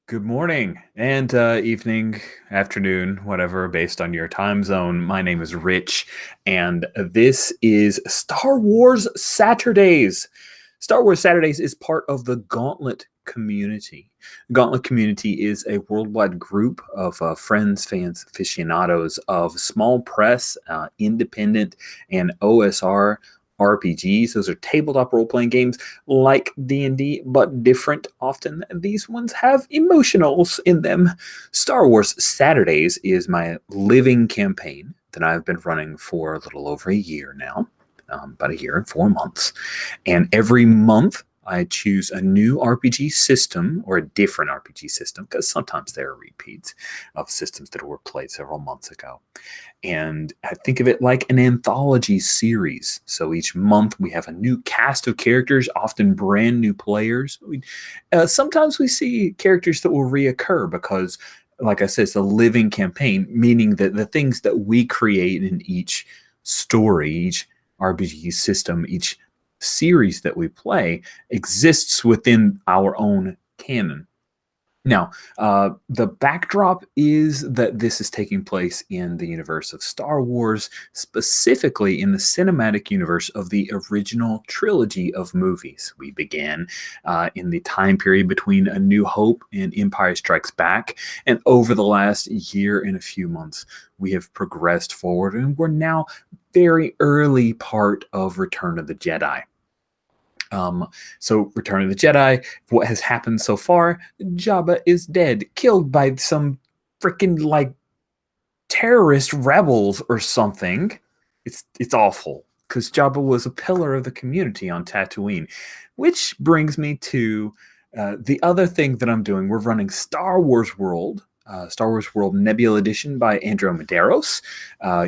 Good morning and evening, afternoon, whatever, based on your time zone. My name is Rich, and this is Star Wars Saturdays. Star Wars Saturdays is part of the Gauntlet community. The Gauntlet community is a worldwide group of friends, fans, aficionados of small press, independent, and OSR RPGs. Those are tabletop role-playing games like D&D, but different often. These ones have emotionals in them. Star Wars Saturdays is my living campaign that I've been running for a little over a year now, about a year and 4 months. And every month I choose a new RPG system or a different RPG system, because sometimes there are repeats of systems that were played several months ago. And I think of it like an anthology series. So each month we have a new cast of characters, often brand new players. Sometimes we see characters that will reoccur because, like I said, it's a living campaign, meaning that the things that we create in each story, each RPG system, each series that we play exists within our own canon. Now, the backdrop is that this is taking place in the universe of Star Wars, specifically in the cinematic universe of the original trilogy of movies. We began in the time period between A New Hope and Empire Strikes Back, and over the last year and a few months, we have progressed forward, and we're now very early part of Return of the Jedi. So Return of the Jedi, what has happened so far? Jabba is dead, killed by some freaking like terrorist rebels or something. It's awful because Jabba was a pillar of the community on Tatooine, which brings me to the other thing that I'm doing. We're running Star Wars World. Star Wars World Nebula Edition by Andrew Medeiros,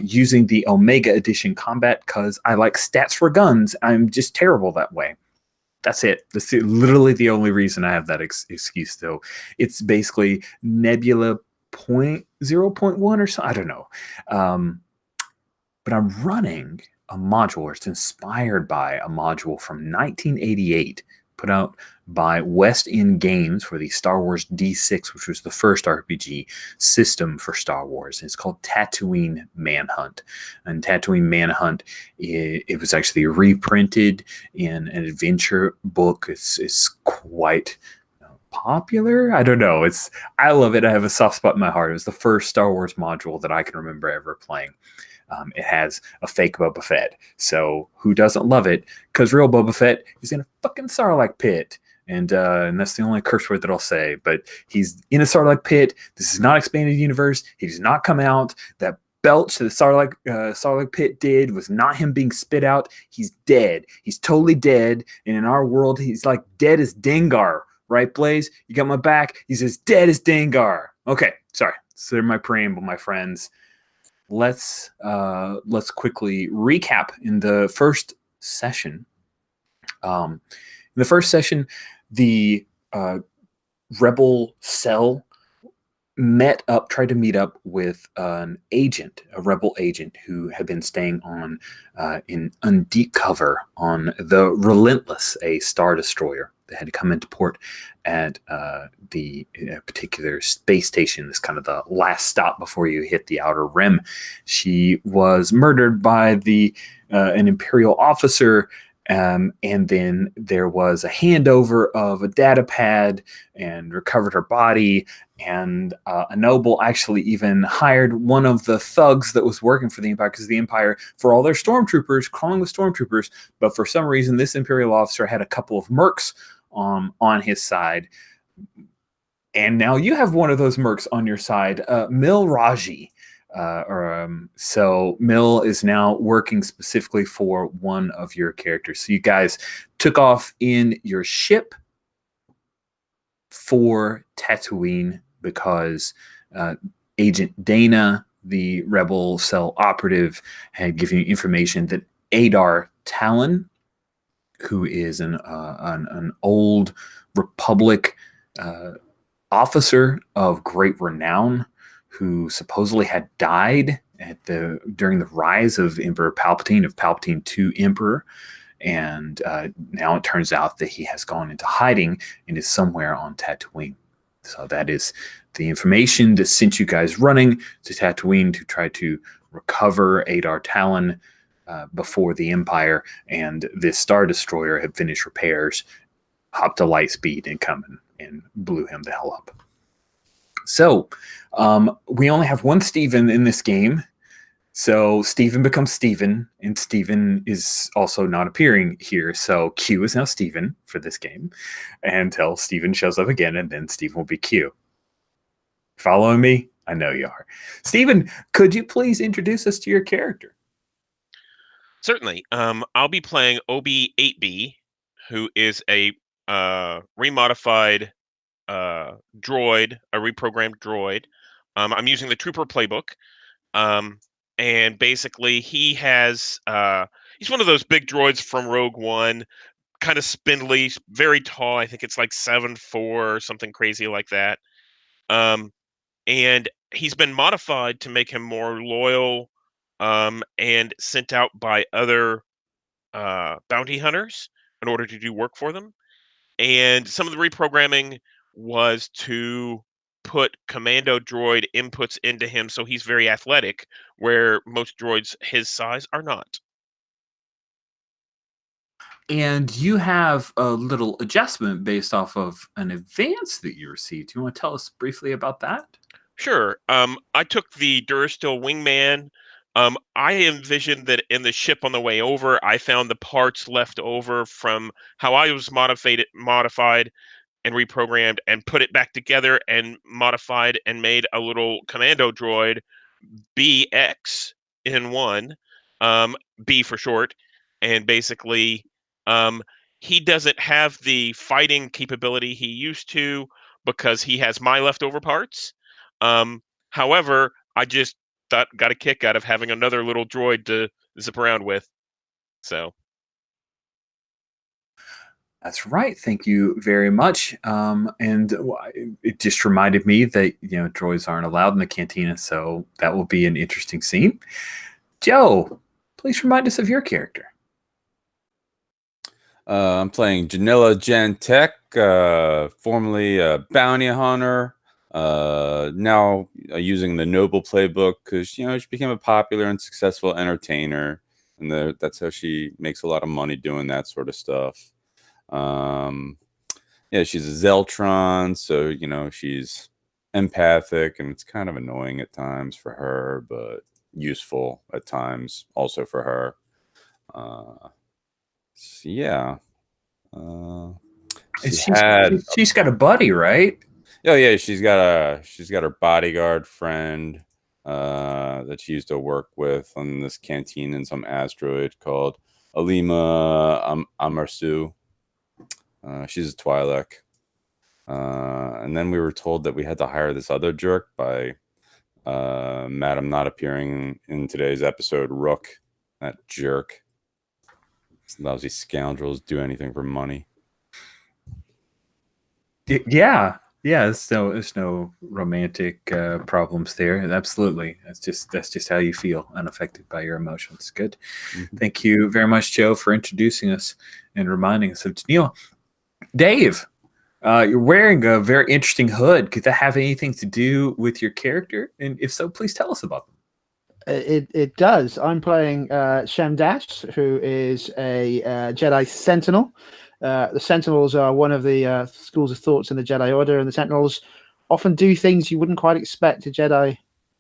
using the Omega Edition combat because I like stats for guns. I'm just terrible that way. That's it. That's literally the only reason I have that excuse, though. It's basically Nebula 0.1 or so. I don't know. But I'm running a module. It's inspired by a module from 1988 put out by West End Games for the Star Wars D6, which was the first RPG system for Star Wars. It's called Tatooine Manhunt. And Tatooine Manhunt, it was actually reprinted in an adventure book. It's quite popular. I don't know. I love it. I have a soft spot in my heart. It was the first Star Wars module that I can remember ever playing. It has a fake Boba Fett. So who doesn't love it? Because real Boba Fett is in a fucking Sarlacc pit. And that's the only curse word that I'll say. But he's in a Sarlacc pit. This is not expanded universe. He does not come out. That belch that the Sarlacc pit did was not him being spit out. He's dead. He's totally dead. And in our world, he's like dead as Dengar. Right, Blaze? You got my back? He's as dead as Dengar. Okay, sorry. So there's my preamble, my friends. Let's quickly recap in the first session. In the first session, the rebel cell tried to meet up with an agent, a rebel agent who had been staying on in undeep cover on the Relentless, a star destroyer that had to come into port at the particular space station. This kind of the last stop before you hit the outer rim. She was murdered by an Imperial officer. And then there was a handover of a data pad and recovered her body. And a noble actually even hired one of the thugs that was working for the Empire, because the Empire, for all their stormtroopers, crawling with stormtroopers, but for some reason, this Imperial officer had a couple of mercs on his side. And now you have one of those mercs on your side, Mil Raji. So Mill is now working specifically for one of your characters. So you guys took off in your ship for Tatooine because Agent Dana, the rebel cell operative, had given you information that Adar Talon, who is an old Republic officer of great renown, who supposedly had died during the rise of Emperor Palpatine, of Palpatine II Emperor, and now it turns out that he has gone into hiding and is somewhere on Tatooine. So that is the information that sent you guys running to Tatooine to try to recover Adar Talon before the Empire and this Star Destroyer had finished repairs, hopped to light speed and coming and blew him the hell up. So we only have one Steven in this game. So Steven becomes Steven, and Steven is also not appearing here. So Q is now Steven for this game until Steven shows up again, and then Steven will be Q. Following me? I know you are. Steven, could you please introduce us to your character? Certainly. I'll be playing OB-8B, who is a remodified droid, a reprogrammed droid. I'm using the Trooper playbook. And basically he has he's one of those big droids from Rogue One, kind of spindly, very tall. I think it's like 7'4" or something crazy like that. And he's been modified to make him more loyal, and sent out by other bounty hunters in order to do work for them. And some of the reprogramming was to put commando droid inputs into him so he's very athletic, where most droids his size are not. And you have a little adjustment based off of an advance that you received. Do you want to tell us briefly about that? Sure. I took the Durastil wingman. I envisioned that in the ship on the way over, I found the parts left over from how I was modified and reprogrammed and put it back together and modified and made a little commando droid, BX in one, B for short. And basically, um, he doesn't have the fighting capability he used to because he has my leftover parts. However, I just got a kick out of having another little droid to zip around with. So That's right. Thank you very much. And it just reminded me that droids aren't allowed in the cantina, so that will be an interesting scene. Joe, please remind us of your character. I'm playing Janilla Jantek, formerly a bounty hunter. Now using the Noble playbook because she became a popular and successful entertainer, and that's how she makes a lot of money doing that sort of stuff. Yeah, she's a Zeltron, so she's empathic, and it's kind of annoying at times for her, but useful at times also for her. So yeah. She's got a buddy, right? Oh yeah, she's got her bodyguard friend that she used to work with on this canteen in some asteroid called Alima Amarsu. She's a Twi'lek. And then we were told that we had to hire this other jerk by Madam not appearing in today's episode, Rook. That jerk. These lousy scoundrels do anything for money. Yeah. There's no romantic problems there. Absolutely, that's just how you feel, unaffected by your emotions. Good. Mm-hmm. Thank you very much, Joe, for introducing us and reminding us of Janelle. Dave, you're wearing a very interesting hood. Could that have anything to do with your character? And if so, please tell us about them. It does. I'm playing Shem Dash, who is a Jedi Sentinel. The Sentinels are one of the schools of thoughts in the Jedi Order, and the Sentinels often do things you wouldn't quite expect a Jedi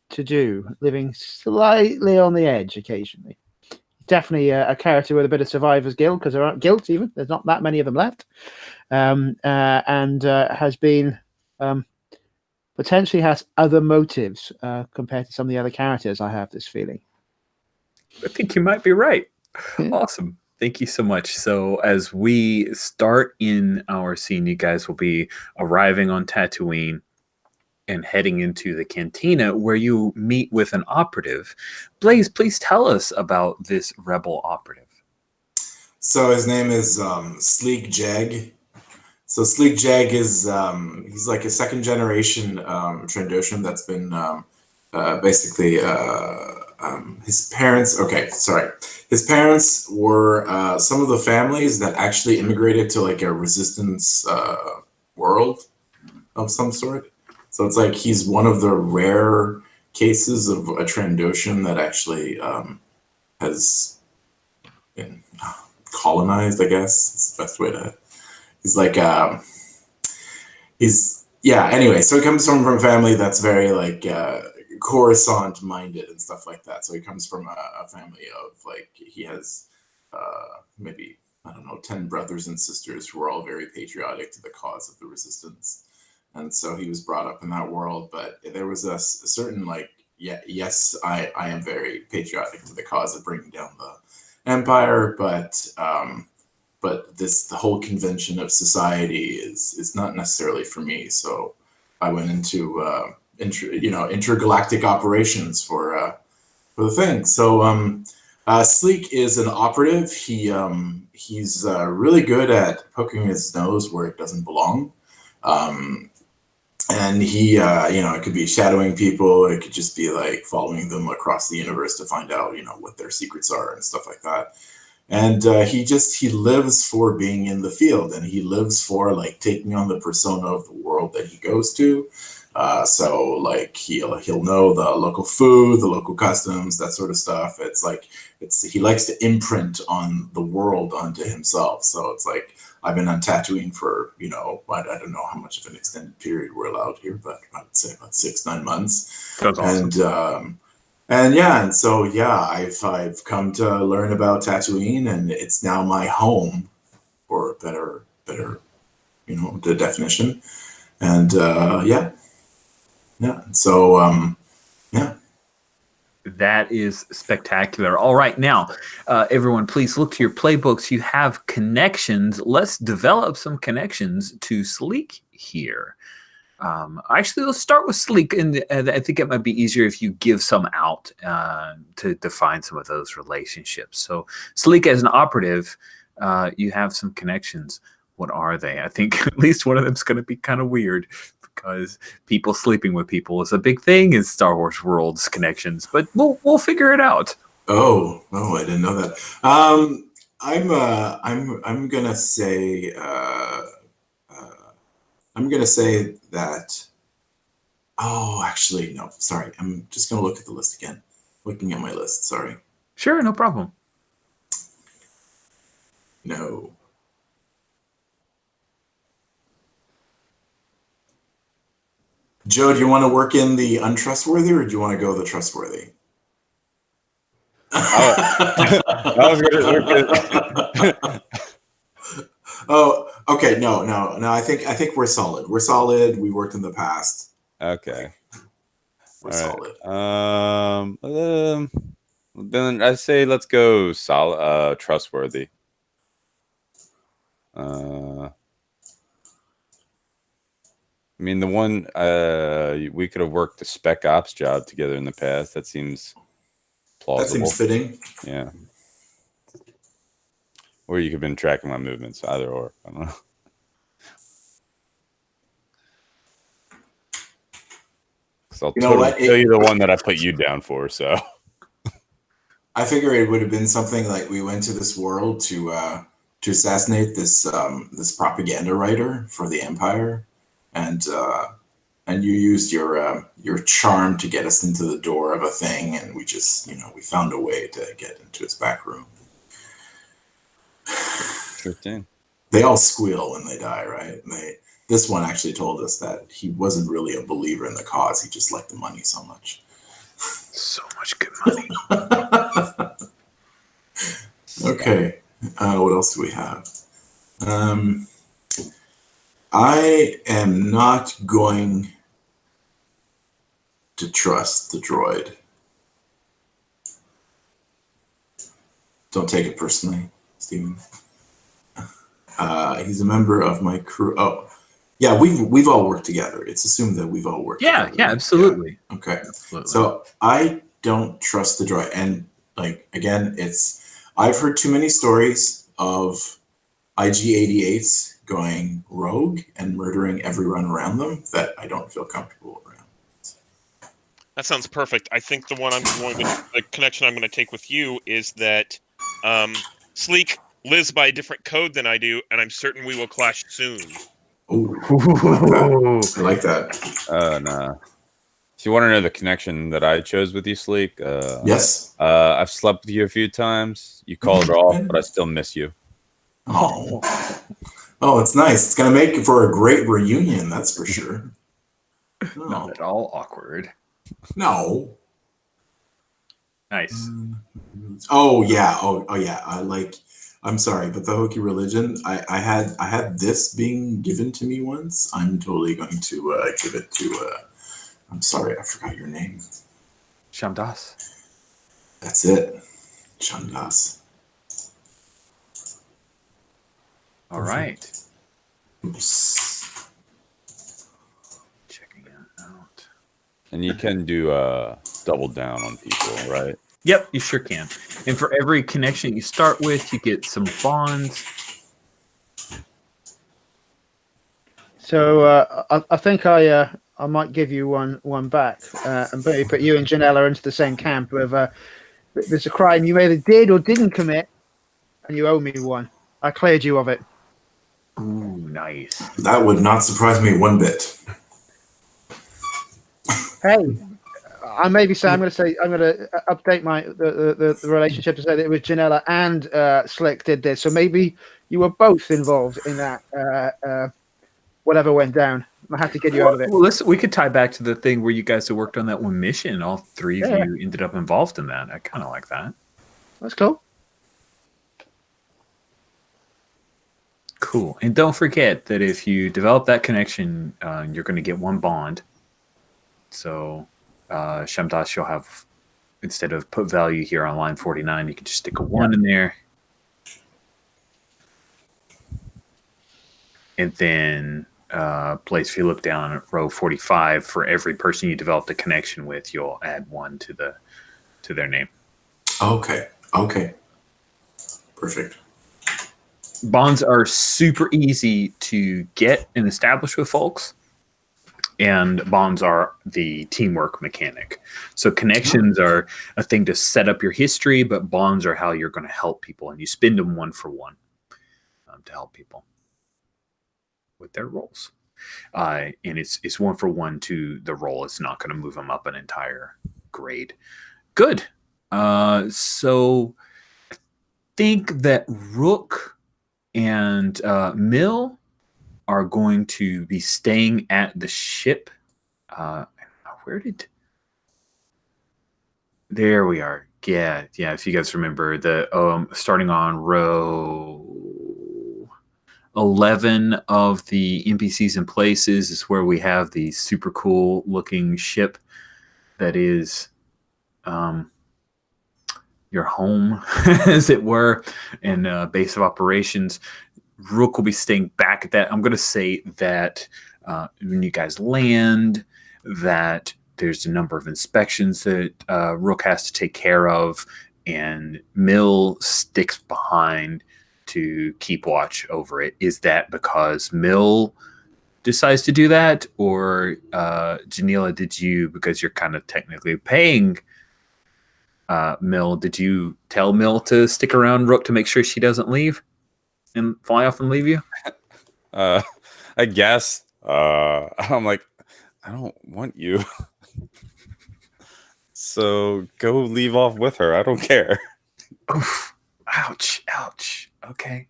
to do, living slightly on the edge occasionally. Definitely a character with a bit of survivor's guilt, because there aren't guilt even. There's not that many of them left. And has been potentially has other motives compared to some of the other characters, I have this feeling. I think you might be right. Yeah. Awesome. Thank you so much. So as we start in our scene, you guys will be arriving on Tatooine and heading into the cantina where you meet with an operative. Blaze, please tell us about this rebel operative. So his name is Sleek Jag. So Sleek Jag is he's like a second generation Trandoshan that's been basically his parents. Okay, sorry. His parents were some of the families that actually immigrated to like a resistance world of some sort. So it's like he's one of the rare cases of a Trandoshan that actually has been colonized, I guess. It's the best way to. He's like anyway, so he comes from a family that's very like Coruscant minded and stuff like that. So he comes from a family of like he has maybe I don't know 10 brothers and sisters who are all very patriotic to the cause of the resistance. And so he was brought up in that world, but there was a certain like yes, I am very patriotic to the cause of bringing down the empire, but the whole convention of society is not necessarily for me. So I went into intergalactic operations for the thing. So Sleek is an operative. He's really good at poking his nose where it doesn't belong. And he, it could be shadowing people. It could just be like following them across the universe to find out, what their secrets are and stuff like that. And he lives for being in the field, and he lives for like taking on the persona of the world that he goes to. So like he'll know the local food, the local customs, that sort of stuff. It's like he likes to imprint on the world onto himself. So it's like I've been on Tatooine for I don't know how much of an extended period we're allowed here, but I would say about 6-9 months. That's awesome. And so I've come to learn about Tatooine, and it's now my home, or better, the definition. And so That is spectacular. All right, now, everyone, please look to your playbooks. You have connections. Let's develop some connections to Sleek here. Actually, let's start with Sleek, and I think it might be easier if you give some out to define some of those relationships. So, Sleek, as an operative, you have some connections. What are they? I think at least one of them is going to be kind of weird, because people sleeping with people is a big thing in Star Wars Worlds connections, but we'll figure it out. Oh, I didn't know that. I'm gonna say that. Oh, actually, no. Sorry, I'm just gonna look at the list again. Looking at my list. Sorry. Sure, no problem. No. Joe, do you want to work in the untrustworthy, or do you want to go the trustworthy? I was gonna. Oh, okay. No. I think we're solid. We're solid. We worked in the past. Okay. We're solid. Then I say let's go solid, trustworthy. I mean, the one we could have worked the spec ops job together in the past. That seems plausible. That seems fitting. Yeah. Or you could have been tracking my movements, either or. I don't know. Because I'll totally tell you the one that I put you down for. So I figure it would have been something like we went to this world to assassinate this propaganda writer for the Empire, and you used your charm to get us into the door of a thing, and we just we found a way to get into his back room. Sure thing. They all squeal when they die, right? This one actually told us that he wasn't really a believer in the cause. He just liked the money so much. So much good money. Okay. What else do we have? I am not going to trust the droid. Don't take it personally, Steven. He's a member of my crew. Oh, yeah, we've all worked together. It's assumed that we've all worked together. Yeah, absolutely. Yeah. Okay. Absolutely. So I don't trust the droid. And again, I've heard too many stories of IG-88s going rogue and murdering everyone around them that I don't feel comfortable around. That sounds perfect. I think the connection I'm going to take with you is that Sleek lives by a different code than I do, and I'm certain we will clash soon. Oh, I like that. No. If you want to know the connection that I chose with you, Sleek, Yes. I've slept with you a few times. You called it off, but I still miss you. Oh, it's nice. It's gonna make for a great reunion, that's for sure. Not at all awkward. No. Nice. Oh yeah. Oh yeah. I'm sorry, but the Hokie religion, I had this being given to me once. I'm totally going to give it to. I'm sorry, I forgot your name. Shamdas. That's it, Shandas. All right. Oops. Checking it out. And you can do double down on people, right? Yep, you sure can. And for every connection you start with, you get some bonds. So I think I might give you one back and put you and Janella into the same camp. With there's a crime you either did or didn't commit, and you owe me one. I cleared you of it. Ooh, nice. That would not surprise me one bit. Hey, I'm going to update the relationship to say that it was Janella and Slick did this. So maybe you were both involved in that. Whatever went down, I have to get you out of it. Well, listen, we could tie back to the thing where you guys had worked on that one mission. All three of you ended up involved in that. I kind of like that. That's cool. Cool. And don't forget that if you develop that connection, you're going to get one bond. So, Shamdas, you'll have, instead of put value here on line 49, you can just stick a 1 in there. And then, place, if you look down at row 45, for every person you developed a connection with, you'll add 1 to their name. Okay. Perfect. Bonds are super easy to get and establish with folks, and bonds are the teamwork mechanic. So connections are a thing to set up your history, but bonds are how you're going to help people, and you spend them 1 for 1 to help people with their roles. And it's 1 for 1 to the role. It's not going to move them up an entire grade. Good. So I think that Rook and Mill are going to be staying at the ship. There we are. Yeah. If you guys remember, the starting on row 11 of the NPCs and places is where we have the super cool looking ship that is your home, as it were, and base of operations. Rook will be staying back at that. I'm going to say that when you guys land, that there's a number of inspections that Rook has to take care of, and Mill sticks behind to keep watch over it. Is that because Mill decides to do that, or Janila, did you, because you're kind of technically paying Mill, did you tell Mill to stick around Rook to make sure she doesn't leave and fly off and leave you? I guess. I'm like, I don't want you. So go leave off with her. I don't care. Oof. Ouch. Okay.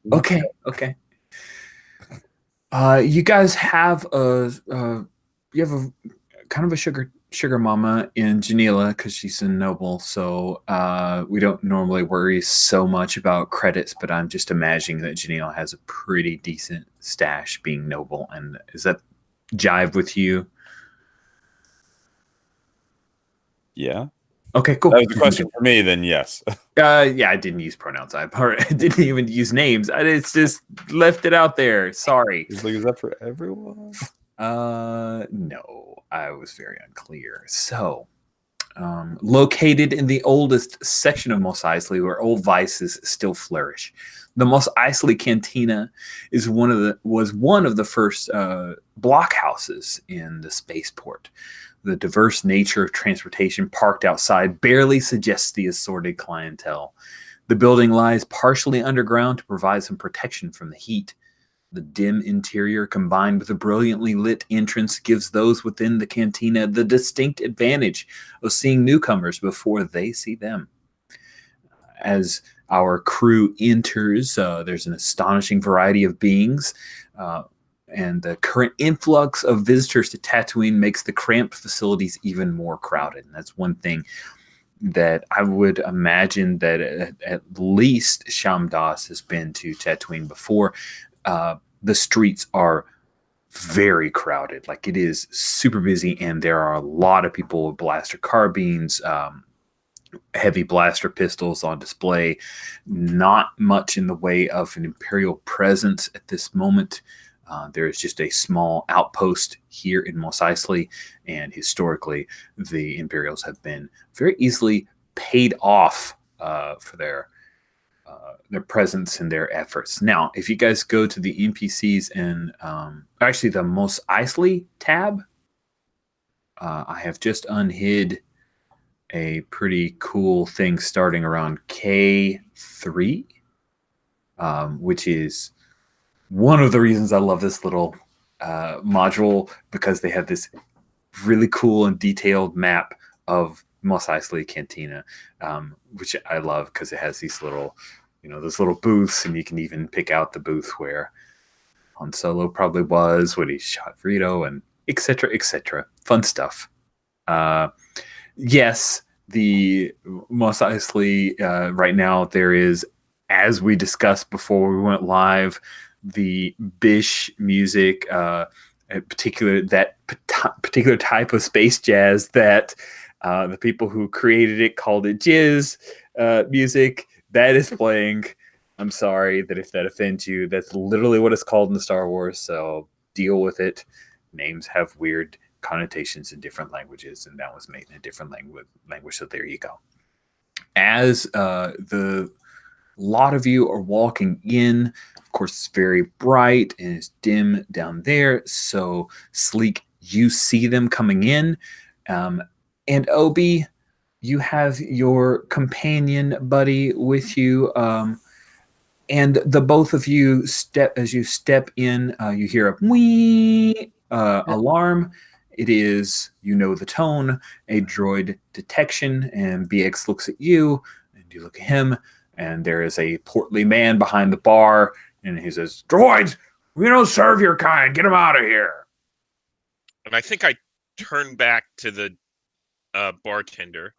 You guys have a kind of a sugar mama in Janila, because she's a noble, so we don't normally worry so much about credits, but I'm just imagining that Janila has a pretty decent stash being noble. And is that jive with you? Yeah. Okay, cool. That was a question for me, then yes. Yeah, I didn't use pronouns. I didn't even use names. It's just left it out there. Sorry. Is that for everyone? No, I was very unclear. So, located in the oldest section of Mos Eisley, where old vices still flourish, the Mos Eisley Cantina was one of the first blockhouses in the spaceport. The diverse nature of transportation parked outside barely suggests the assorted clientele. The building lies partially underground to provide some protection from the heat. The dim interior combined with a brilliantly lit entrance gives those within the cantina the distinct advantage of seeing newcomers before they see them. As our crew enters, there's an astonishing variety of beings, and the current influx of visitors to Tatooine makes the cramped facilities even more crowded. And that's one thing that I would imagine that at least Shamdas has been to Tatooine before. The streets are very crowded. Like, it is super busy, and there are a lot of people with blaster carbines, heavy blaster pistols on display. Not much in the way of an Imperial presence at this moment. There is just a small outpost here in Mos Eisley, and historically, the Imperials have been very easily paid off for their presence and their efforts. Now, if you guys go to the NPCs and actually the Mos Eisley tab, I have just unhid a pretty cool thing starting around K3, which is one of the reasons I love this little module, because they have this really cool and detailed map of Mos Eisley Cantina, which I love because it has these little, those little booths, and you can even pick out the booth where Han Solo probably was when he shot Greedo, and etc., etc. Fun stuff. Yes, the Mos Eisley right now, there is, as we discussed before we went live, the Bish music, particular type of space jazz that the people who created it called it jizz music. That is playing. I'm sorry that if that offends you. That's literally what it's called in the Star Wars, so deal with it. Names have weird connotations in different languages, and that was made in a different language, so there you go. As the lot of you are walking in, of course, it's very bright and it's dim down there, so Sleek, you see them coming in, and Obi, you have your companion buddy with you, and the both of you step in. You hear a wee alarm. It is, the tone, a droid detection, and BX looks at you, and you look at him, and there is a portly man behind the bar, and he says, "Droids, we don't serve your kind. Get him out of here." And I think I turn back to the bartender,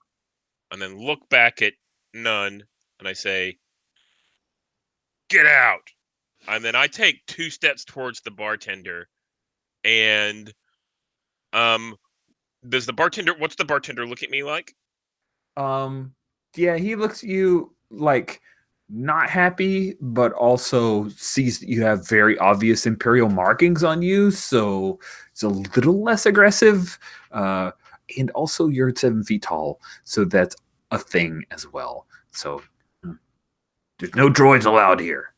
and then look back at None, and I say, "Get out!" And then I take 2 steps towards the bartender, and what's the bartender look at me like? Yeah, he looks at you like not happy, but also sees that you have very obvious Imperial markings on you, so it's a little less aggressive. And also, you're 7 feet tall, so that's a thing as well. So there's no droids allowed here.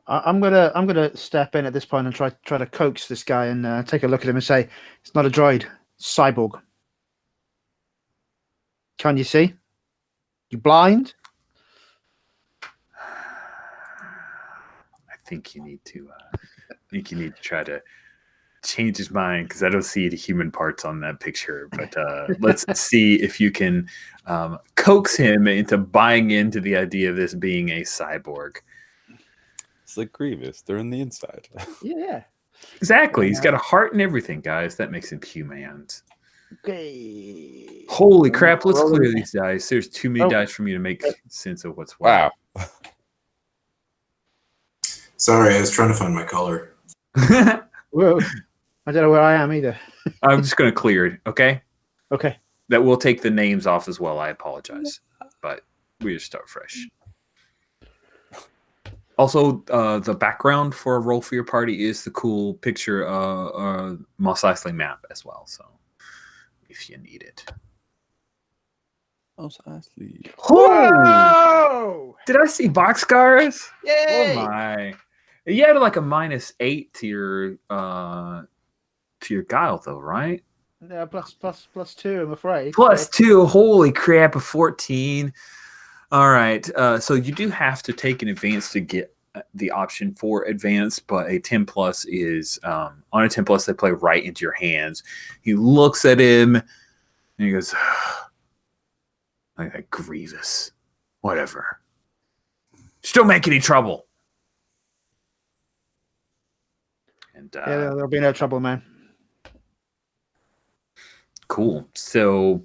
I'm gonna step in at this point and try to coax this guy and take a look at him and say, "It's not a droid, it's cyborg. Can you see? You blind?" I think you need to try to change his mind, because I don't see any human parts on that picture. But let's see if you can coax him into buying into the idea of this being a cyborg. It's like Grievous. They're in the inside. Yeah. Exactly. He's got a heart and everything, guys. That makes him human. Okay. Holy crap. Let's clear these dice. There's too many dice for me to make sense of what's what. Wow. Sorry, I was trying to find my color. Whoa. I don't know where I am either. I'm just going to clear it, okay? Okay. That will take the names off as well. I apologize. But we just start fresh. Also, the background for a roll for your party is the cool picture Mos Eisley map as well. So if you need it. Mos Eisley. Whoa! Did I see boxcars? Yay! Oh my! You had like a -8 to your guile, though, right? Yeah, plus 2, I'm afraid. +2. Holy crap! A 14. All right. So you do have to take an advance to get the option for advanced, but a 10 plus is on a 10 plus they play right into your hands. He looks at him and he goes, like Grievous, whatever. Just don't make any trouble. And Yeah, there'll be no trouble, man. Cool. So,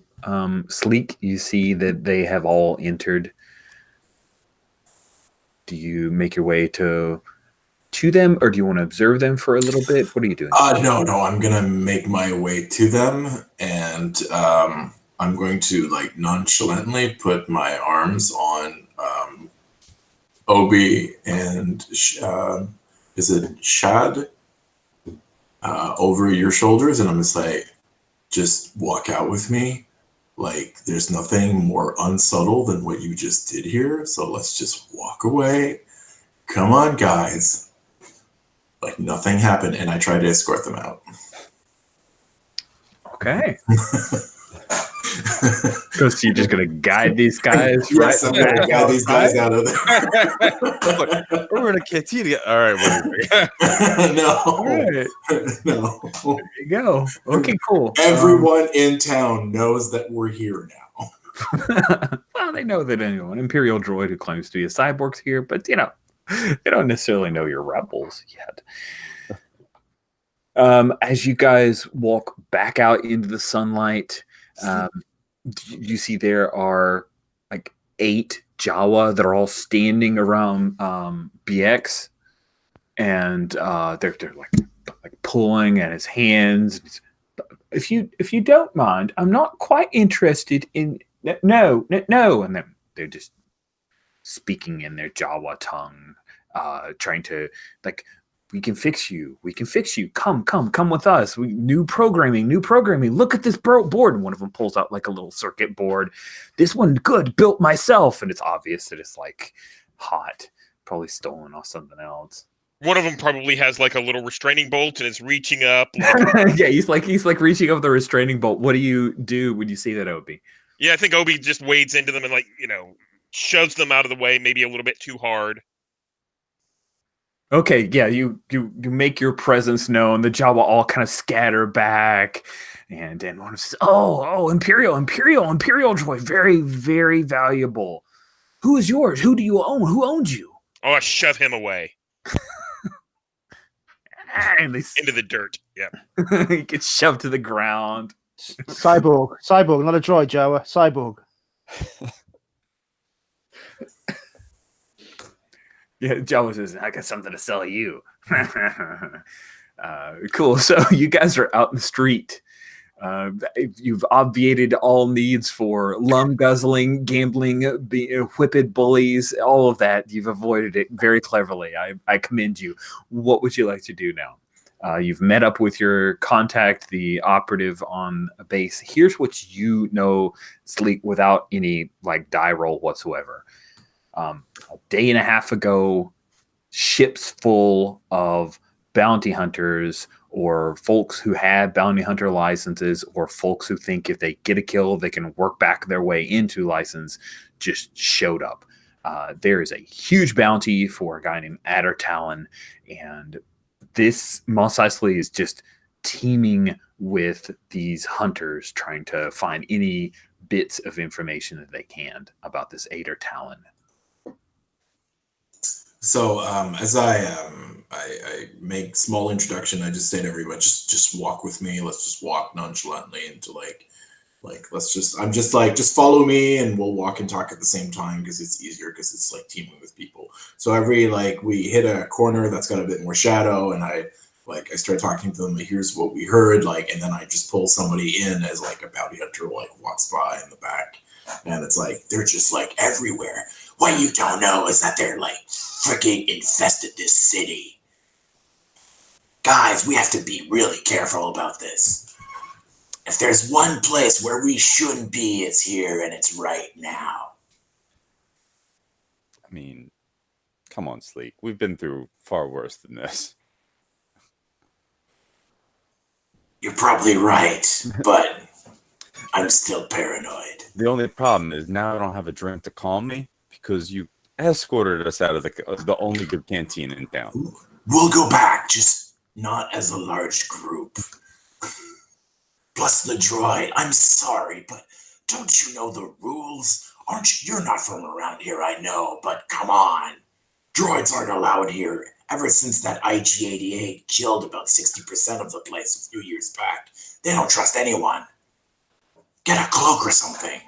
Sleek, you see that they have all entered. Do you make your way to them, or do you want to observe them for a little bit? What are you doing? No, I'm gonna make my way to them, and I'm going to like nonchalantly put my arms on Obi and is it Shad over your shoulders, and I'm just like, just walk out with me. Like, there's nothing more unsubtle than what you just did here. So let's just walk away. Come on, guys. Like nothing happened, and I try to escort them out. Okay. So you're just gonna guide these guys, right? Yes, I'm gonna guide these guys out of there. Look, we're in a cantina. All right, No, All right. no. There you go. Okay, cool. Everyone in town knows that we're here now. Well, they know that anyone Imperial droid who claims to be a cyborg's here, but they don't necessarily know you're rebels yet. As you guys walk back out into the sunlight, you see there are like 8 Jawa that are all standing around BX, and they're like pulling at his hands. If you don't mind, I'm not quite interested in no, and then they're just speaking in their Jawa tongue, trying to like, we can fix you. Come with us. New programming. Look at this board. And one of them pulls out like a little circuit board. This one, good, built myself. And it's obvious that it's like hot, probably stolen off something else. One of them probably has like a little restraining bolt and is reaching up. Like... Yeah, he's like reaching up the restraining bolt. What do you do when you see that, Obi? Yeah, I think Obi just wades into them and shoves them out of the way, maybe a little bit too hard. Okay, yeah, you make your presence known. The Jawa all kind of scatter back, and one says, "Oh, Imperial droid, very, very valuable. Who is yours? Who do you own? Who owns you?" Oh, I shove him away into the dirt. Yeah, he gets shoved to the ground. Cyborg, not a droid, Jawa. Cyborg. Yeah, Jawa says, "I got something to sell you." Cool. So you guys are out in the street. You've obviated all needs for lung guzzling, gambling, whipped bullies, all of that. You've avoided it very cleverly. I commend you. What would you like to do now? You've met up with your contact, the operative on a base. Here's what you know, Sleek, without any like die roll whatsoever. A day and a half ago, ships full of bounty hunters or folks who had bounty hunter licenses or folks who think if they get a kill, they can work back their way into license, just showed up. There is a huge bounty for a guy named Adder Talon, and this Mos Eisley is just teeming with these hunters trying to find any bits of information that they can about this Adder Talon. So as I make small introduction, I just say to everybody, just walk with me. Let's just walk nonchalantly into just follow me and we'll walk and talk at the same time because it's easier because it's like teaming with people. So we hit a corner that's got a bit more shadow and I start talking to them. Here's what we heard, and then I just pull somebody in as like a bounty hunter walks by in the back. And it's like, they're just like everywhere. What you don't know is that they're like freaking infested this city. Guys, we have to be really careful about this. If there's one place where we shouldn't be, it's here and it's right now. I mean, come on, Sleek. We've been through far worse than this. You're probably right, but I'm still paranoid. The only problem is now I don't have a drink to calm me because you escorted us out of the only good canteen in town. We'll go back, just not as a large group. Plus the droid, I'm sorry, but don't you know the rules? You're not from around here, I know, but come on. Droids aren't allowed here. Ever since that IG-88 killed about 60% of the place a few years back, they don't trust anyone. Get a cloak or something.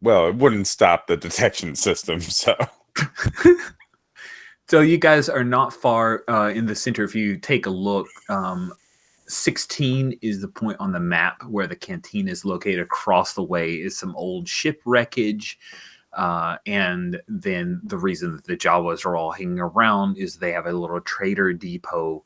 Well, it wouldn't stop the detection system, so. So you guys are not far in the center. If you take a look, 16 is the point on the map where the canteen is located. Across the way is some old ship wreckage. And then the reason that the Jawas are all hanging around is they have a little trader depot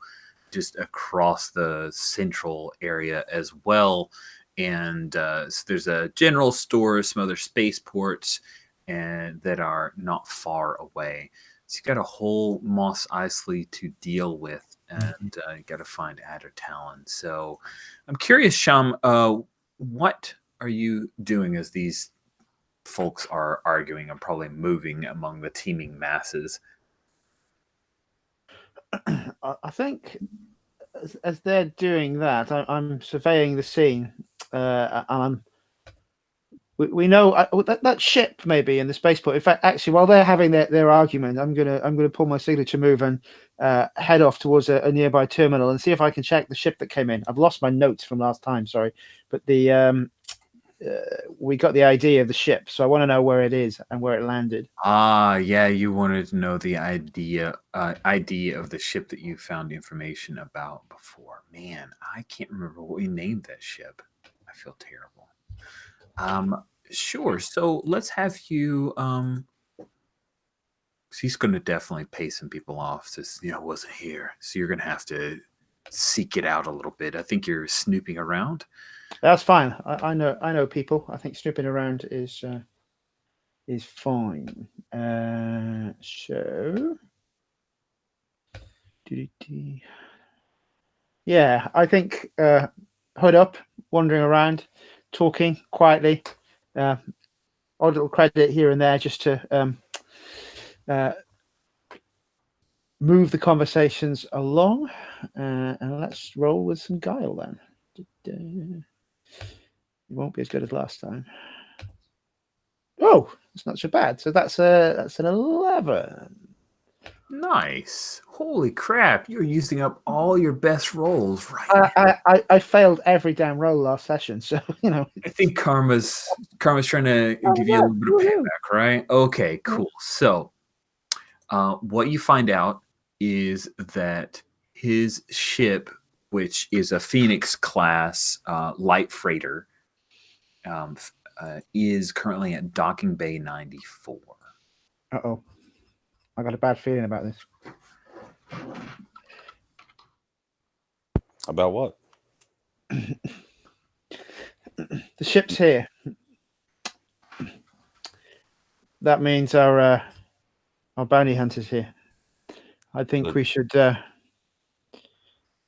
just across the central area as well. And so there's a general store, some other spaceports, and that are not far away. So you got a whole Mos Eisley to deal with, and you got to find Adder Talon. So I'm curious, Sham, what are you doing as these folks are arguing and probably moving among the teeming masses? I think as they're doing that, I'm surveying the scene, and we know that ship may be in the spaceport. In fact, actually, while they're having their argument, I'm gonna pull my signature move and head off towards a nearby terminal and see if I can check the ship that came in. I've lost my notes from last time, sorry, but we got the ID of the ship, so I want to know where it is and where it landed. Yeah, you wanted to know the ID of the ship that you found information about before. Man, I can't remember what we named that ship. I feel terrible. Sure. So let's have you. He's going to definitely pay some people off. Since wasn't here, so you're going to have to seek it out a little bit. I think you're snooping around. That's fine. I know people. I think snooping around is fine. So, yeah, I think hood up, wandering around, talking quietly. Odd little credit here and there just to move the conversations along. And let's roll with some guile then. It won't be as good as last time. Oh, it's not so bad. So that's an 11. Nice. Holy crap! You're using up all your best rolls right now. I failed every damn roll last session, so I think Karma's trying to give you a little bit of payback, right? Okay, cool. So, what you find out is that his ship, which is a Phoenix class light freighter, is currently at Docking Bay 94. Uh-oh. I got a bad feeling about this. About what? The ship's here. That means our bounty hunter's here. I think we should... Well,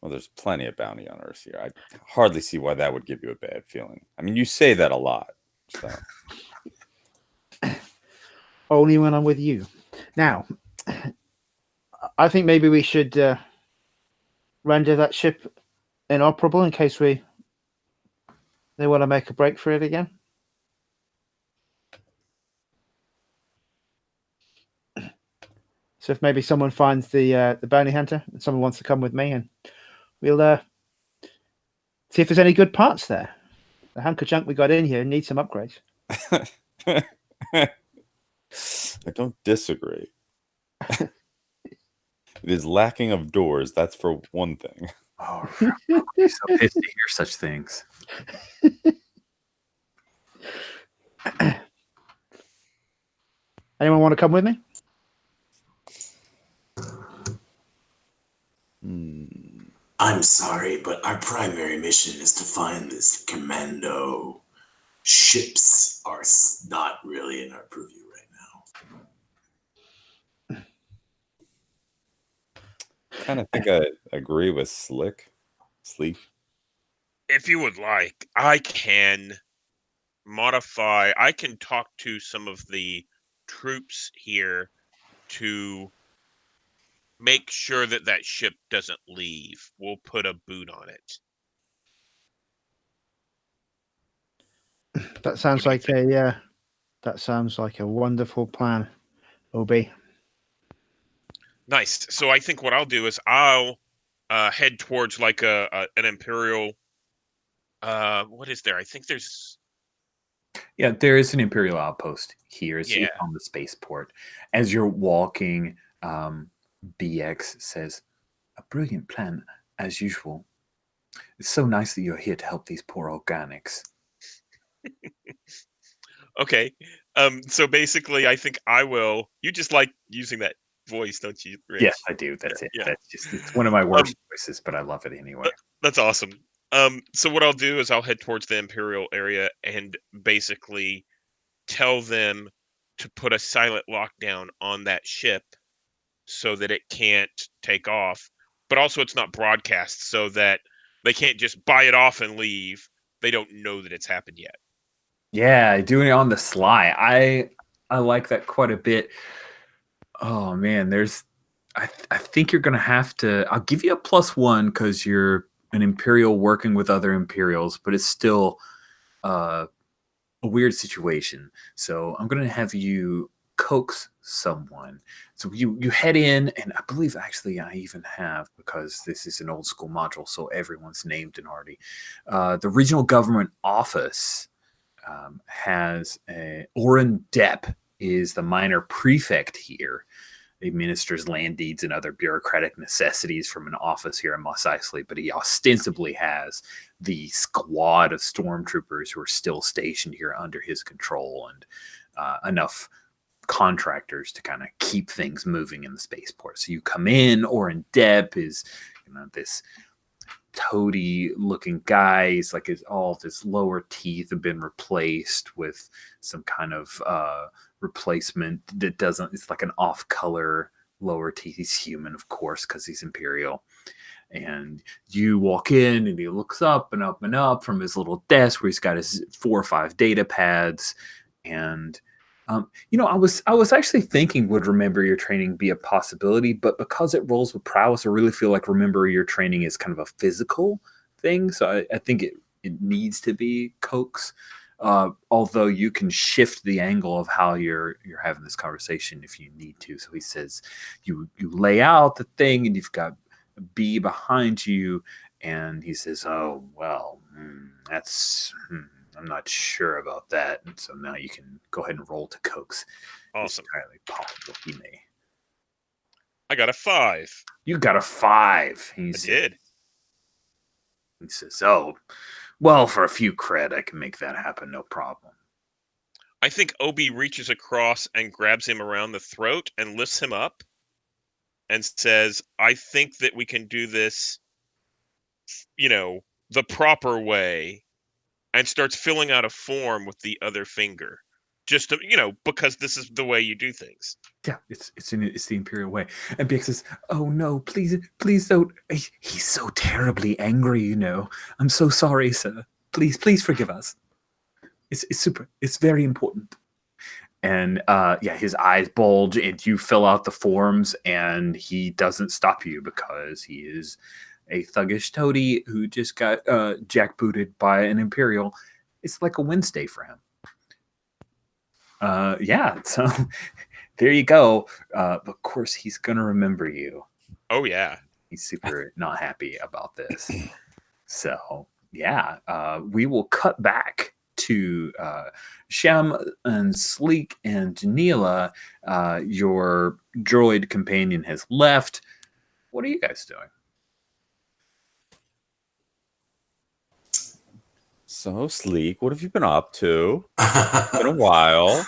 there's plenty of bounty hunters here. I hardly see why that would give you a bad feeling. I mean, you say that a lot. So. Only when I'm with you. Now, I think maybe we should render that ship inoperable in case they want to make a break for it again. So if maybe someone finds the bounty hunter and someone wants to come with me, and we'll see if there's any good parts there. The hunk of junk we got in here needs some upgrades. I don't disagree. It is lacking of doors. That's for one thing. Oh, I'm so pissed to hear such things. Anyone want to come with me? I'm sorry, but our primary mission is to find this commando. Ships are not really in our purview right now. Kind of think I agree with Sleek. If you would like, I can modify. I can talk to some of the troops here to make sure that that ship doesn't leave. We'll put a boot on it. That sounds What do you like that sounds like a wonderful plan, Obi. Nice. So I think what I'll do is I'll head towards like an Imperial. What is there? I think there's. Yeah, there is an Imperial outpost here. It's Yeah. on the spaceport. As you're walking, BX says, "A brilliant plan, as usual. It's so nice that you're here to help these poor organics." Okay. So basically, I think I will. You just like using that voice, don't you, Rich? Yes, I do. That's it. Yeah. That's just, it's one of my worst voices, but I love it anyway. That's awesome. So what I'll do is I'll head towards the Imperial area and basically tell them to put a silent lockdown on that ship so that it can't take off, but also it's not broadcast so that they can't just buy it off and leave. They don't know that it's happened yet. Yeah, doing it on the sly. I like that quite a bit. Oh man, I think you're gonna have to. I'll give you a +1 because you're an Imperial working with other Imperials, but it's still a weird situation. So I'm gonna have you coax someone. So you head in, and I believe actually I even have, because this is an old school module, so everyone's named and already. The regional government office has Oren Depp is the minor prefect here. He administers land deeds and other bureaucratic necessities from an office here in Mos Eisley, but he ostensibly has the squad of stormtroopers who are still stationed here under his control, and enough contractors to kind of keep things moving in the spaceport. So you come in, Oren Depp is, this toady looking guy. He's like all of his lower teeth have been replaced with some kind of replacement that doesn't, it's like an off color lower teeth. He's human, of course, because he's Imperial. And you walk in and he looks up and up and up from his little desk where he's got his 4 or 5 data pads. And I was actually thinking would remember your training be a possibility, but because it rolls with prowess, I really feel like remember your training is kind of a physical thing. So I think it needs to be coax. Although you can shift the angle of how you're having this conversation if you need to. So he says you lay out the thing and you've got B behind you, and he says, "Oh well, that's." I'm not sure about that. And so now you can go ahead and roll to coax. Awesome. It's entirely possible he may. I got a 5. You got a 5. I did. He says, "Oh, well, for a few cred, I can make that happen. No problem." I think Obi reaches across and grabs him around the throat and lifts him up and says, "I think that we can do this, the proper way," and starts filling out a form with the other finger, just to, because this is the way you do things. Yeah, it's the Imperial way. And BX says, "Oh no, please don't. He's so terribly angry. I'm so sorry, sir. Please forgive us. It's super. It's very important." And his eyes bulge, and you fill out the forms, and he doesn't stop you because he is a thuggish toady who just got jackbooted by an Imperial. It's like a Wednesday for him. So there you go. Of course, he's going to remember you. Oh, yeah. He's super not happy about this. So, we will cut back to Shem and Sleek and Janila. Your droid companion has left. What are you guys doing? So, Sleek, what have you been up to? It's been a while.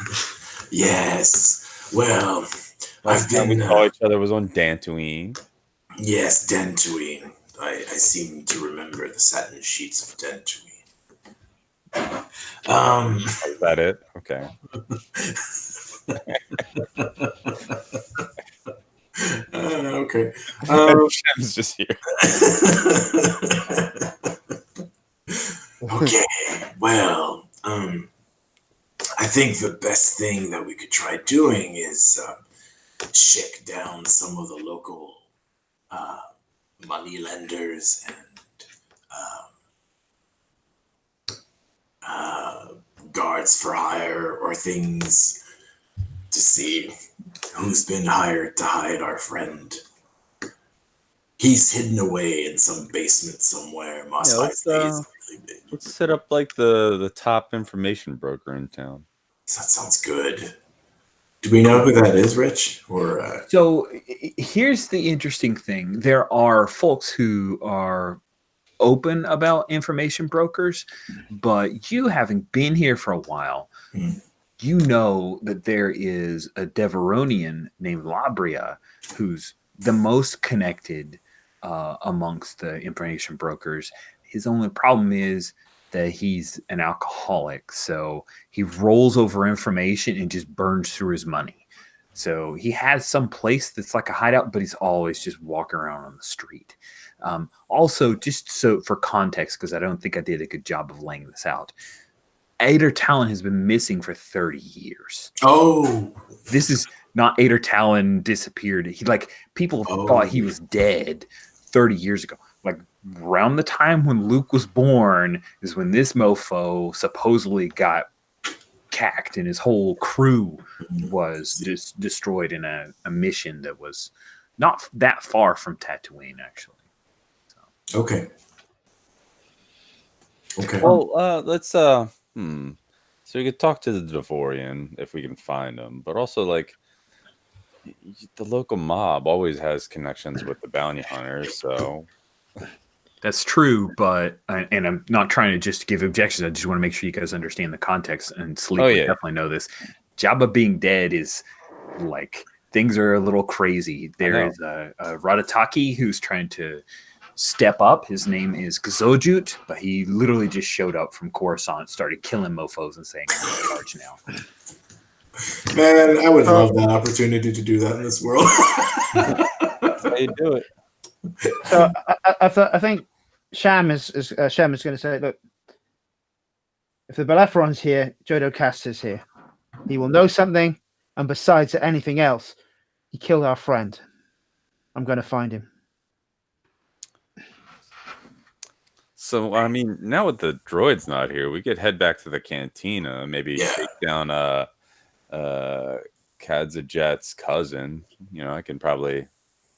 Yes. Well, Last time we saw each other was on Tatooine. Yes, Tatooine. I seem to remember the satin sheets of Tatooine. Is that it? Okay. Okay. Shem's just here. Okay. Well, I think the best thing that we could try doing is check down some of the local money lenders and guards for hire or things to see who's been hired to hide our friend. He's hidden away in some basement somewhere. Mos Eisley is really big. Let's set up like the top information broker in town. That sounds good. Do we know who that is, Rich? Or So here's the interesting thing. There are folks who are open about information brokers, but you having been here for a while, you know that there is a Deveronian named Labria who's the most connected amongst the information brokers. His only problem is that he's an alcoholic, so he rolls over information and just burns through his money. So he has some place that's like a hideout, but he's always just walking around on the street. Also, just so for context, because I don't think I did a good job of laying this out, Ader Talon has been missing for 30 years. Oh, this is not Ader Talon disappeared. He people thought he was dead 30 years ago. Like around the time when Luke was born is when this mofo supposedly got cacked and his whole crew was just destroyed in a mission that was not that far from Tatooine, actually. So. Okay. Well, let's so we could talk to the Devorian if we can find him, but also like the local mob always has connections with the bounty hunters, so that's true, but and I'm not trying to just give objections. I just want to make sure you guys understand the context. And Sleep would definitely know this. Jabba being dead is like things are a little crazy. There is a Ratataki who's trying to step up. His name is Gazojut, but he literally just showed up from Coruscant, started killing mofos and saying, "I'm in charge now." Man, I would love that opportunity to do that in this world. That's how you do it. So I think Sham is going to say, look, if the Bellephron's here, Jodo Kast is here. He will know something, and besides anything else, he killed our friend. I'm going to find him. So, I mean, now with the droid's not here, we could head back to the cantina, maybe take down Kadzajet's cousin. You know, I can probably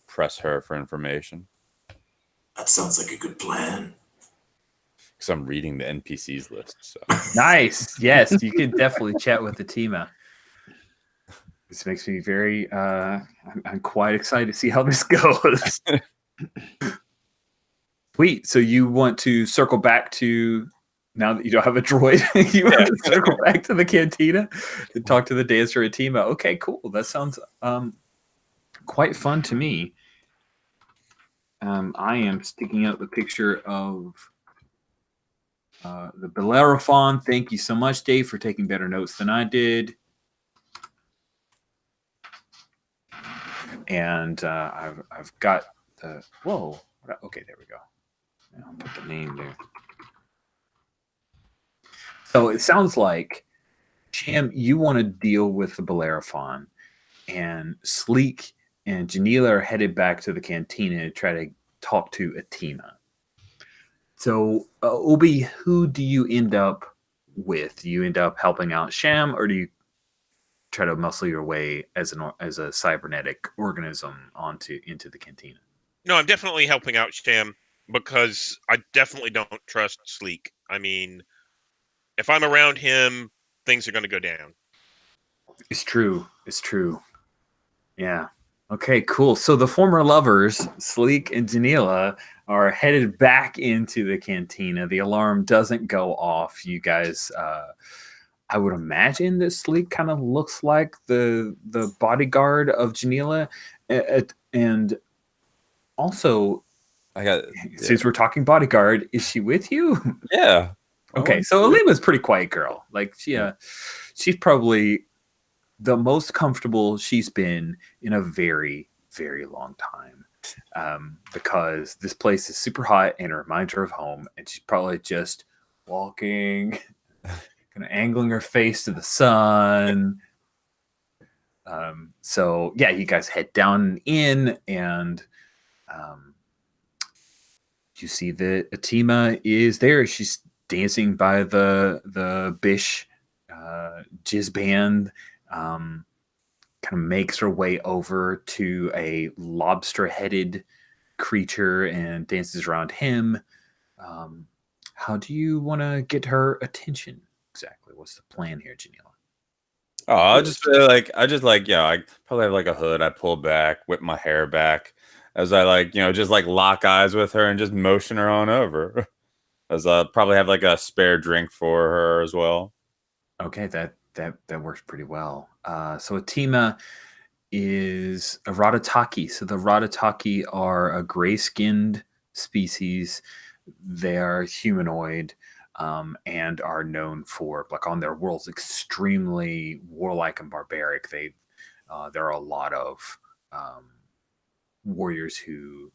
press her for information. That sounds like a good plan. Because I'm reading the NPCs list. So. Nice. Yes, you can definitely chat with the Tima. This makes me very, I'm quite excited to see how this goes. Sweet. So you want to circle back to, now that you don't have a droid, you want to circle back to the cantina and talk to the dancer at Tima. Okay, cool. That sounds quite fun to me. I am sticking out the picture of the Bellerophon. Thank you so much, Dave, for taking better notes than I did. And I've got the, whoa. Okay, there we go. I'll put the name there. So it sounds like, Sham, you want to deal with the Bellerophon, and Sleek and Janila are headed back to the cantina to try to talk to Atima. So, Obi, who do you end up with? Do you end up helping out Sham, or do you try to muscle your way as a cybernetic organism into the cantina? No, I'm definitely helping out Sham because I definitely don't trust Sleek. I mean, if I'm around him, things are going to go down. It's true. It's true. Yeah. Okay, cool. So the former lovers, Sleek and Janila, are headed back into the cantina. The alarm doesn't go off. You guys, I would imagine that Sleek kind of looks like the bodyguard of Janila. And also, since we're talking bodyguard, is she with you? Yeah. Okay, so Alima's a pretty quiet girl. Like she's probably the most comfortable she's been in a very, very long time. Because this place is super hot and it reminds her of home, and she's probably just walking kind of angling her face to the sun. So yeah, you guys head down in, and you see that Atima is there. She's dancing by the Bish jizz band. Kind of makes her way over to a lobster-headed creature and dances around him. How do you want to get her attention exactly? What's the plan here, Janela? Oh, I just like, yeah, I probably have like a hood. I pull back, whip my hair back as I like, just like lock eyes with her and just motion her on over. As I probably have like a spare drink for her as well. Okay, that works pretty well. So Atima is a Ratataki. So the Ratataki are a gray-skinned species. They are humanoid, and are known for, like, on their worlds, extremely warlike and barbaric. There are a lot of warriors who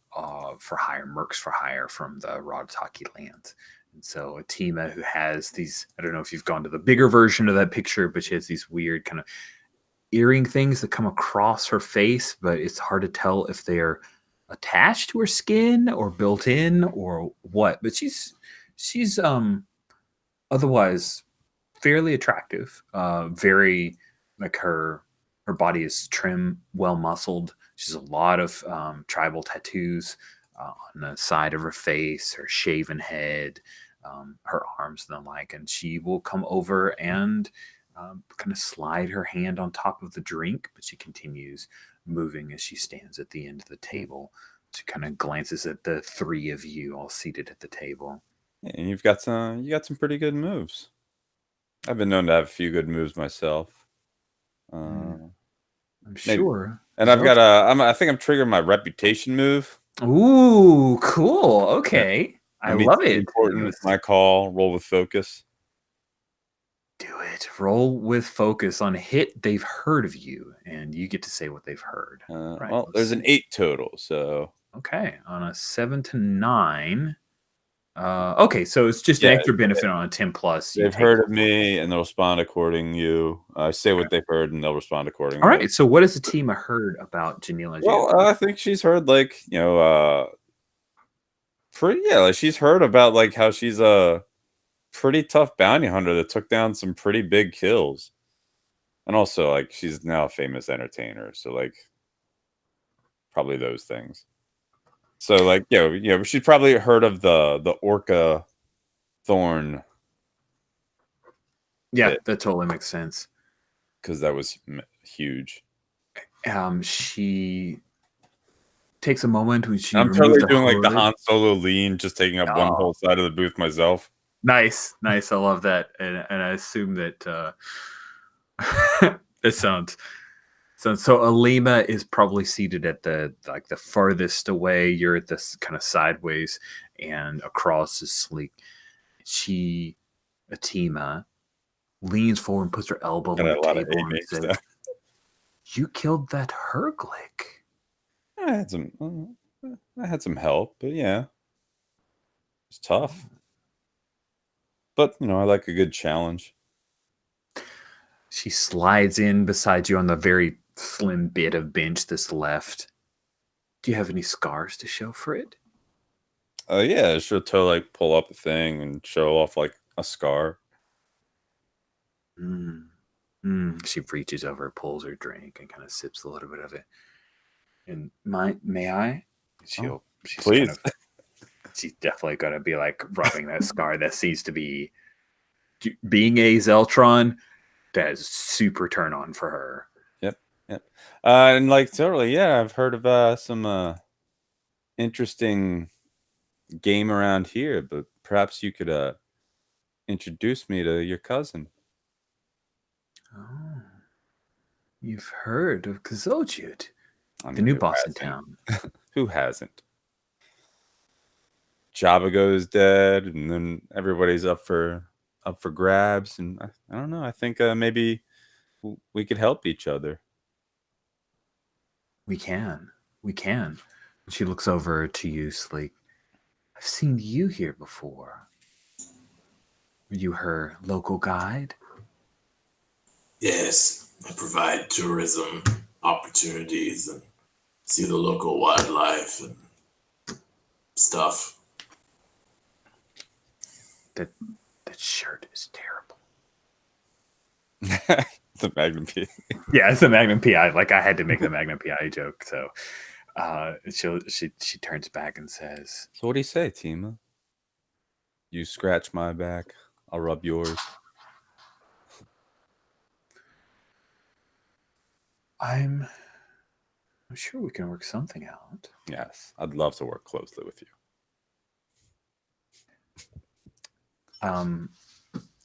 for hire, mercs for hire from the Ratataki lands. And so Atima, who has these, I don't know if you've gone to the bigger version of that picture, but she has these weird kind of earring things that come across her face, but it's hard to tell if they're attached to her skin or built in or what. But she's otherwise fairly attractive. Very, like, her body is trim, well muscled. She has a lot of tribal tattoos on the side of her face, her shaven head, her arms and the like. And she will come over and kind of slide her hand on top of the drink, but she continues moving as she stands at the end of the table. She kind of glances at the three of you all seated at the table. Yeah, and you got some pretty good moves. I've been known to have a few good moves myself. I'm Maybe. sure. And I've got I think I'm triggering my reputation move. Ooh, cool. Okay. I love it. Important. My call. Roll with focus. Do it. Roll with focus. On a hit, they've heard of you, and you get to say what they've heard. Right, Well, there's an 8 total, so okay. On a 7 to 9. Okay, so it's just an extra benefit on a 10 plus. They've heard of me, and they'll respond according to you. Say what they've heard, and they'll respond accordingly. All right. So what has the team heard about Janela? Well, I think she's heard, like, like, she's heard about, like, how she's a pretty tough bounty hunter that took down some pretty big kills. And also, like, she's now a famous entertainer, so, like, probably those things. So, like, she's probably heard of the Orca Thorn. Yeah, that totally makes sense. Because that was huge. She takes a moment when she. I'm totally doing like the Han Solo lean, just taking up one whole side of the booth myself. Nice. I love that, and I assume that it sounds. So Alima is probably seated at the farthest away. You're at this kind of sideways, and across is Sleek. Atima, leans forward and puts her elbow on the table and says, "You killed that Herglick." I had some help, but yeah, it's tough. But I like a good challenge. She slides in beside you on the very slim bit of bench that's left. Do you have any scars to show for it? Yeah, she'll like pull up a thing and show off like a scar. She reaches over, pulls her drink, and kind of sips a little bit of it. And may I? She's please. She's definitely gonna be like rubbing that scar. That seems to be, being a Zeltron, that is super turn on for her. Yep. And like totally, yeah, I've heard of some interesting game around here, but perhaps you could introduce me to your cousin. Oh, you've heard of Kazoljut, the new boss in town. Who hasn't? Jabba goes dead, and then everybody's up for grabs, and I don't know. I think maybe we could help each other. We can. She looks over to you, Sleek. I've seen you here before. Are you her local guide? Yes, I provide tourism opportunities and see the local wildlife and stuff. That shirt is terrible. It's a Magnum P. Yeah, it's a Magnum PI. Like I had to make the Magnum PI joke. So she turns back and says, So what do you say, Tima? You scratch my back, I'll rub yours. I'm sure we can work something out. Yes, I'd love to work closely with you.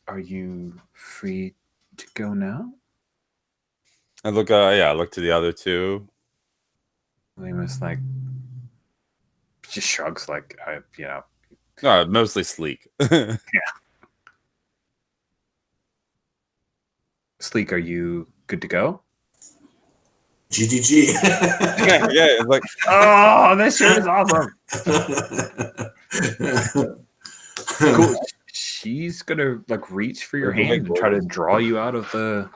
Are you free to go now? I look to the other two. Lima's like, just shrugs like, No, mostly Sleek. Sleek, are you good to go? GDG. yeah, it's like, Oh, this shirt is awesome. Cool. She's gonna like reach for your hand and try to draw you out of the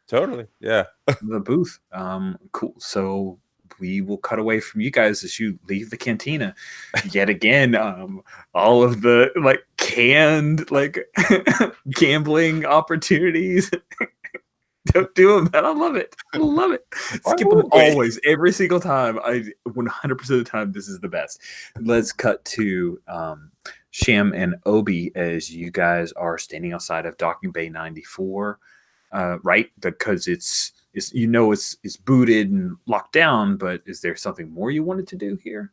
totally, yeah, the booth. Cool. So we will cut away from you guys as you leave the cantina. Yet again, all of the like canned like gambling opportunities. Don't do them, man. I love it. I love it. Skip them always, every single time. 100% of the time, this is the best. Let's cut to Sham and Obi as you guys are standing outside of Docking Bay 94, right? Because it's booted and locked down. But is there something more you wanted to do here,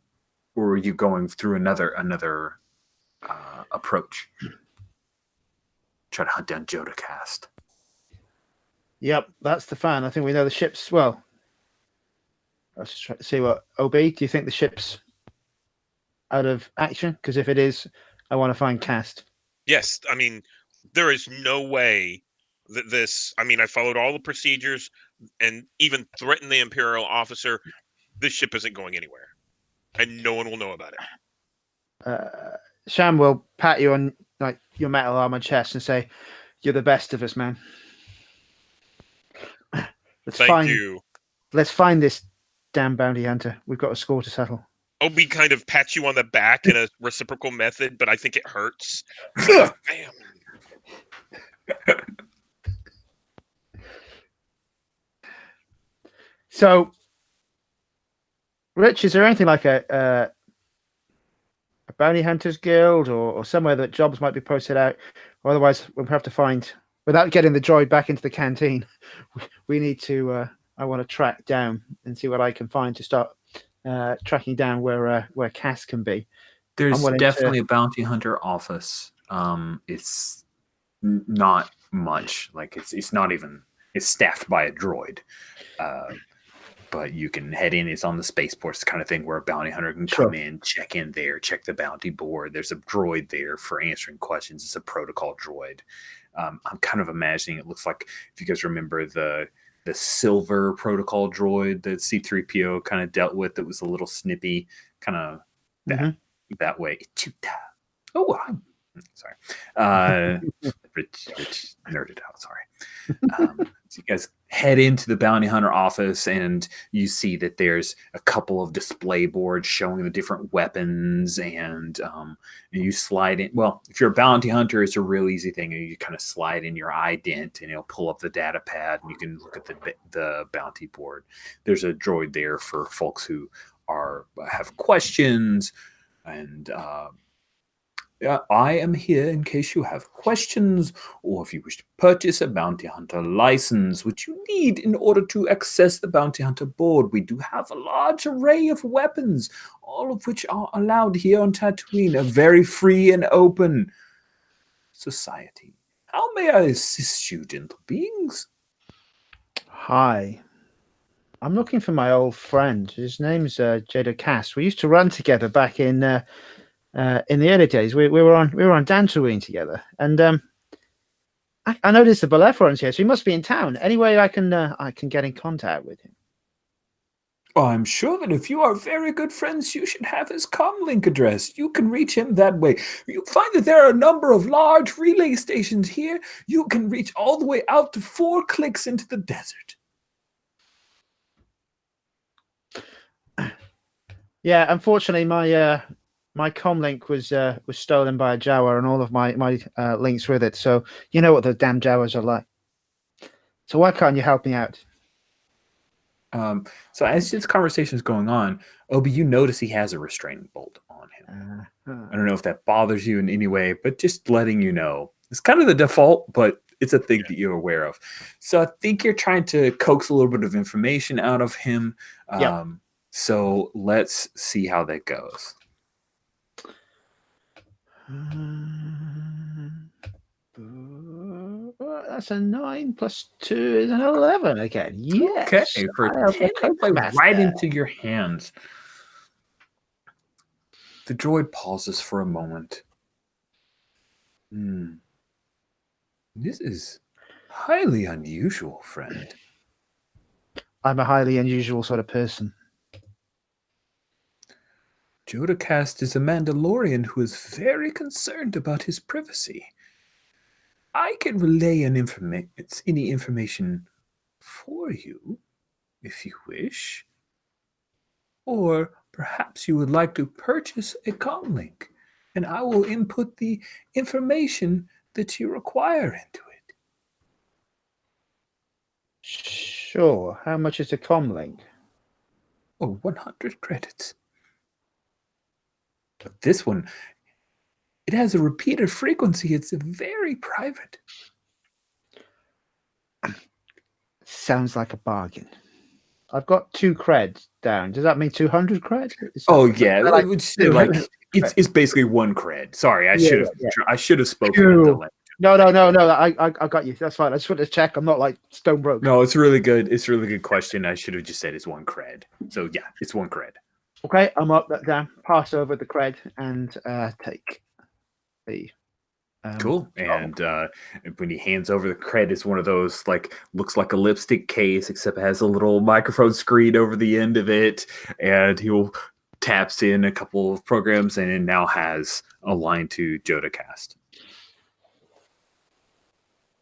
or are you going through another approach? Try to hunt down Jodacast. Yep, that's the fan. I think we know the ship's well. Let's try to see what OB. Do you think the ship's out of action? Because if it is, I want to find Cast. Yes, I mean there is no way that this. I mean, I followed all the procedures and even threatened the Imperial officer. This ship isn't going anywhere, and no one will know about it. Sham will pat you on like your metal armor chest and say, "You're the best of us, man." Thank you. Let's find this damn bounty hunter. We've got a score to settle. Obi kind of pats you on the back in a reciprocal method, but I think it hurts. Bam. So, Rich, is there anything like a bounty hunters guild or somewhere that jobs might be posted out? Or otherwise, we'll have to find, without getting the droid back into the canteen, we need to. I want to track down and see what I can find to start tracking down where Cass can be. There's definitely a bounty hunter office. It's not much. Like it's not even. It's staffed by a droid. But you can head in. It's on the spaceports kind of thing where a bounty hunter can come in, check in there, check the bounty board. There's a droid there for answering questions. It's a protocol droid. I'm kind of imagining it looks like, if you guys remember the silver protocol droid that C-3PO kind of dealt with, that was a little snippy, kind of that way. Oh, I'm sorry. Rich nerded out. Sorry. So you guys head into the bounty hunter office, and you see that there's a couple of display boards showing the different weapons, and you slide in. Well, if you're a bounty hunter, it's a real easy thing. You kind of slide in your ident, and it'll pull up the data pad, and you can look at the bounty board. There's a droid there for folks who have questions, and I am here in case you have questions, or if you wish to purchase a bounty hunter license, which you need in order to access the bounty hunter board. We do have a large array of weapons, all of which are allowed here on Tatooine, a very free and open society. How may I assist you, gentle beings? Hi. I'm looking for my old friend. His name's Jada Cass. We used to run together back in the early days. We were on Tatooine together, and I noticed the Belephron's here, so he must be in town. Any way I can get in contact with him? I'm sure that if you are very good friends, you should have his comlink address. You can reach him that way. You'll find that there are a number of large relay stations here. You can reach all the way out to 4 clicks into the desert. Yeah, unfortunately, my comlink was stolen by a Jawa, and all of my links with it. So you know what those damn Jawas are like. So why can't you help me out? So as this conversation is going on, Obi, you notice he has a restraining bolt on him. I don't know if that bothers you in any way, but just letting you know. It's kind of the default, but it's a thing that you're aware of. So I think you're trying to coax a little bit of information out of him. Yep. So let's see how that goes. That's a 9 plus 2 is an 11 again. Yes. Okay, for I am 10, the play right Coachmaster. into your hands. The droid pauses for a moment. This is highly unusual, friend. I'm a highly unusual sort of person. Jodacast is a Mandalorian who is very concerned about his privacy. I can relay any information for you, if you wish. Or perhaps you would like to purchase a comlink, and I will input the information that you require into it. Sure. How much is a comlink? Oh, 100 credits. But this one, it has a repeated frequency. It's very private. Sounds like a bargain. I've got 2 cred down. Does that mean 200 cred? Oh yeah, it's basically 1 cred. Sorry, I should have spoken in the language. No. I got you. That's fine. I just wanted to check. I'm not like stone broke. No, it's really good. It's a really good question. I should have just said it's 1 cred. So yeah, it's 1 cred. Okay, I'm up that down. Pass over the cred and take the. Cool. And when he hands over the cred, it's one of those looks like a lipstick case, except it has a little microphone screen over the end of it, and he'll taps in a couple of programs, and it now has a line to Jodacast.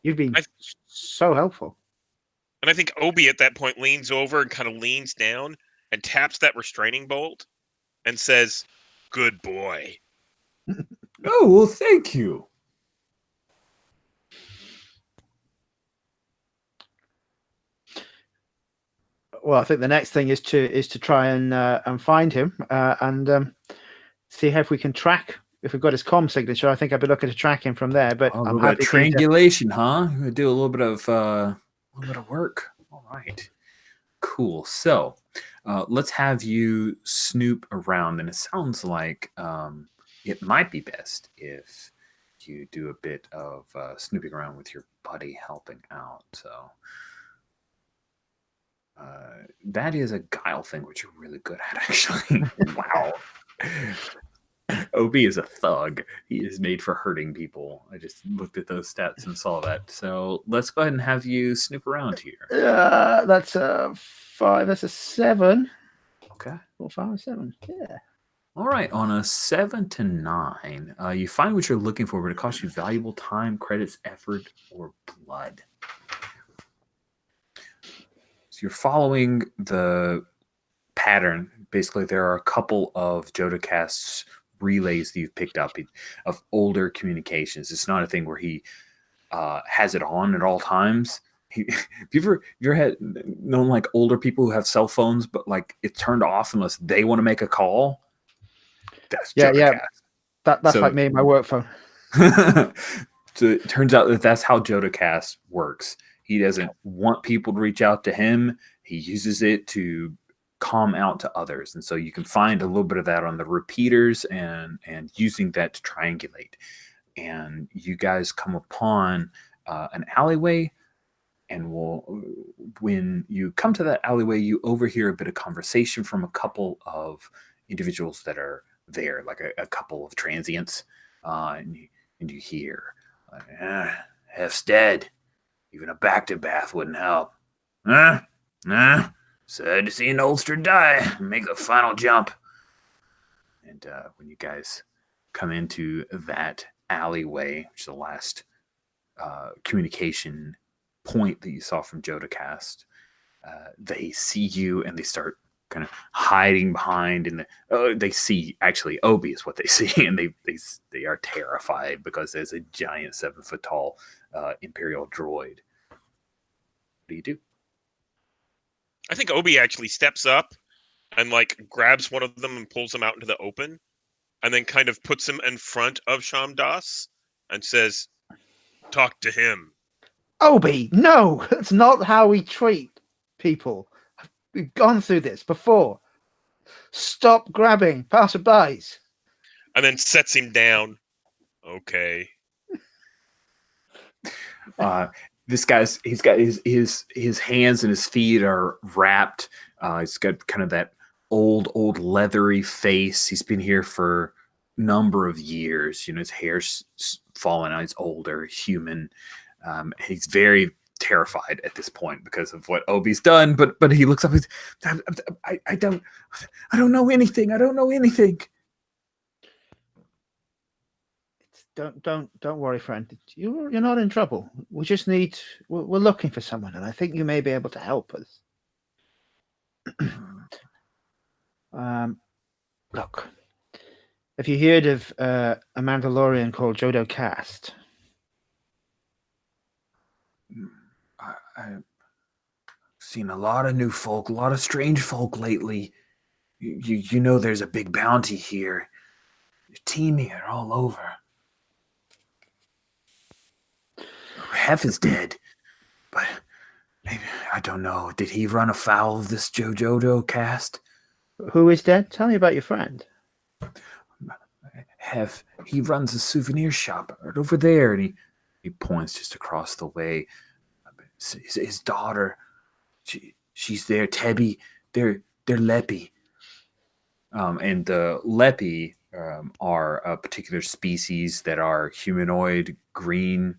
You've been so helpful. And I think Obi at that point leans over and kind of leans down and taps that restraining bolt and says, "Good boy." Oh, well, thank you. Well, I think the next thing is to try and find him and see if we can track. If we've got his comm signature, I think I'd be looking to track him from there. But I'm happy triangulation, huh? We're gonna do a little bit of work. All right, cool. So let's have you snoop around, and it sounds like it might be best if you do a bit of snooping around with your buddy helping out. So. That is a guile thing, which you're really good at, actually. Wow. OB is a thug. He is made for hurting people. I just looked at those stats and saw that. So let's go ahead and have you snoop around here. That's a 5. That's a 7. Okay. 4, 5, 7. Yeah. All right. On a 7 to 9, you find what you're looking for, but it costs you valuable time, credits, effort, or blood. So you're following the pattern. Basically, there are a couple of Jodacast's relays that you've picked up of older communications. It's not a thing where he has it on at all times. Have you ever had known like older people who have cell phones, but like it's turned off unless they want to make a call? That's Jodacast. That's like me and my work phone. So it turns out that that's how Jodacast works. He doesn't want people to reach out to him. He uses it to calm out to others. And so you can find a little bit of that on the repeaters and using that to triangulate. And you guys come upon an alleyway. And when you come to that alleyway, you overhear a bit of conversation from a couple of individuals that are there, like a couple of transients. And you hear, Hef's dead. Even a back-to-bath wouldn't help. Sad to see an oldster die. Make the final jump. And when you guys come into that alleyway, which is the last communication point that you saw from Jodacast, they see you and they start kind of hiding behind, and they see, actually Obi is what they see, and they are terrified because there's a giant 7-foot tall Imperial droid. What do you do? I think Obi actually steps up and like grabs one of them and pulls him out into the open, and then kind of puts him in front of Shamdas and says, "Talk to him." Obi, no, that's not how we treat people. We've gone through this before. Stop grabbing passerbys. And then sets him down. Okay. This guy's, he's got his hands and his feet are wrapped. He's got kind of that old leathery face. He's been here for a number of years. You know, his hair's fallen out. He's older, human. He's very terrified at this point because of what Obi's done. But he looks up. I don't know anything. I don't know anything. Don't worry, friend. You're not in trouble. We're looking for someone, and I think you may be able to help us. Look, have you heard of a Mandalorian called Jodacast? I've seen a lot of new folk, a lot of strange folk lately. You know, there's a big bounty here. They're teaming it all over. Hef is dead, but maybe, I don't know. Did he run afoul of this Jodacast? Who is dead? Tell me about your friend. Hef, he runs a souvenir shop right over there, and he points just across the way. His daughter, she's there. Tebby, they're Lepi. And the Lepi are a particular species that are humanoid green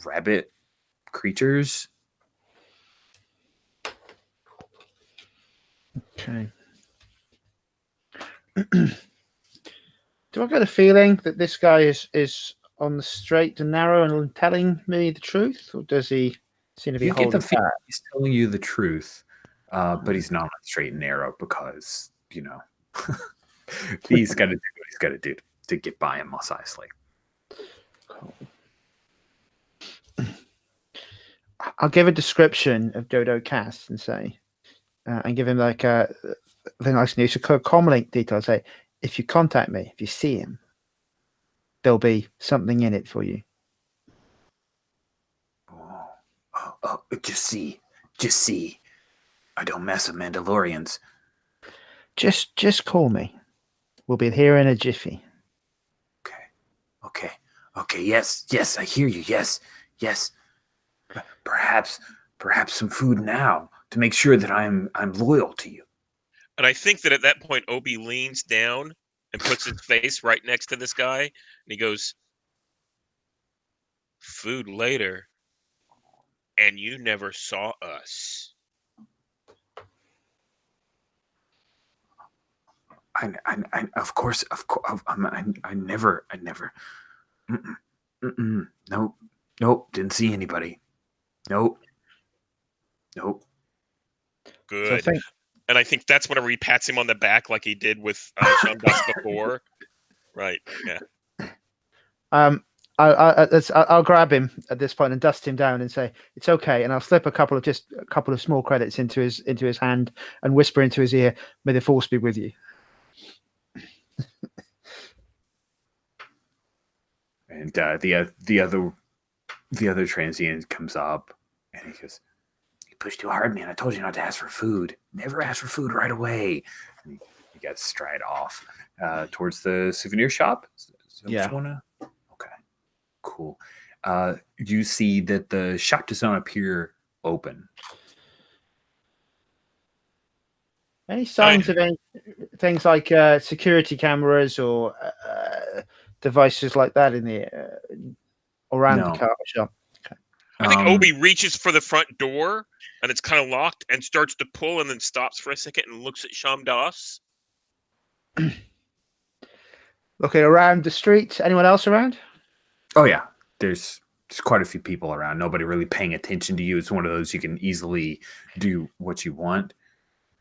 rabbit creatures. Okay. Do I get a feeling that this guy is on the straight and narrow and telling me the truth, or does he seem to be holding back? He's telling you the truth, but he's not on the straight and narrow because, you know, he's got to do what he's got to do to get by him, Mos Eisley. Cool. I'll give a description of Jodacast and say, and give him like a thing I can use a comlink detail. Say, if you contact me, if you see him, there'll be something in it for you. Oh, just see. I don't mess with Mandalorians. Just call me. We'll be here in a jiffy. Okay. Yes. I hear you. Yes. Perhaps some food now to make sure that I'm loyal to you. And I think that at that point, Obi leans down and puts his face right next to this guy, and he goes, "Food later, and you never saw us." I of course, I never. Nope, didn't see anybody. Nope. Good. And I think that's whenever he pats him on the back like he did with Shamdas before. Right, yeah. I'll grab him at this point and dust him down and say it's okay, and I'll slip a couple of small credits into his hand and whisper into his ear, "May the Force be with you." And the other transient comes up and he goes, "You pushed too hard, man. I told you not to ask for food. Never ask for food right away." And you guys stride off towards the souvenir shop. Yeah. Okay. Cool. You see that the shop does not appear open. Any signs of any things like security cameras or devices like that in the around the car shop? Okay. I think Obi reaches for the front door, and it's kind of locked, and starts to pull, and then stops for a second and looks at Shamdas. Looking around the street. Anyone else around? Oh yeah, there's quite a few people around. Nobody really paying attention to you. It's one of those you can easily do what you want.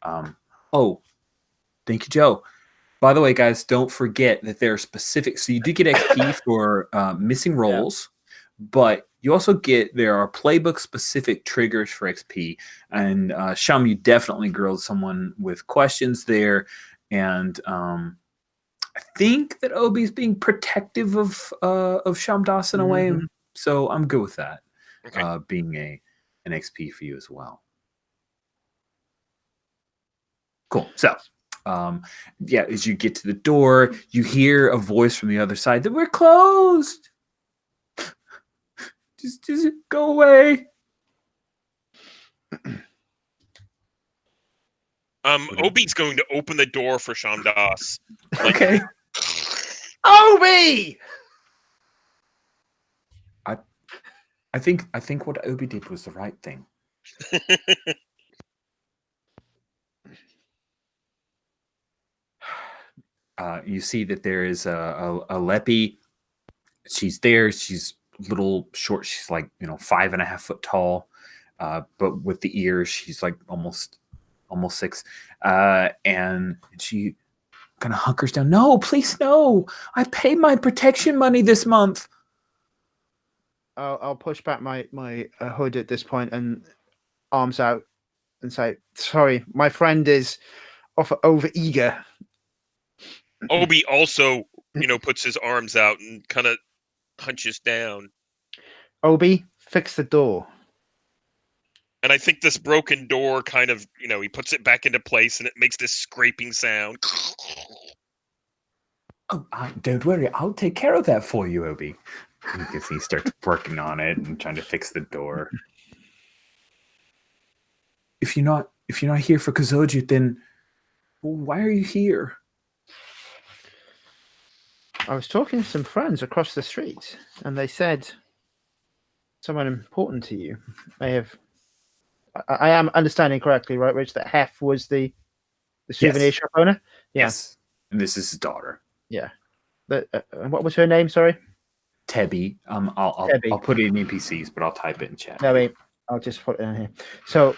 Oh, thank you, Joe. By the way, guys, don't forget that there are specific. So you do get XP for missing rolls, but you also there are playbook specific triggers for XP. And Sham, you definitely grilled someone with questions there, and I think that Obi's being protective of Shamdas in a way, so I'm good with that. Okay. Being an XP for you as well. Cool. So, as you get to the door, you hear a voice from the other side that we're closed. Just go away. Obi's going to open the door for Shamdas. Okay. Obi! I think what Obi did was the right thing. You see that there is a Leppy. She's there. She's little short. She's like 5.5 foot tall, but with the ears, she's like almost 6. And she kind of hunkers down. No, please, no. I paid my protection money this month. I'll push back my hood at this point and arms out and say, "Sorry, my friend is over eager." Obi also, puts his arms out and kind of hunches down. Obi, fix the door. And I think this broken door kind of, he puts it back into place and it makes this scraping sound. Oh, don't worry. I'll take care of that for you, Obi. You can see he starts working on it and trying to fix the door. If you're not here for Kazoju, then why are you here? I was talking to some friends across the street, and they said someone important to you may have. I am understanding correctly, right, Rich? That Hef was the souvenir shop owner. Yeah. Yes, and this is his daughter. Yeah. But what was her name? Sorry. Tebby. I'll put it in NPCs, but I'll type it in chat. No, wait. I'll just put it in here. So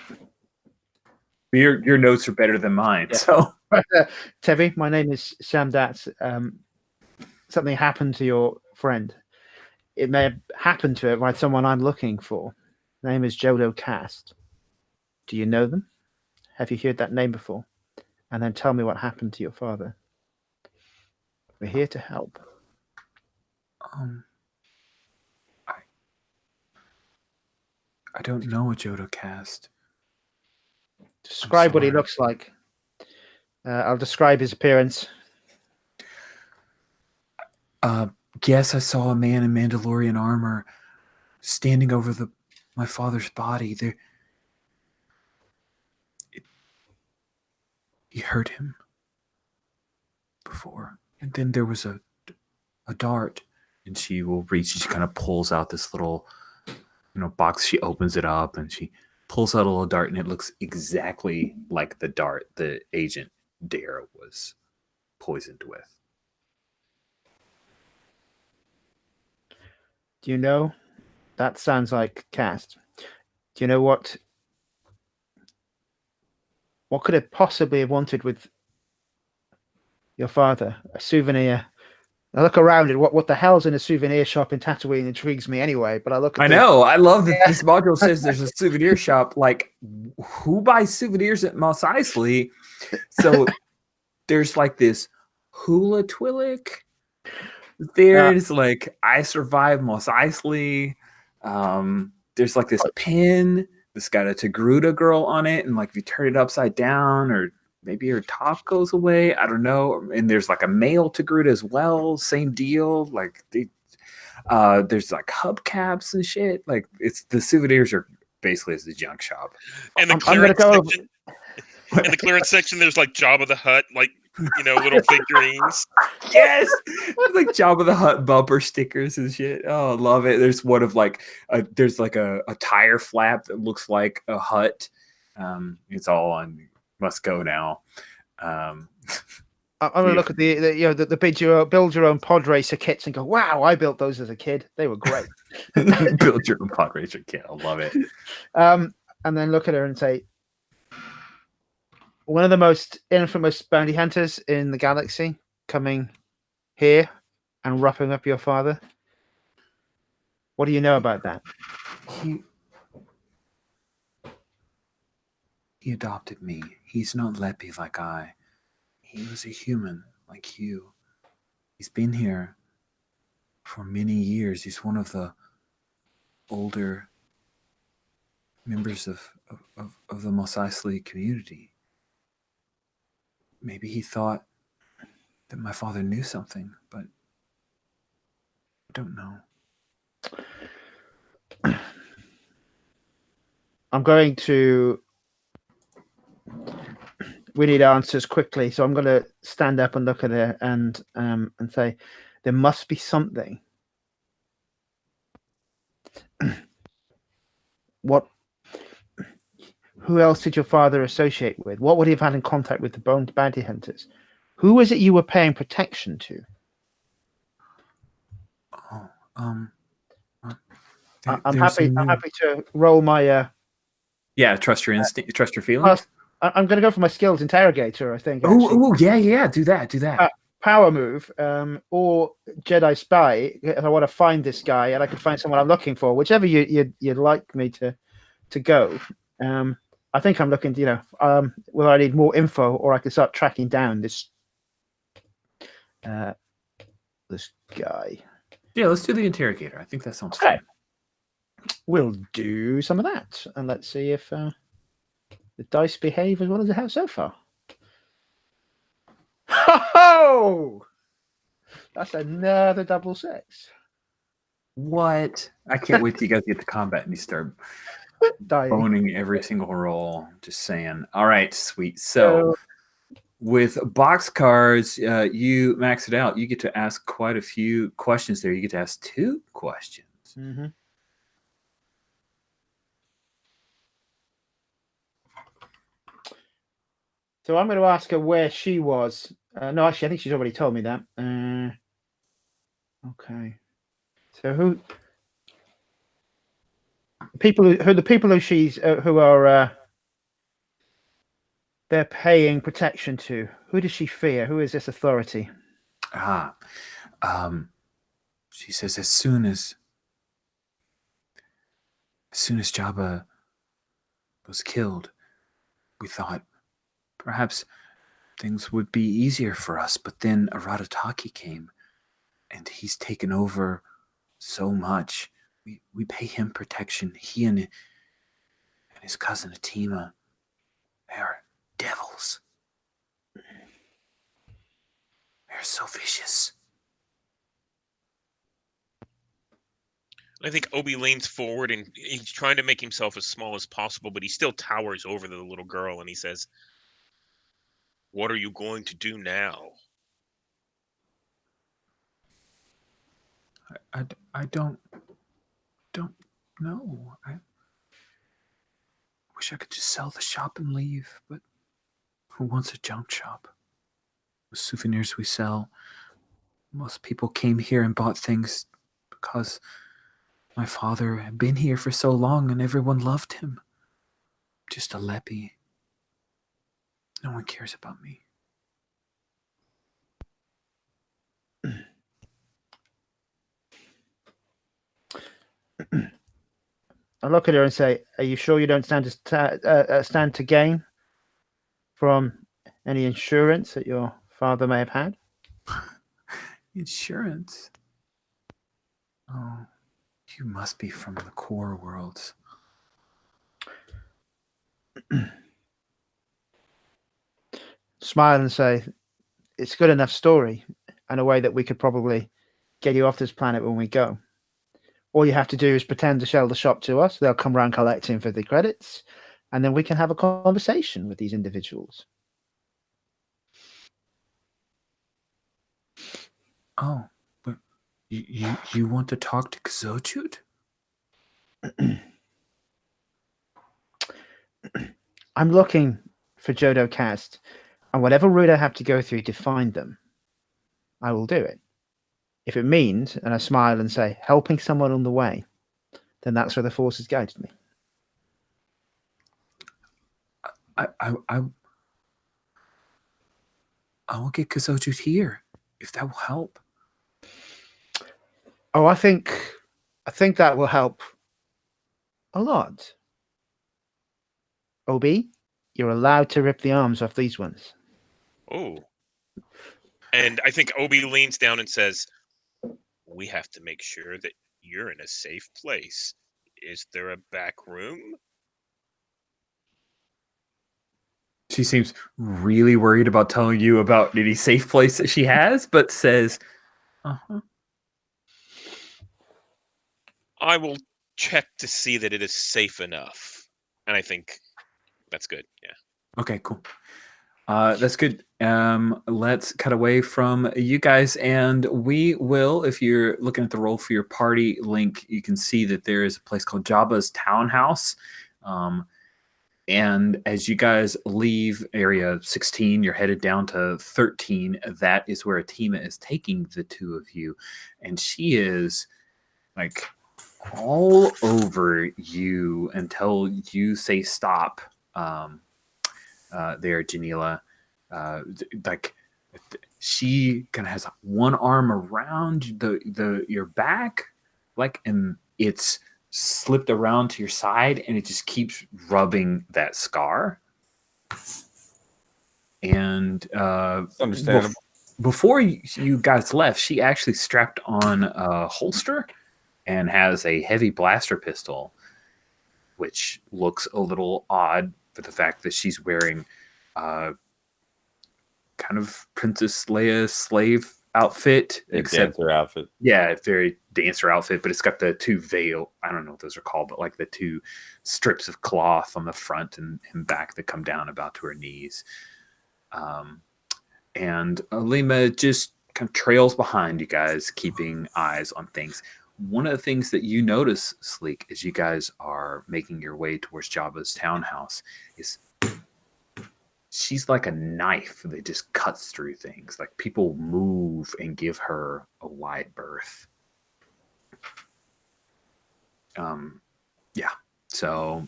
your notes are better than mine. Yeah. So Tebby, my name is Shamdas. Something happened to your friend. It may have happened to it by someone I'm looking for. The name is Jodo Cast. Do you know them? Have you heard that name before? And then tell me what happened to your father. We're here to help. I don't know a Jodo Cast. Describe what he looks like. I'll describe his appearance. Yes, I saw a man in Mandalorian armor standing over my father's body. He hurt him before. And then there was a dart, and she will reach, she kind of pulls out this little box. She opens it up and she pulls out a little dart, and it looks exactly like the dart the agent Dare was poisoned with. Do you know? That sounds like Cast. Do you know what could it possibly have wanted with your father? A souvenir. I look around at what the hell's in a souvenir shop in Tatooine intrigues me anyway. But I look at I love that this module says there's a souvenir shop. Like, who buys souvenirs at Mos Eisley? So there's like this hula twillick. There's like I survived Mos Eisley. There's like this pin that's got a Togruta girl on it, and like if you turn it upside down, or maybe her top goes away, I don't know. And there's like a male Togruta as well, same deal. Like there's like hubcaps and shit. Like the souvenirs are basically as the junk shop. And the clearance section. In the clearance section, there's like Jabba the Hutt, like little figurines. Yes, like Jabba the Hutt bumper stickers and shit. Oh, I love it. There's one of like there's like a tire flap that looks like a hut. It's all on Must Go now. I'm gonna look at the build your own pod racer kits and go, wow, I built those as a kid. They were great. Build your own pod racer kit. I love it. And then look at her and say, one of the most infamous bounty hunters in the galaxy coming here and roughing up your father. What do you know about that? He adopted me. He's not Leppy like I. He was a human like you. He's been here for many years. He's one of the older members of the Mos Eisley community. Maybe he thought that my father knew something, but I don't know. I'm going to... We need answers quickly, so I'm going to stand up and look at her and say, there must be something. Who else did your father associate with? What would he have had in contact with the bounty hunters? Who was it you were paying protection to? Oh, I'm happy to roll my. Yeah, trust your instinct. Trust your feelings. I'm going to go for my skills interrogator. I think. Oh, yeah. Do that. Power move, or Jedi spy. If I want to find this guy, and I can find someone I'm looking for, whichever you'd like me to go. I think I'm looking. Whether I need more info or I can start tracking down this guy. Yeah, let's do the interrogator. I think that sounds fun. We'll do some of that, and let's see if the dice behave as well as it has so far. Ho! That's another 6. What? I can't wait till you guys get to combat and you start boning every single roll. Just saying. All right, sweet. So with boxcars, you max it out. You get to ask quite a few questions there. You get to ask 2 questions. Mm-hmm. So I'm going to ask her where she was. No, actually, I think she's already told me that. Okay. So who the people who she's who are they're paying protection to? Who does she fear? Who is this authority? She says as soon as Jabba was killed, we thought perhaps things would be easier for us, but then Aratataki came, and he's taken over so much. We pay him protection. He and his cousin Atima, they are devils. They're so vicious. I think Obi leans forward and he's trying to make himself as small as possible, but he still towers over the little girl, and he says, "What are you going to do now?" I don't know. I wish I could just sell the shop and leave, but who wants a junk shop? The souvenirs we sell, most people came here and bought things because my father had been here for so long and everyone loved him. Just a Leppy. No one cares about me. I look at her and say, "Are you sure you don't stand to gain from any insurance that your father may have had?" Insurance? Oh, you must be from the core worlds. Smile and say, "It's a good enough story and a way that we could probably get you off this planet when we go. All you have to do is pretend to sell the shop to us. They'll come around collecting for the credits, and then we can have a conversation with these individuals." Oh, but you want to talk to Kazojut? I'm looking for Jodo Cast, and whatever route I have to go through to find them, I will do it. If it means, and I smile and say, helping someone on the way, then that's where the Force has guided me. I will get Kazojut here if that will help. Oh, I think that will help a lot. Obi, you're allowed to rip the arms off these ones. Oh. And I think Obi leans down and says, we have to make sure that you're in a safe place. Is there a back room? She seems really worried about telling you about any safe place that she has, but says, uh-huh. I will check to see that it is safe enough. And I think that's good. Yeah. Okay, cool. That's good. Let's cut away from you guys, and we will, if you're looking at the roll for your party link, you can see that there is a place called Jabba's Townhouse. And as you guys leave area 16, you're headed down to 13. That is where Atima is taking the two of you. And she is like all over you until you say stop. There, Janila. Like she kind of has one arm around your back, like, and it's slipped around to your side, and it just keeps rubbing that scar. And Understandable. Before you guys left, she actually strapped on a holster and has a heavy blaster pistol, which looks a little odd for the fact that she's wearing kind of Princess Leia slave outfit, except dancer outfit. Yeah, very dancer outfit, but it's got the two veil. I don't know what those are called, but like the two strips of cloth on the front and back that come down about to her knees. And Alima just kind of trails behind you guys, keeping eyes on things. One of the things that you notice, Sleek, as you guys are making your way towards Jabba's townhouse is she's like a knife that just cuts through things. Like people move and give her a wide berth. Yeah. So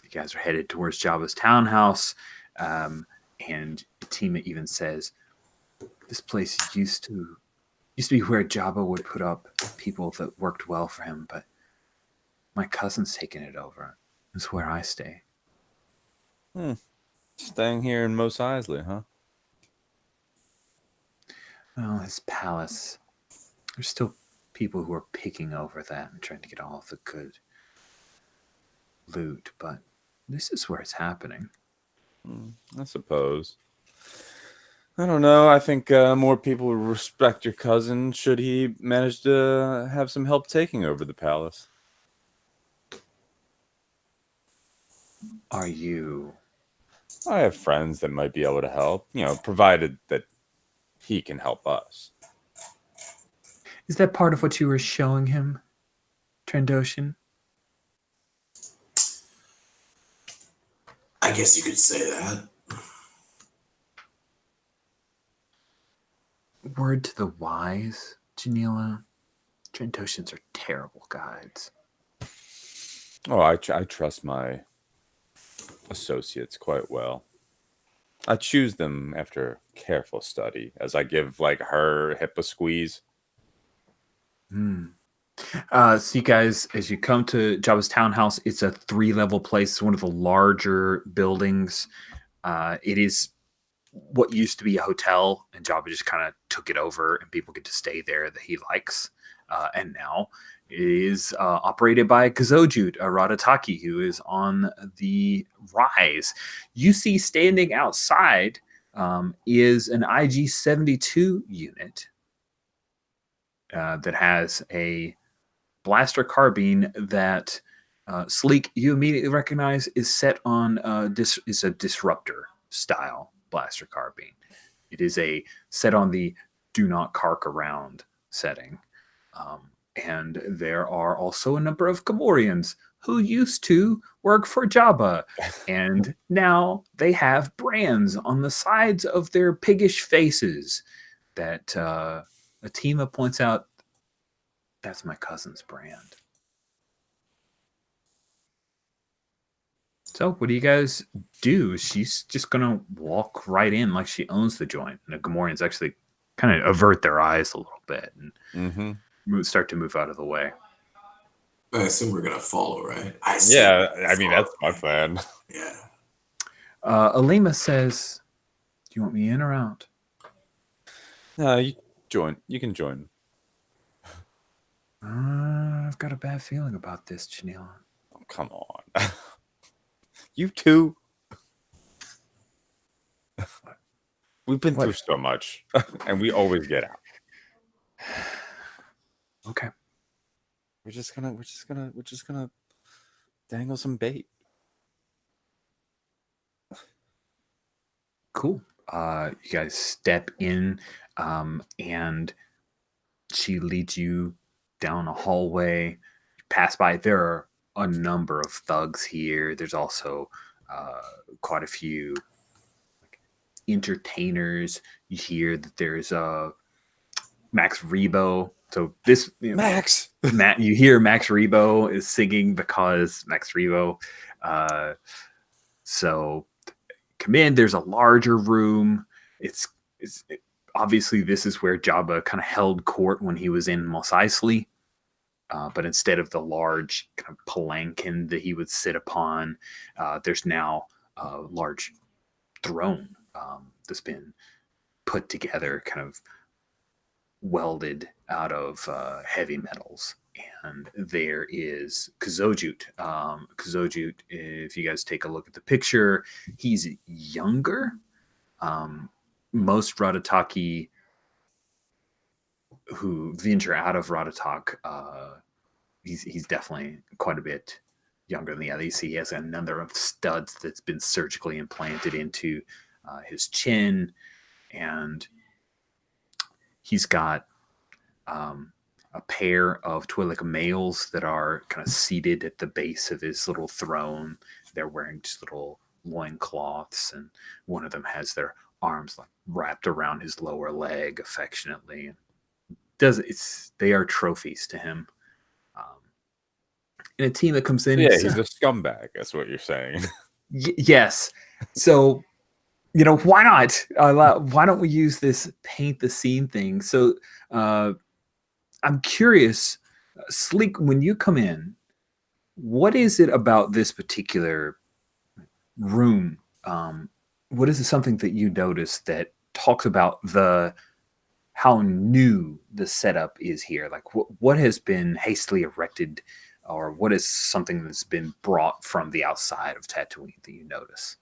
you guys are headed towards Jabba's townhouse. And Tima even says, this place used to be where Jabba would put up people that worked well for him, but my cousin's taken it over. It's where I stay. Staying here in Mos Eisley, huh? Well, his palace. There's still people who are picking over that and trying to get all of the good loot, but this is where it's happening. I suppose. I don't know. I think more people would respect your cousin should he manage to have some help taking over the palace. Are you? I have friends that might be able to help, provided that he can help us. Is that part of what you were showing him, Trandoshan? I guess you could say that. Word to the wise, Janila. Trandoshans are terrible guides. Oh, I trust my associates quite well. I choose them after careful study as I give her hip a squeeze. So you guys, as you come to Jabba's townhouse, it's a 3-level place. It's one of the larger buildings. It is what used to be a hotel, and Jabba just kind of took it over, and people get to stay there that he likes. And now it is operated by Kazojut Radataki, who is on the rise. You see standing outside is an IG-72 unit that has a blaster carbine that Sleek, you immediately recognize is set on is a disruptor style blaster carbine. It is set on the do not cark around setting. And there are also a number of Gamorreans who used to work for Jabba, and now they have brands on the sides of their piggish faces that Atima points out, that's my cousin's brand. So what do you guys do? She's just going to walk right in like she owns the joint. And the Gamorreans actually kind of avert their eyes a little bit and start to move out of the way. I assume we're going to follow, right? Yeah, I mean, that's my plan. Yeah. Alima says, do you want me in or out? No, you can join. I've got a bad feeling about this, Janelle. Oh, come on. You too. We've been through so much, and we always get out. Okay. We're just gonna dangle some bait. Cool. You guys step in, and she leads you down a hallway. You pass by. There are a number of thugs here. There's also quite a few entertainers. You hear that there's Max Rebo. So this Max, Matt, you hear Max Rebo is singing because Max Rebo. So come in. There's a larger room. It's obviously this is where Jabba kind of held court when he was in Mos Eisley. But instead of the large kind of palanquin that he would sit upon, there's now a large throne that's been put together, kind of welded out of heavy metals. And there is Kazojut. Kazojut, if you guys take a look at the picture, he's younger. Most Radataki who venture out of Ratatak, he's definitely quite a bit younger than the other. You see he has a number of studs that's been surgically implanted into his chin, and he's got a pair of Twi'lek males that are kind of seated at the base of his little throne. They're wearing just little loincloths, and one of them has their arms like wrapped around his lower leg affectionately. They are trophies to him. And a team that comes in. Yeah, he's a scumbag. That's what you're saying. Yes. So, why not? Why don't we use this paint the scene thing? So, I'm curious, Sleek, when you come in, what is it about this particular room? What is it, something that you notice that talks about how new the setup is here? Like what has been hastily erected, or what is something that's been brought from the outside of Tatooine that you notice?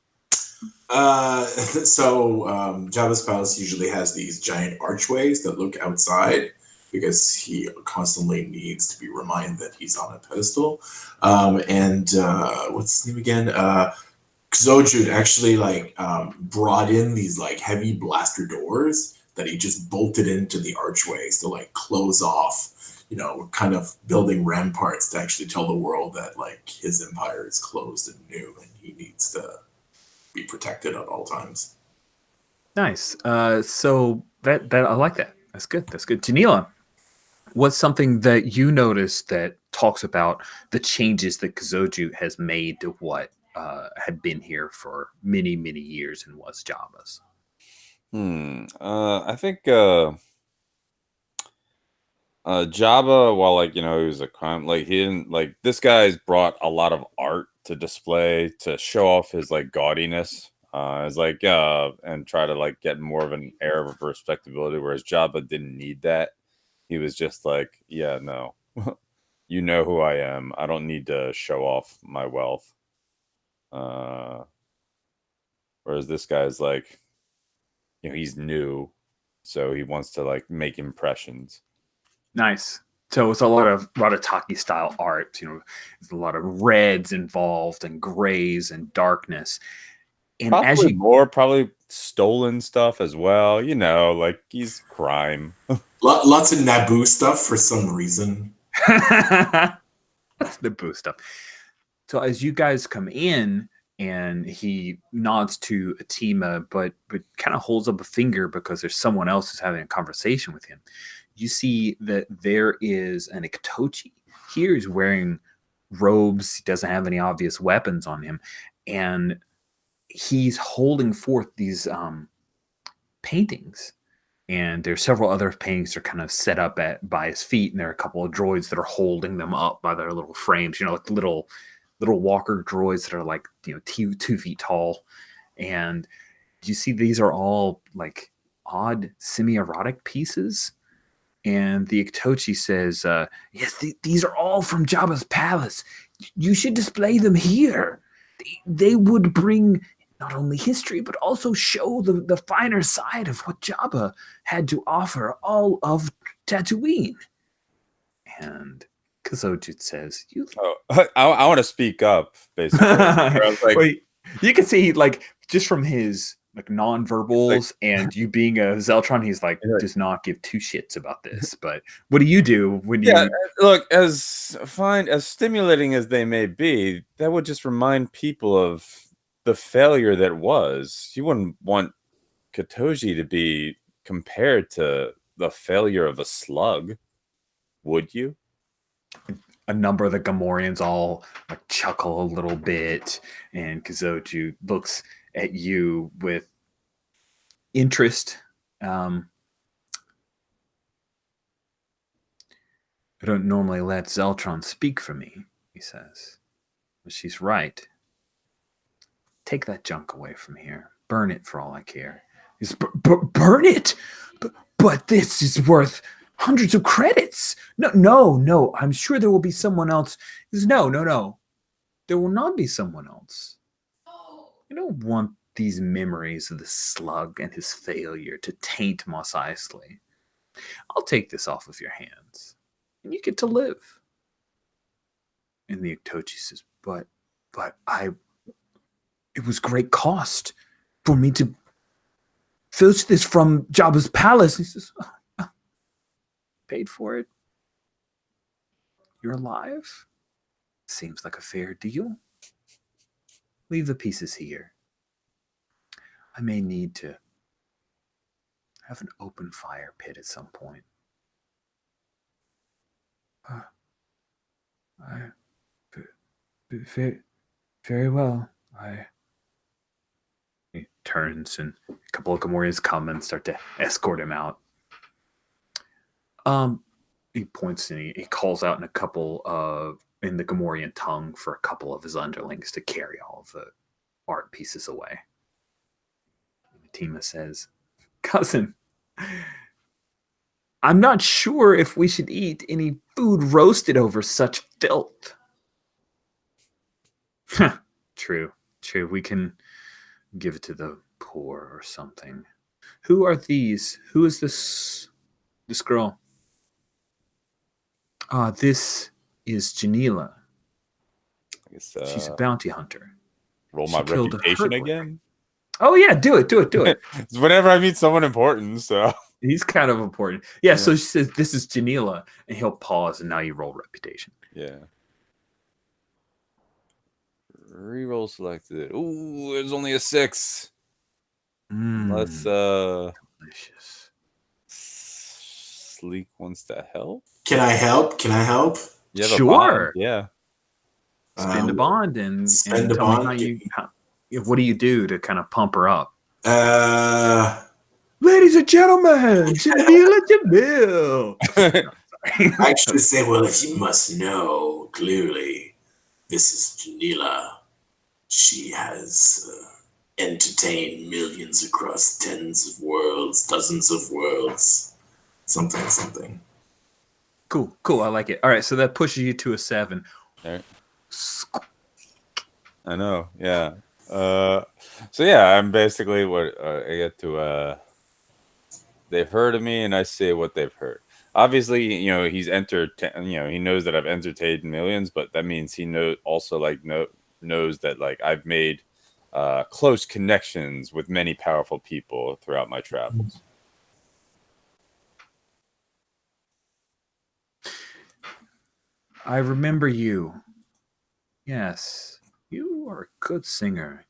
So Jabba's palace usually has these giant archways that look outside because he constantly needs to be reminded that he's on a pedestal. And what's his name again? Xojud actually brought in these heavy blaster doors that he just bolted into the archways to close off, kind of building ramparts to actually tell the world that his empire is closed and new and he needs to be protected at all times. Nice. So that I like that. That's good. Janila, what's something that you noticed that talks about the changes that Kazoju has made to what had been here for many, many years and was Jabba's? I think Jabba, while he was a crime, he didn't this guy's brought a lot of art to display to show off his gaudiness. And try to get more of an air of respectability, whereas Jabba didn't need that. He was just yeah, no, you know who I am. I don't need to show off my wealth. Whereas this guy's he's new, so he wants to make impressions. Nice. So it's a lot of Ratataki style art. There's a lot of reds involved and grays and darkness. And probably stolen stuff as well. You know, like he's crime. Lots of Naboo stuff for some reason. That's the boo stuff. So as you guys come in, and he nods to Atima, but kind of holds up a finger because there's someone else who's having a conversation with him. You see that there is an Iktochi. Here he's wearing robes. He doesn't have any obvious weapons on him, and he's holding forth these paintings. And there's several other paintings that are kind of set up by his feet, and there are a couple of droids that are holding them up by their little frames. You know, like little walker droids that are like, you know, 2 feet tall. And you see these are all like odd semi-erotic pieces. And the Iktochi says, yes, these are all from Jabba's palace. You should display them here. They would bring not only history, but also show the finer side of what Jabba had to offer all of Tatooine. And Kazojit says, I want to speak up, basically. I was like, well, you can see, like, just from his like non-verbals and you being a Zeltron, he's like, does not give 2 shits about this. But what do you do when you look, as stimulating as they may be, that would just remind people of the failure that was. You wouldn't want Katoji to be compared to the failure of a slug, would you? A number of the Gamorreans all like chuckle a little bit, and Kazoju looks at you with interest. I don't normally let Zeltron speak for me, he says. But she's right. Take that junk away from here. Burn it for all I care. He's burn it? But this is worth hundreds of credits. No. I'm sure there will be someone else. He says, no. There will not be someone else. I don't want these memories of the slug and his failure to taint Mos Eisley. I'll take this off of your hands, and you get to live. And the Iktochi says, but it was great cost for me to filch this from Jabba's palace. He says, paid for it. You're alive? Seems like a fair deal. Leave the pieces here. I may need to have an open fire pit at some point. Very well. He turns, and a couple of Gamorreans come and start to escort him out. He points and he calls out in in the Gamorrean tongue for a couple of his underlings to carry all of the art pieces away. Tima says, cousin, I'm not sure if we should eat any food roasted over such filth. True. We can give it to the poor or something. Who are these? Who is this girl? This is Janila. I guess, she's a bounty hunter. Roll my reputation again? Oh, yeah, do it. It's whenever I meet someone important, so. He's kind of important. Yeah, so she says, this is Janila, and he'll pause, and now you roll reputation. Yeah. Reroll selected. Ooh, there's only a 6. Let's, delicious. Sleek wants to help? Can I help? You have sure. A bond? Yeah. Spend a bond and spend a tell bond. me what do you do to kind of pump her up? Ladies and gentlemen, Janila Jamil. I actually say, well, if you must know, clearly, this is Janila. She has entertained millions across tens of worlds, dozens of worlds, something. Cool. I like it. All right, so that pushes you to a 7. All right. I know, yeah. So yeah, I'm basically what I get to. They've heard of me, and I say what they've heard. Obviously, he's he knows that I've entertained millions, but that means he knows that like I've made close connections with many powerful people throughout my travels. I remember you. Yes, you are a good singer.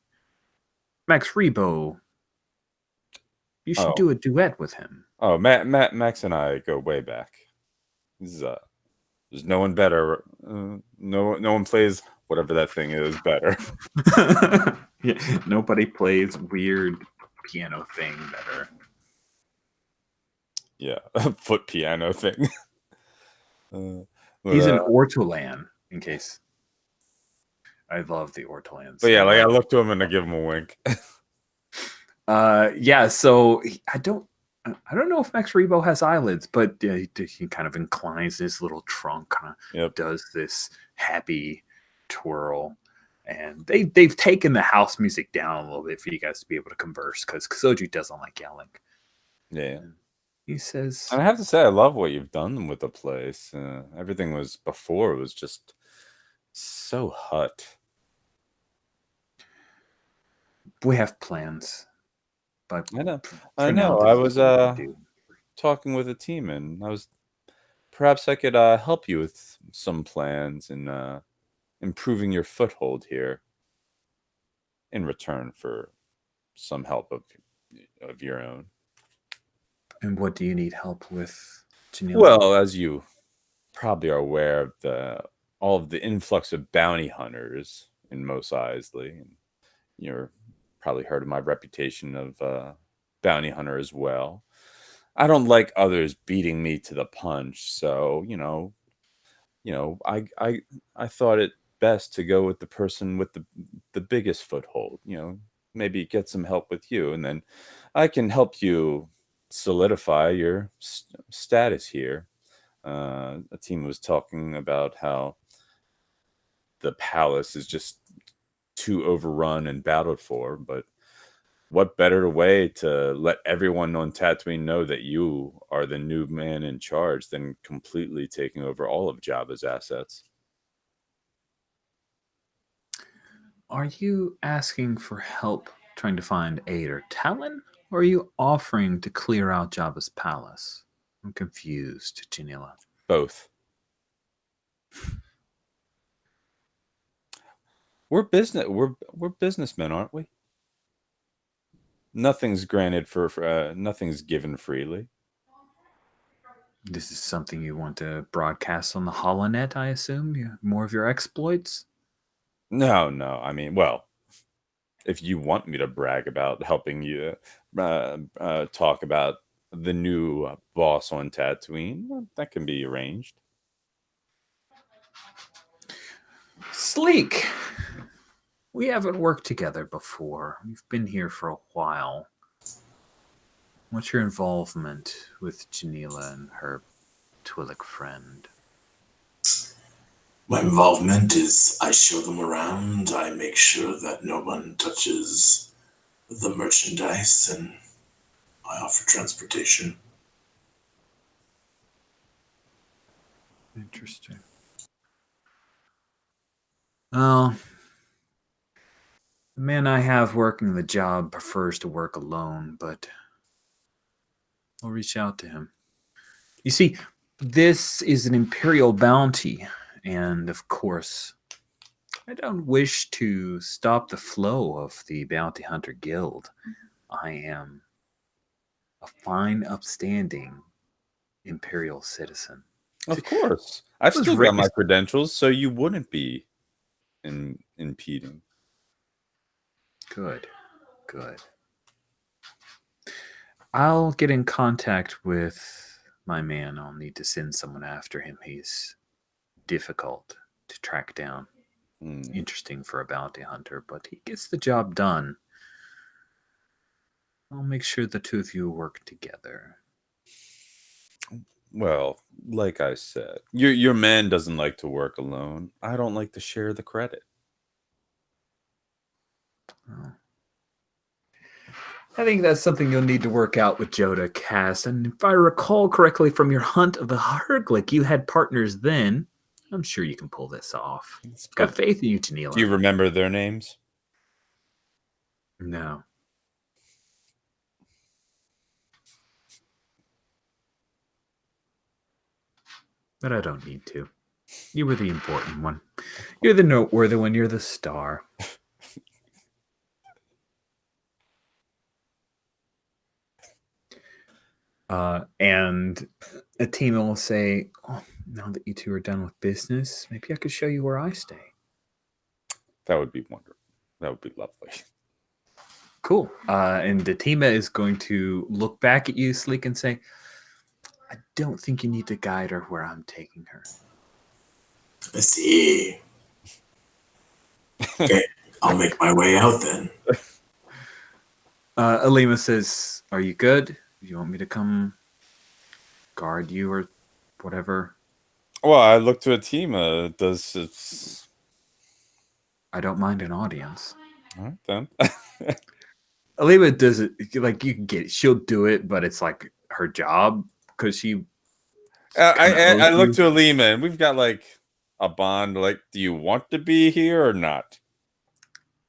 Max Rebo. You should do a duet with him. Oh, Max and I go way back. There's no one better. No one plays whatever that thing is better. Yeah, nobody plays weird piano thing better. Yeah, a foot piano thing. He's an ortolan, in case. I love the ortolans. But yeah, like I look to him and I give him a wink. Yeah, so I don't know if Max Rebo has eyelids, but he kind of inclines his little trunk, kind of does this happy twirl. And they've taken the house music down a little bit for you guys to be able to converse, because Soju doesn't like yelling. Yeah. And he says, and I have to say, I love what you've done with the place. Everything was just so hut. we have plans. But I know. I was talking with a team, and perhaps I could help you with some plans and improving your foothold here in return for some help of your own. And what do you need help with, Janelle? Well, as you probably are aware of all of the influx of bounty hunters in Mos Eisley, and you're probably heard of my reputation of bounty hunter as well. I don't like others beating me to the punch, so I thought it best to go with the person with the biggest foothold. Maybe get some help with you, and then I can help you solidify your status here. A team was talking about how the palace is just too overrun and battled for, but what better way to let everyone on Tatooine know that you are the new man in charge than completely taking over all of Jabba's assets? Are you asking for help trying to find aid or talent, or are you offering to clear out Jabba's palace? I'm confused, Janila. Both. We're businessmen, aren't we? Nothing's granted nothing's given freely. This is something you want to broadcast on the Holonet, I assume? More of your exploits? No. I mean, well, if you want me to brag about helping you talk about the new boss on Tatooine, well, that can be arranged. Sleek! We haven't worked together before. We've been here for a while. What's your involvement with Janila and her Twi'lek friend? My involvement is I show them around, I make sure that no one touches the merchandise, and I offer transportation. Interesting. Well, the man I have working the job prefers to work alone, but I'll reach out to him. You see, this is an Imperial bounty, and of course, I don't wish to stop the flow of the Bounty Hunter Guild. I am a fine, upstanding Imperial citizen. Of course. I've still got my credentials, so you wouldn't be impeding. Good. I'll get in contact with my man. I'll need to send someone after him. He's difficult to track down. Interesting for a bounty hunter, but he gets the job done. I'll make sure the two of you work together. Well, like I said, your man doesn't like to work alone. I don't like to share the credit. Oh. I think that's something you'll need to work out with Joda, Cass. And if I recall correctly from your hunt of the Herglick, you had partners then. I'm sure you can pull this off. Got faith in you, Janila. Do you remember their names? No. But I don't need to. You were the important one. You're the noteworthy one. You're the star. And Atima will say, oh, now that you two are done with business, maybe I could show you where I stay. That would be wonderful. That would be lovely. Cool. And Atima is going to look back at you, Sleek, and say, I don't think you need to guide her where I'm taking her. I see. Okay, I'll make my way out then. Alima says, are you good? Do you want me to come guard you or whatever? Well, I look to Atima. Does it's I don't mind an audience. all right then? Alima does it like you can get it. She'll do it, but it's like her job because she. I look to Alima, and we've got like a bond. Like, do you want to be here or not?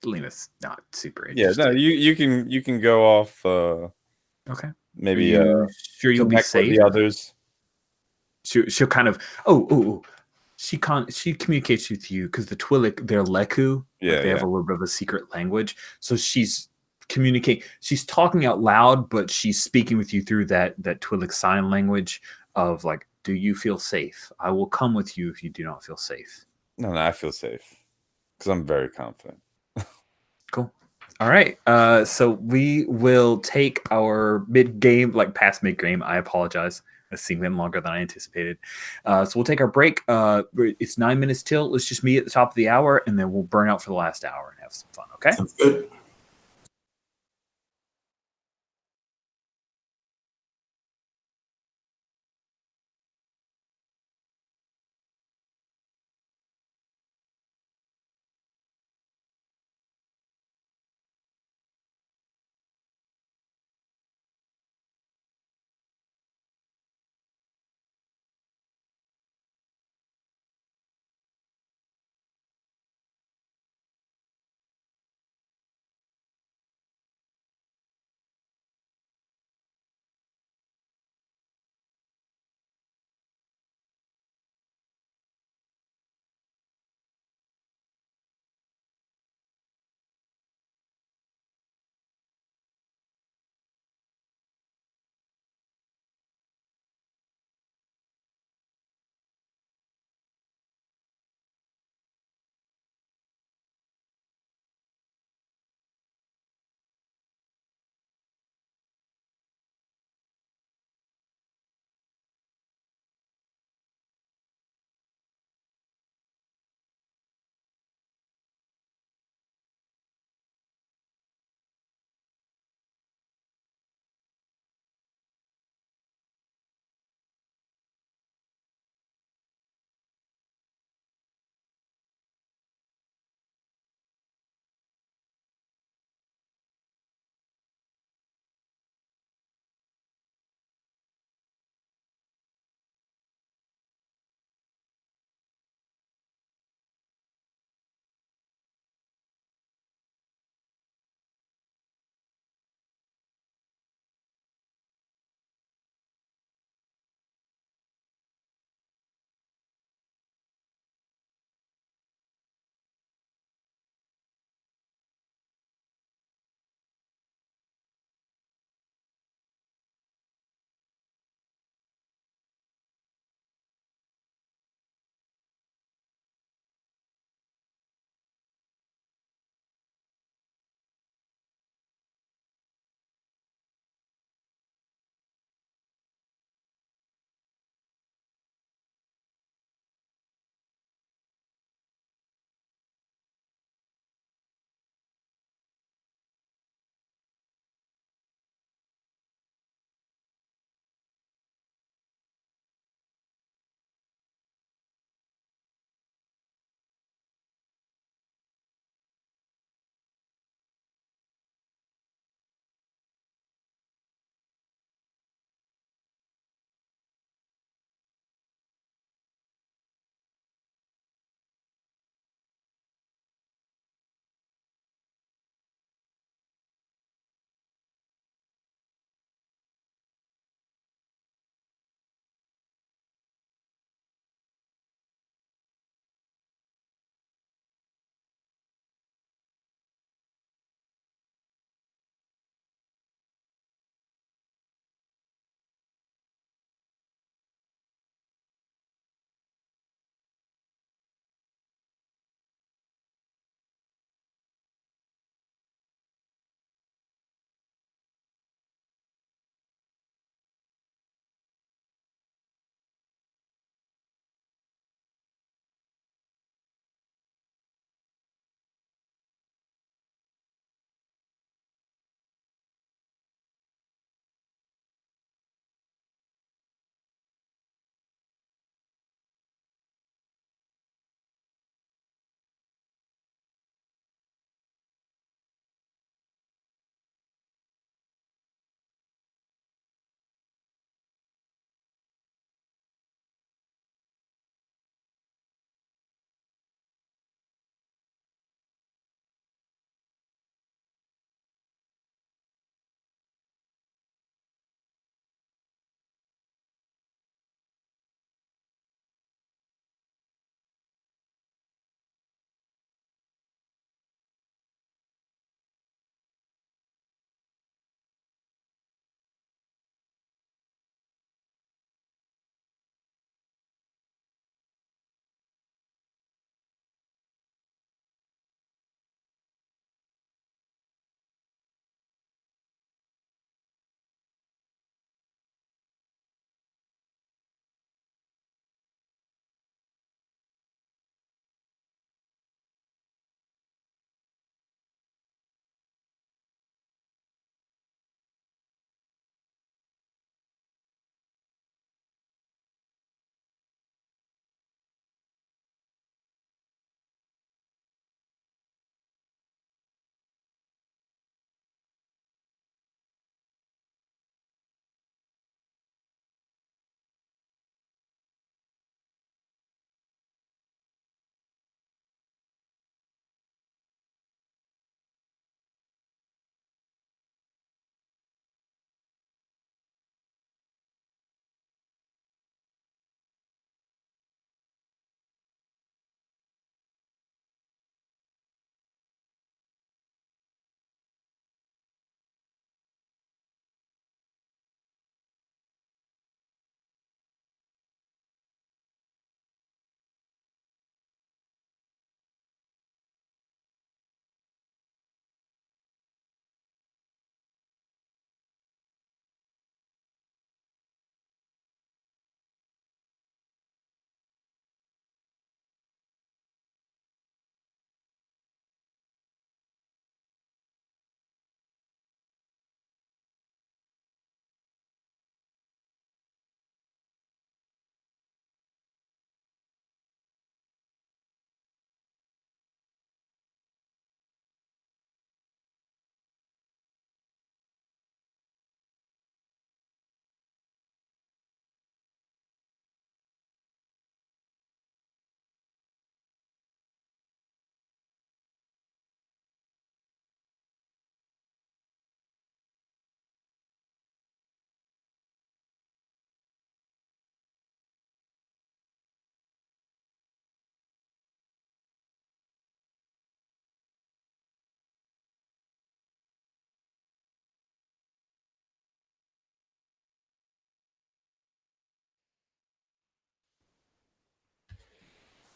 Alima's not super Yeah, interested. no, you can go off. Okay. Maybe Are you sure you'll be connect with safe? the others. She'll kind of she communicates with you because the Twi'lek, they're Leku, Yeah, they have a little bit of a secret language. So she's talking out loud, but she's speaking with you through that Twi'lek sign language of like, do you feel safe? I will come with you if you do not feel safe. No, I feel safe because I'm very confident. Cool. All right. So we will take our mid-game, like past mid-game. I apologize. This seemed longer than I anticipated. So we'll take our break. It's 9 minutes till. Let's just meet at the top of the hour, and then we'll burn out for the last hour and have some fun. Okay? Sounds good.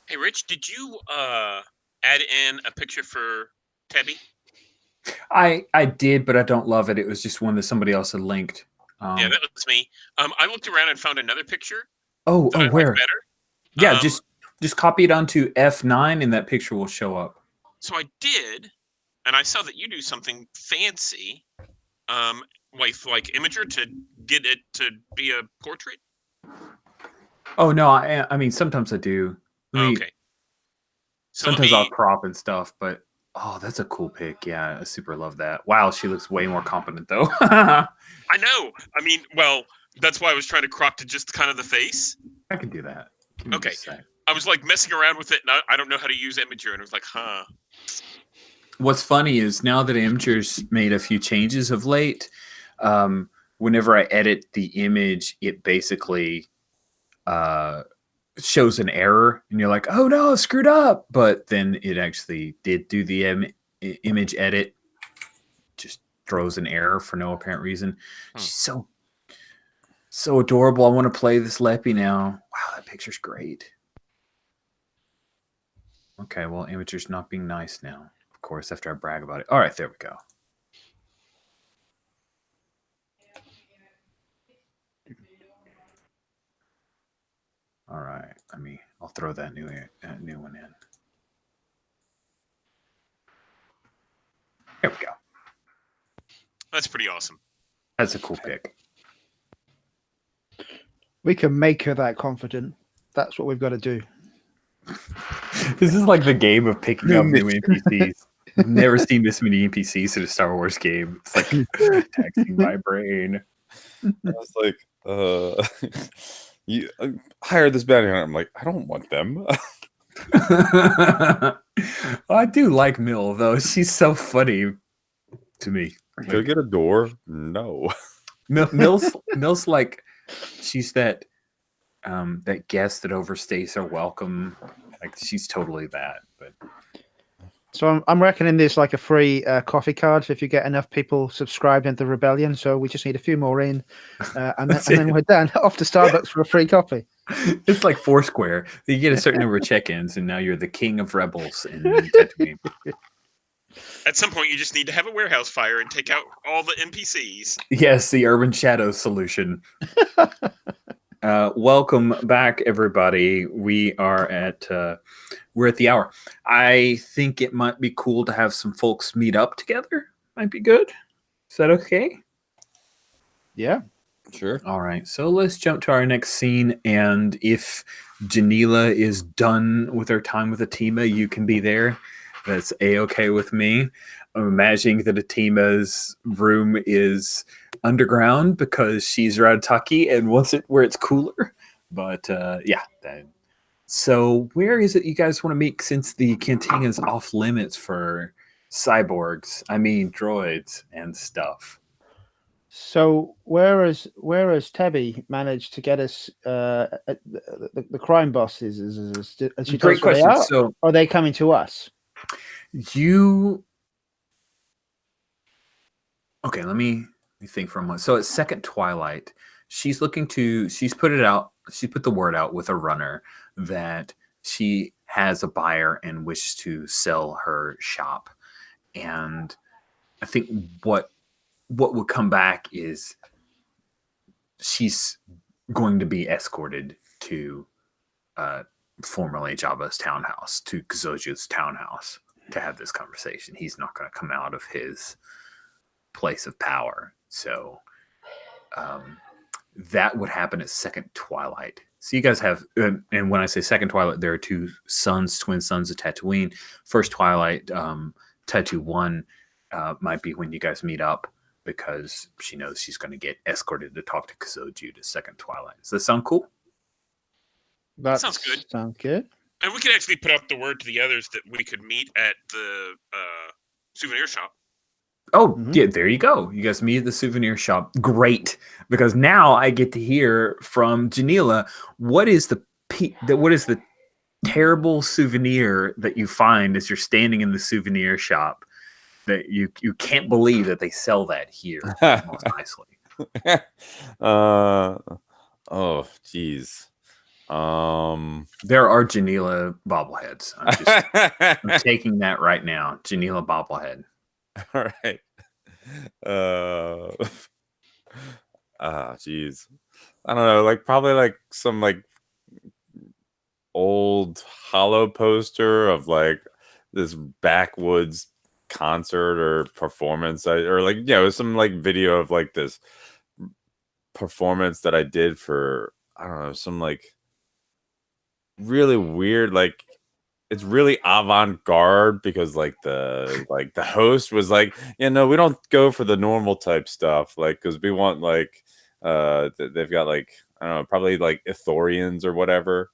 Hey, Rich, did you add in a picture for Tebby? I did, but I don't love it. It was just one that somebody else had linked. Yeah, that was me. I looked around and found another picture Oh, that I like where? better. Yeah, just copy it onto F9 and that picture will show up. So I did, and I saw that you do something fancy, with like Imager to get it to be a portrait. Oh no, I mean sometimes I do. Okay. So Sometimes I'll crop and stuff, but oh, that's a cool pic. Yeah, I super love that. Wow, she looks way more competent though. I know. I mean, well, that's why I was trying to crop to just kind of the face. I can do that. Give me Okay. just a sec. I was like messing around with it, and I don't know how to use Imager, and I was like, huh. What's funny is now that Imager's made a few changes of late, whenever I edit the image, it basically shows an error, and you're like, "Oh no, I screwed up!" But then it actually did do the image edit. Just throws an error for no apparent reason. She's so adorable. I want to play this Leppy now. Wow, that picture's great. Okay, well, Imager's not being nice now. Of course, after I brag about it. All right, there we go. All right, I'll throw that new one in. There we go. That's pretty awesome. That's a cool pick. We can make her that confident. That's what we've got to do. This is like the game of picking up new NPCs. I've never seen this many NPCs in a Star Wars game. It's like taxing my brain. I was like, you hire this bounty hunter. I'm like, I don't want them. I do like Mill though. She's so funny to me. Go get a door. No. Mill's like she's that guest that overstays her welcome. Like she's totally that. But so I'm reckoning this like a free coffee card if you get enough people subscribed into the Rebellion. So we just need a few more in, and then we're done. Off to Starbucks for a free coffee. It's like Foursquare. You get a certain number of check-ins, and now you're the king of rebels in Tatooine. At some point, you just need to have a warehouse fire and take out all the NPCs. Yes, the Urban Shadows solution. Welcome back, everybody. We're at the hour. I think it might be cool to have some folks meet up together. Might be good. Is that okay? Yeah. Sure. All right. So let's jump to our next scene. And if Janila is done with her time with Atima, you can be there. That's A-okay with me. I'm imagining that Atima's room is underground because she's Ratataki and wants it where it's cooler. But yeah. So where is it you guys want to meet since the canteen is off limits for cyborgs? I mean, droids and stuff. So whereas Tebby managed to get us the crime bosses, as she Great question. So are they coming to us? Okay, let me think for a moment. So at Second Twilight, she's put the word out with a runner that she has a buyer and wishes to sell her shop. And I think what would come back is she's going to be escorted to formerly Jabba's townhouse, to Kazoju's townhouse, to have this conversation. He's not going to come out of his place of power. So that would happen at Second Twilight. So you guys have, and when I say Second Twilight, there are twin sons of Tatooine. First Twilight, Tattoo 1 might be when you guys meet up, because she knows she's going to get escorted to talk to Kazoju to Second Twilight. Does that sound cool? That sounds good. Sounds good. And we could actually put out the word to the others that we could meet at the souvenir shop. Oh, yeah, there you go. You guys meet at the souvenir shop. Great. Because now I get to hear from Janila, what is the terrible souvenir that you find as you're standing in the souvenir shop that you can't believe that they sell that here most nicely. Oh, geez. There are Janila bobbleheads. I'm taking that right now. Janila bobblehead. All right. Jeez. I don't know, like probably like some like old hollow poster of like this backwoods concert or performance or like some like video of like this performance that I did for I don't know, some like really weird, like it's really avant-garde because like the host was like, we don't go for the normal type stuff, like because we want like they've got like I don't know, probably like Ithorians or whatever.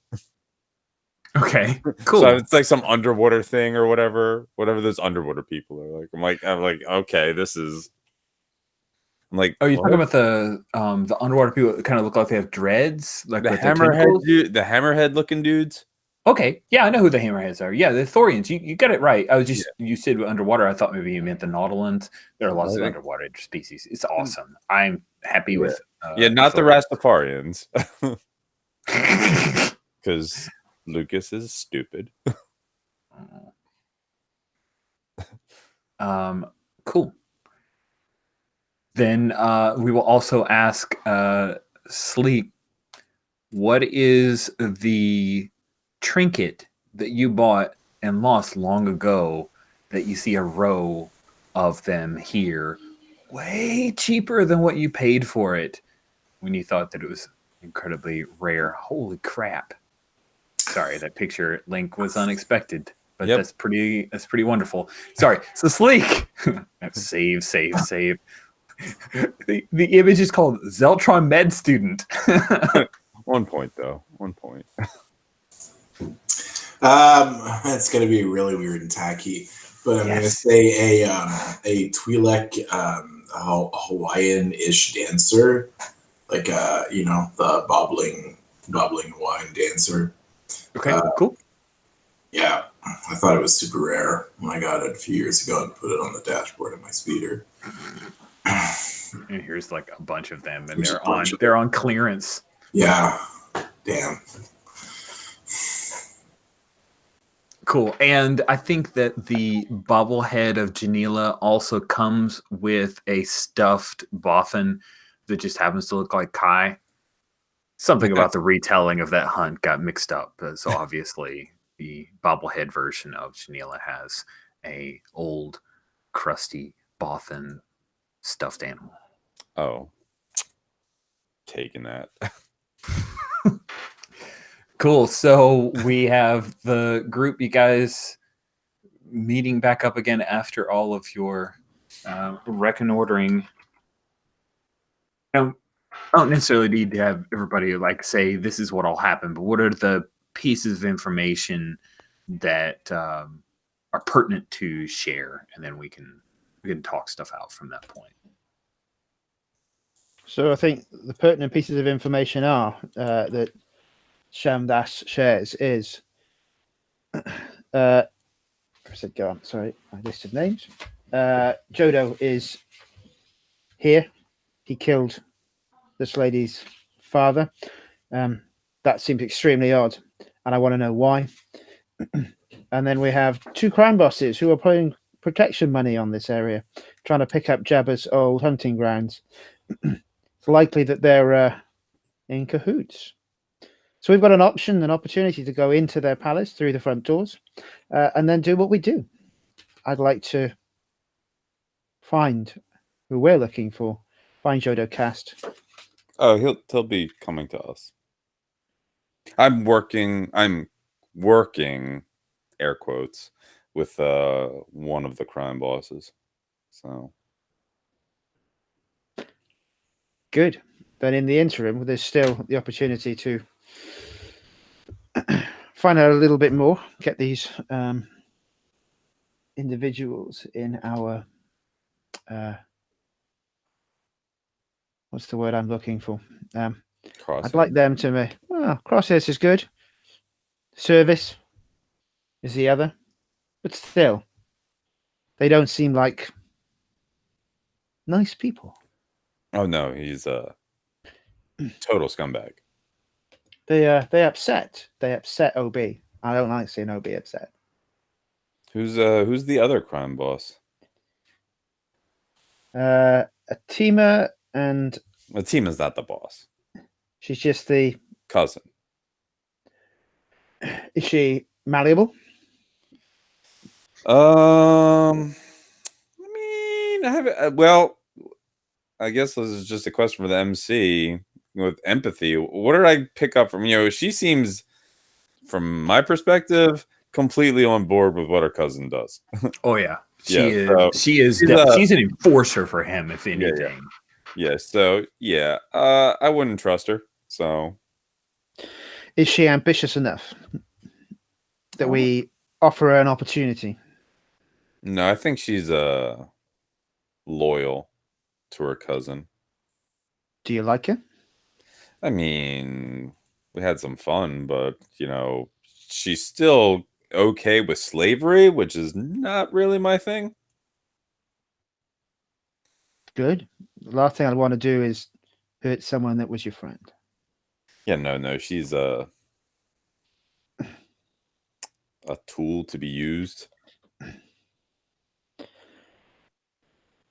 Okay, cool. So it's like some underwater thing or whatever those underwater people are like. I'm like, okay, this is. I'm like, oh, you're what? talking about the underwater people that kind of look like they have dreads, like The with their hammerhead tentacles? the hammerhead looking dudes. Okay, yeah, I know who the hammerheads are. Yeah, the Thorians. You got it right. I was just you said underwater. I thought maybe you meant the Nautilans. There are lots of underwater species. It's awesome. I'm happy with. Not the Rastafarians, because Lucas is stupid. Cool. Then we will also ask Sleep, what is the trinket that you bought and lost long ago that you see a row of them here way cheaper than what you paid for it when you thought that it was incredibly rare? Holy crap. Sorry, that picture link was unexpected, but that's pretty wonderful. Sorry. So Sleek. save. The image is called Zeltron Med Student. 1 point though. 1 point. It's gonna be really weird and tacky, but I'm gonna say a Twi'lek Hawaiian-ish dancer, like the bobbling Hawaiian dancer. Okay, cool. Yeah, I thought it was super rare when I got it a few years ago and put it on the dashboard of my speeder. And here's like a bunch of them, and they're on clearance. Yeah, damn. Cool. And I think that the bobblehead of Janila also comes with a stuffed Bothan that just happens to look like Kai. Something about the retelling of that hunt got mixed up. So obviously the bobblehead version of Janila has a old, crusty Bothan stuffed animal. Oh. Taking that. Cool. So we have the group, you guys meeting back up again after all of your reconnoitering. I don't necessarily need to have everybody like say this is what all happened, but what are the pieces of information that are pertinent to share, and then we can talk stuff out from that point. So I think the pertinent pieces of information are that Shamdas shares is I said go on, sorry, my list of names. Jodo is here. He killed this lady's father. That seems extremely odd, and I want to know why. And then we have 2 crime bosses who are putting protection money on this area, trying to pick up Jabba's old hunting grounds. It's likely that they're in cahoots. So we've got an opportunity to go into their palace through the front doors, and then do what we do. I'd like to find who we're looking for. Find Jodo Cast. Oh, he'll be coming to us. I'm working air quotes with one of the crime bosses. So good. Then in the interim, there's still the opportunity to find out a little bit more, get these individuals in our what's the word I'm looking for? I'd like them to crosshairs is good. Service is the other, but still, they don't seem like nice people. Oh no, he's a total scumbag. They upset. They upset OB. I don't like seeing OB upset. Who's the other crime boss? Atima, and Atima's not the boss. she's just the. Cousin. Is she malleable? I mean, I haven't. Well, I guess this is just a question for the MC with empathy. What did I pick up from? She seems, from my perspective, completely on board with what her cousin does. Oh yeah, Yeah, she's an enforcer for him, if anything. Yeah. So yeah, I wouldn't trust her. So, Is she ambitious enough that we offer her an opportunity? No, I think she's loyal to her cousin. Do you like her? I mean, we had some fun, but she's still okay with slavery, which is not really my thing. Good. The last thing I'd want to do is hurt someone that was your friend. Yeah, no, she's a tool to be used.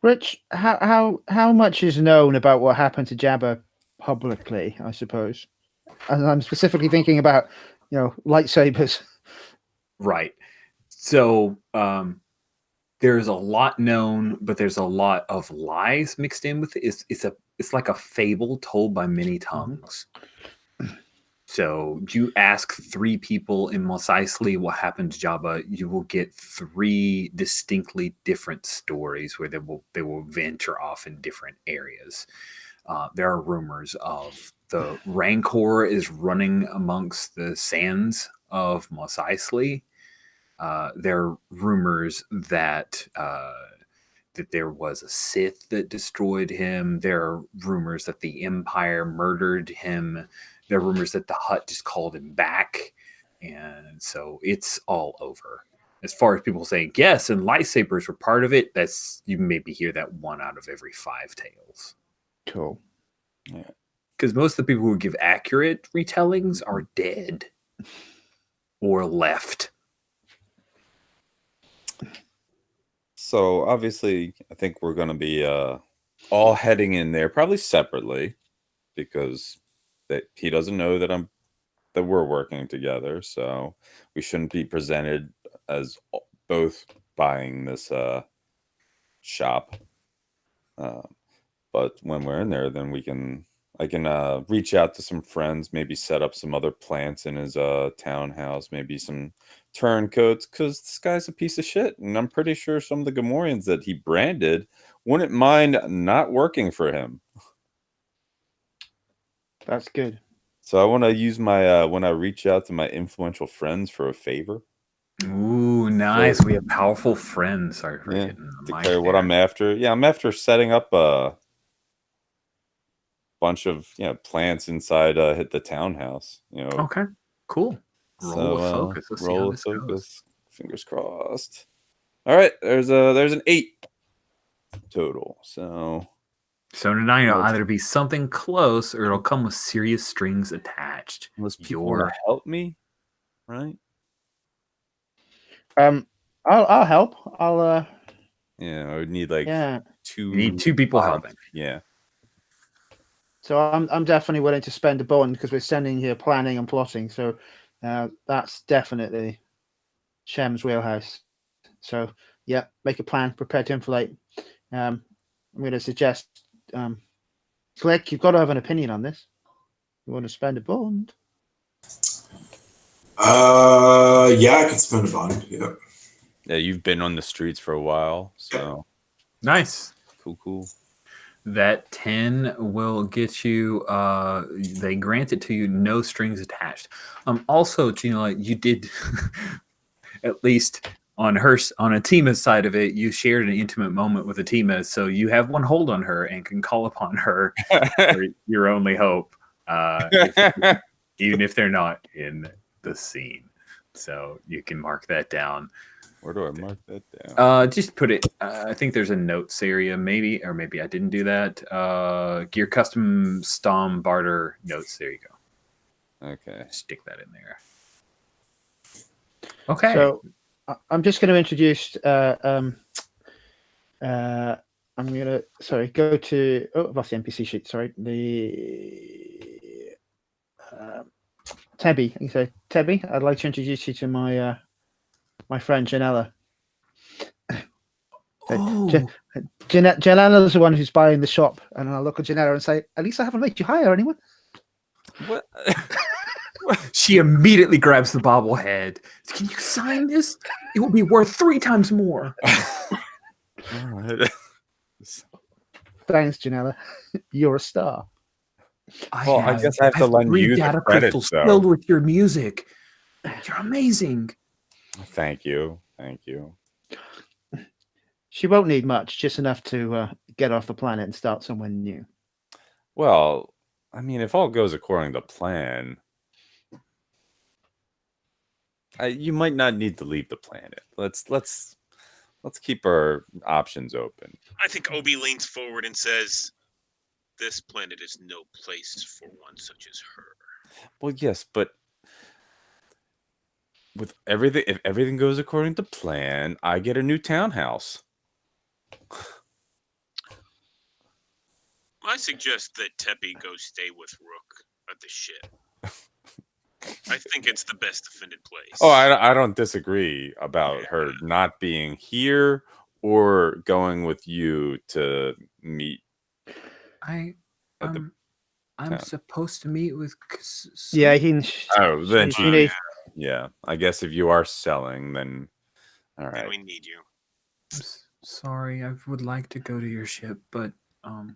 Rich, how much is known about what happened to Jabba publicly, I suppose? And I'm specifically thinking about, lightsabers. Right. So there's a lot known, but there's a lot of lies mixed in with it. It's like a fable told by many tongues. So you ask 3 people in Mos Eisley what happened to Jabba, you will get 3 distinctly different stories where they will venture off in different areas. There are rumors of the Rancor is running amongst the sands of Mos Eisley. There are rumors that there was a Sith that destroyed him. There are rumors that the Empire murdered him. There are rumors that the Hutt just called him back. And so it's all over. As far as people saying yes, and lightsabers were part of it, you maybe hear that 1 out of every 5 tales. Cool. Yeah. Because most of the people who give accurate retellings are dead or left. So obviously, I think we're going to be all heading in there, probably separately, because he doesn't know that we're working together. So we shouldn't be presented as both buying this shop. But when we're in there, then I can reach out to some friends, maybe set up some other plants in his townhouse, maybe some turncoats, because this guy's a piece of shit. And I'm pretty sure some of the Gamorreans that he branded wouldn't mind not working for him. That's good. So I want to use my when I reach out to my influential friends for a favor. Ooh, nice. So, we have powerful friends. Sorry for yeah, getting the mic declare what I'm after. Yeah, I'm after setting up a bunch of plants inside hit the townhouse. Okay, cool. Roll of focus. Let's see how this goes. Fingers crossed. All right, there's an 8 total. So now it'll either be something close or it'll come with serious strings attached. unless people want to help me, right? I'll help. I would need like 2. You need 2 people helping. Yeah. So I'm definitely willing to spend a bond because we're sending here planning and plotting. So that's definitely Shem's wheelhouse. So yeah, make a plan, prepare to infiltrate. I'm going to suggest, Click, you've got to have an opinion on this. You want to spend a bond? Yeah, I could spend a bond. Yeah. Yeah, you've been on the streets for a while, so nice. Cool. That 10 will get you. They grant it to you, no strings attached. Also, you did at least on Atima's side of it, you shared an intimate moment with Atima, so you have one hold on her and can call upon her for your only hope, even if they're not in the scene. So you can mark that down. Where do I mark that down? Just put it. I think there's a notes area, maybe I didn't do that. Gear custom stom barter notes. There you go. Okay. Stick that in there. Okay. So I'm just going to introduce. I'm going to go to. Oh, I've lost the NPC sheet. Sorry, the Tebby. You say Tebby. I'd like to introduce you to my my friend Janella. Oh. Janella's the one who's buying the shop, and I'll look at Janella and say, "At least I haven't made you hire anyone." What? She immediately grabs the bobblehead. Can you sign this? It will be worth 3 times more. All right. Thanks, Janella. You're a star. I guess I have to lend 3 you the data credit, crystals though. filled with your music. You're amazing. Thank you. Thank you. She won't need much, just enough to get off the planet and start somewhere new. Well, I mean, if all goes according to plan, you might not need to leave the planet. Let's keep our options open. I think Obi leans forward and says, "This planet is no place for one such as her." Well, yes, but with everything, if everything goes according to plan, I get a new townhouse. I suggest that Teppy go stay with Rook at the ship. I think it's the best defended place. Oh, I don't disagree about her not being here or going with you to meet. I'm town. supposed to meet with. Yeah, yeah. I guess if you are selling, then all right. Then we need you. Sorry, I would like to go to your ship, but well,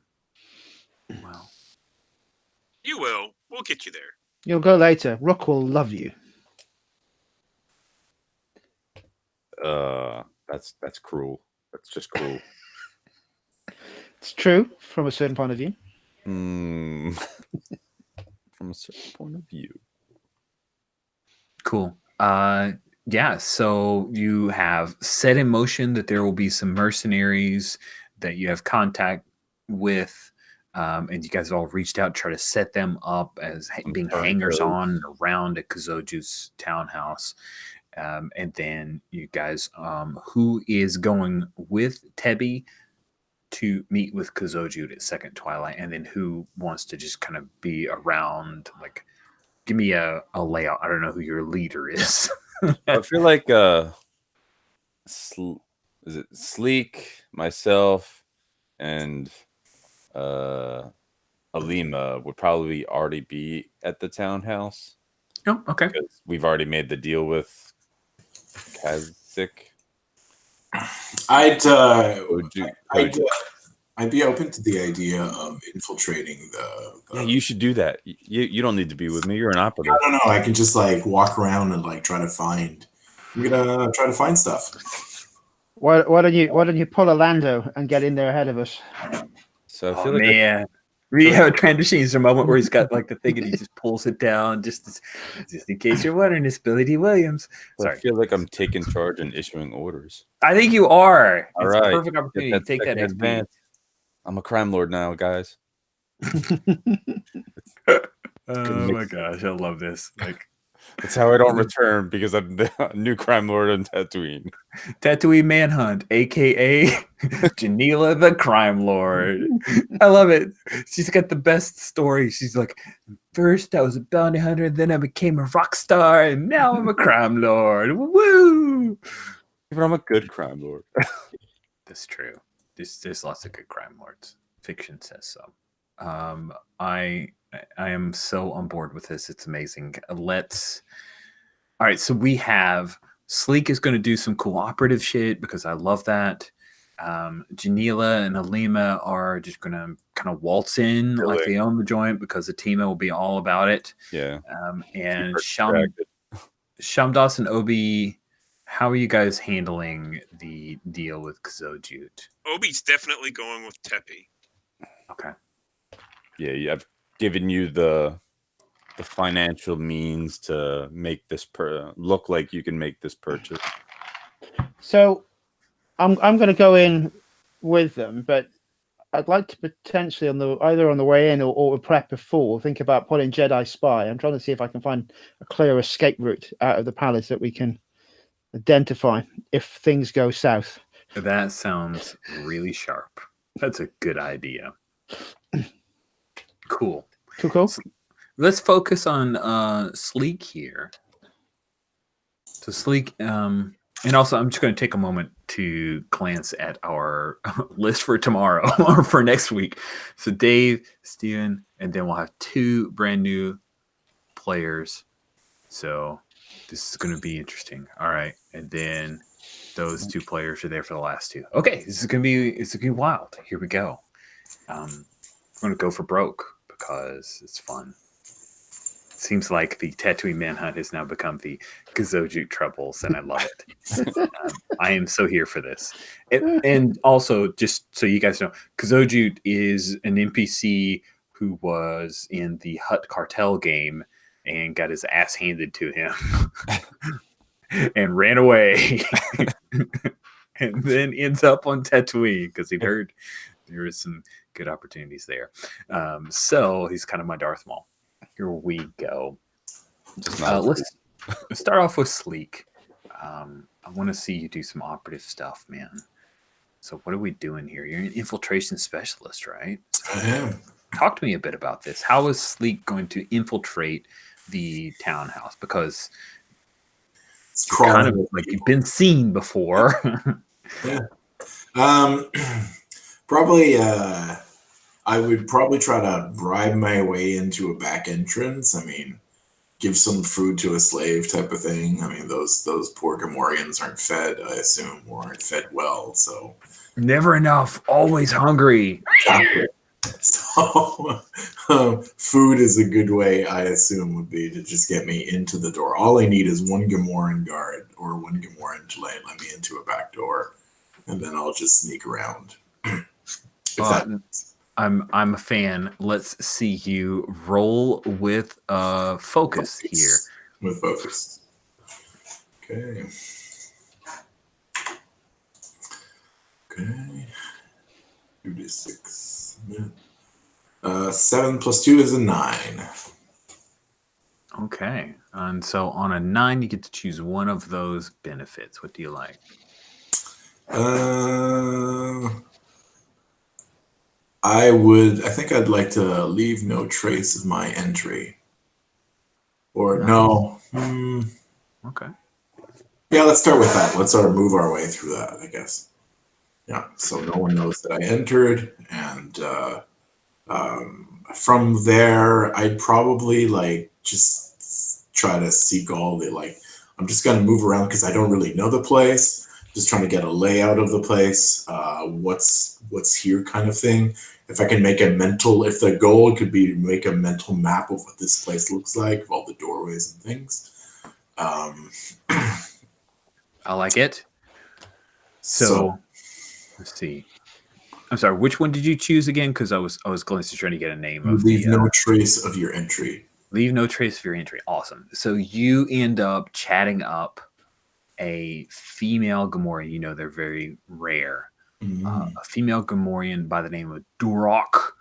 You will. We'll get you there. You'll go later. Rook will love you. That's cruel. That's just cruel. It's true from a certain point of view. From a certain point of view. cool. Yeah, so you have set in motion that there will be some mercenaries that you have contact with, and you guys have all reached out to try to set them up as being hangers on around at Kazoju's townhouse. And then you guys, who is going with Tebby to meet with Kazoju at Second Twilight, and then who wants to just kind of be around, like, give me a layout. I don't know who your leader is. I feel like is it Sleek, myself, and Alima would probably already be at the townhouse. Oh, okay. Because we've already made the deal with Kazik. I'd be open to the idea of infiltrating the Yeah, you should do that. You don't need to be with me. You're an operative. I don't know. I can just like walk around and like try to find. I'm gonna try to find stuff. Why don't you pull a Lando and get in there ahead of us? So I feel Man. We have a transition. There's a moment where he's got like the thing and he just pulls it down just in case you're wondering. It's Billy D. Williams. I feel like I'm taking charge and issuing orders. I think you are. All it's right. a perfect opportunity to take that advance. I'm a crime lord now, guys. Oh my gosh, I love this. Like, that's how I don't return, because I'm the new crime lord on Tatooine. Tatooine Manhunt, aka Janela the Crime Lord. I love it. She's got the best story. She's like, first I was a bounty hunter, then I became a rock star, and now I'm a crime lord. Woo! But I'm a good crime lord. That's true. There's lots of good crime lords. Fiction says so. I am so on board with this. It's amazing. All right, so we have Sleek is going to do some cooperative shit because I love that. Janela and Alima are just going to kind of waltz in like they own the joint because Atima will be all about it. Yeah. And Shamdas and Obi, how are you guys handling the deal with Kazoju? Obi's definitely going with Teppy. Okay. Yeah, I've given you the financial means to make this look like you can make this purchase. So I'm going to go in with them, but I'd like to potentially either on the way in or prep before think about putting Jedi Spy. I'm trying to see if I can find a clear escape route out of the palace that we can identify if things go south. That sounds really sharp. That's a good idea. Cool. Cool. Let's focus on Sleek here. So Sleek, and also I'm just going to take a moment to glance at our list for tomorrow or for next week. So Dave, Steven, and then we'll have 2 brand new players. So this is going to be interesting. All right, and then those 2 players are there for the last 2. Okay, it's going to be wild. Here we go. I'm going to go for broke because it's fun. Seems like the Tatooine Manhunt has now become the Gazoju Troubles, and I love it. I am so here for this. And also, just so you guys know, Gazoju is an NPC who was in the Hutt Cartel game and got his ass handed to him and ran away and then ends up on Tatooine because he'd heard there was some good opportunities there. So he's kind of my Darth Maul. Here we go. Let's start off with Sleek. I want to see you do some operative stuff, man. So what are we doing here? You're an infiltration specialist, right? I am. Talk to me a bit about this. How is Sleek going to infiltrate the townhouse? Because It's you're kind of like you've been seen before. Yeah. Probably. I would probably try to bribe my way into a back entrance. I mean, give some food to a slave type of thing. I mean, those poor Gamorreans aren't fed, I assume, or aren't fed well. So Never enough, always hungry. So food is a good way, I assume, would be to just get me into the door. All I need is 1 Gamorrean guard or 1 Gamorrean to let me into a back door, and then I'll just sneak around. I'm a fan. Let's see you roll with focus here. With focus. Okay. 2d6. 7 plus 2 is a 9. Okay. And so on a 9, you get to choose one of those benefits. What do you like? I think I'd like to leave no trace of my entry. Or no. Okay. Yeah, let's start with that. Let's sort of move our way through that, I guess. Yeah, so no one knows that I entered, and from there, I'd probably just try to seek all the I'm just gonna move around because I don't really know the place. Just trying to get a layout of the place, what's here kind of thing. If I can make if the goal could be to make a mental map of what this place looks like, of all the doorways and things. I like it. So let's see. I'm sorry. Which one did you choose again? Because I was going to try to get a name of leave no trace of your entry. Leave no trace of your entry. Awesome. So you end up chatting up a female Gamorrean. You know they're very rare. A female Gamorrean by the name of Durok.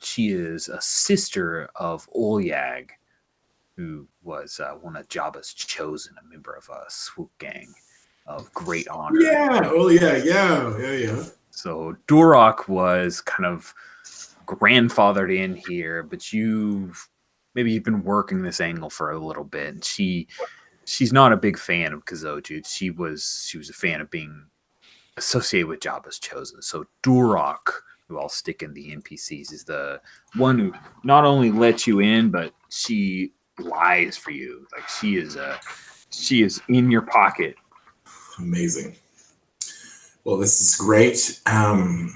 She is a sister of Olyag, who was one of Jabba's chosen, a member of a swoop gang of great honor. Yeah, yeah. So Durok was kind of grandfathered in here, but you've been working this angle for a little bit. And she's not a big fan of Gazoju. She was a fan of being associated with Jabba's chosen. So Durok, who I'll stick in the NPCs, is the one who not only lets you in, but she lies for you. Like she is in your pocket. Amazing. Well, this is great. I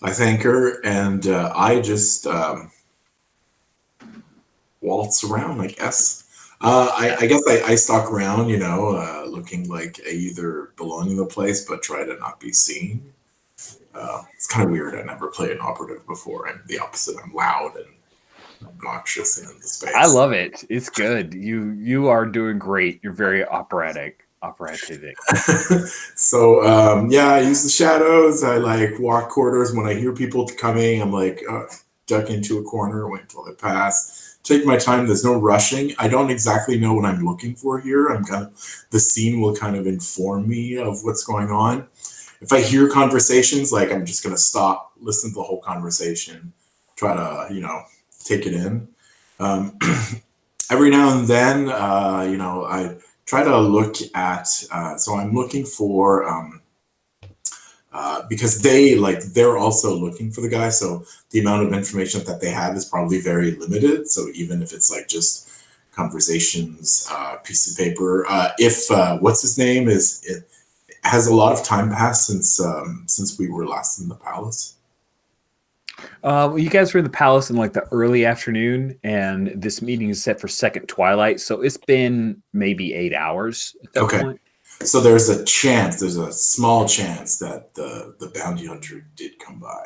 thank her, and I just waltz around, I guess. I guess I stalk around, looking like I either belong in the place but try to not be seen. It's kind of weird. I never played an operative before. I'm the opposite. I'm loud and obnoxious in the space. I love it. It's good. You are doing great. You're very operatic. operatic. So yeah, I use the shadows. I like walk corridors. When I hear people coming, I'm like duck into a corner, wait until they pass. Take my time. There's no rushing. I don't exactly know what I'm looking for here. The scene will kind of inform me of what's going on. If I hear conversations, like I'm just gonna stop, listen to the whole conversation, try to take it in. Every now and then, I try to look at. So I'm looking for because they're also looking for the guy. So the amount of information that they have is probably very limited. So even if it's like just conversations, piece of paper, if what's his name it has a lot of time passed since we were last in the palace. You guys were in the palace in like the early afternoon, and this meeting is set for second twilight, so it's been maybe 8 hours at that point. So there's a small chance that the bounty hunter did come by.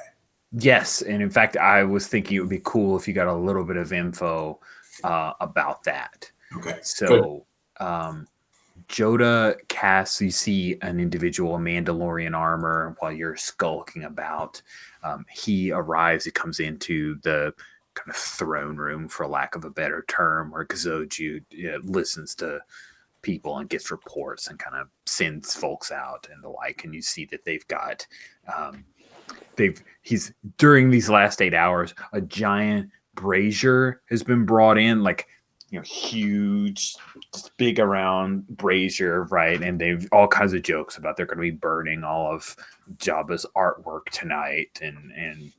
Yes, and in fact, I was thinking it would be cool if you got a little bit of info about that. Okay. So, Joda casts, you see an individual in Mandalorian armor while you're skulking about. He arrives, he comes into the kind of throne room, for lack of a better term, where Kazoju listens to people and gets reports and kind of sends folks out and the like. And you see that they've got, he's during these last 8 hours, a giant brazier has been brought in, like, huge, big around brazier, right? And they've all kinds of jokes about they're going to be burning all of Jabba's artwork tonight, and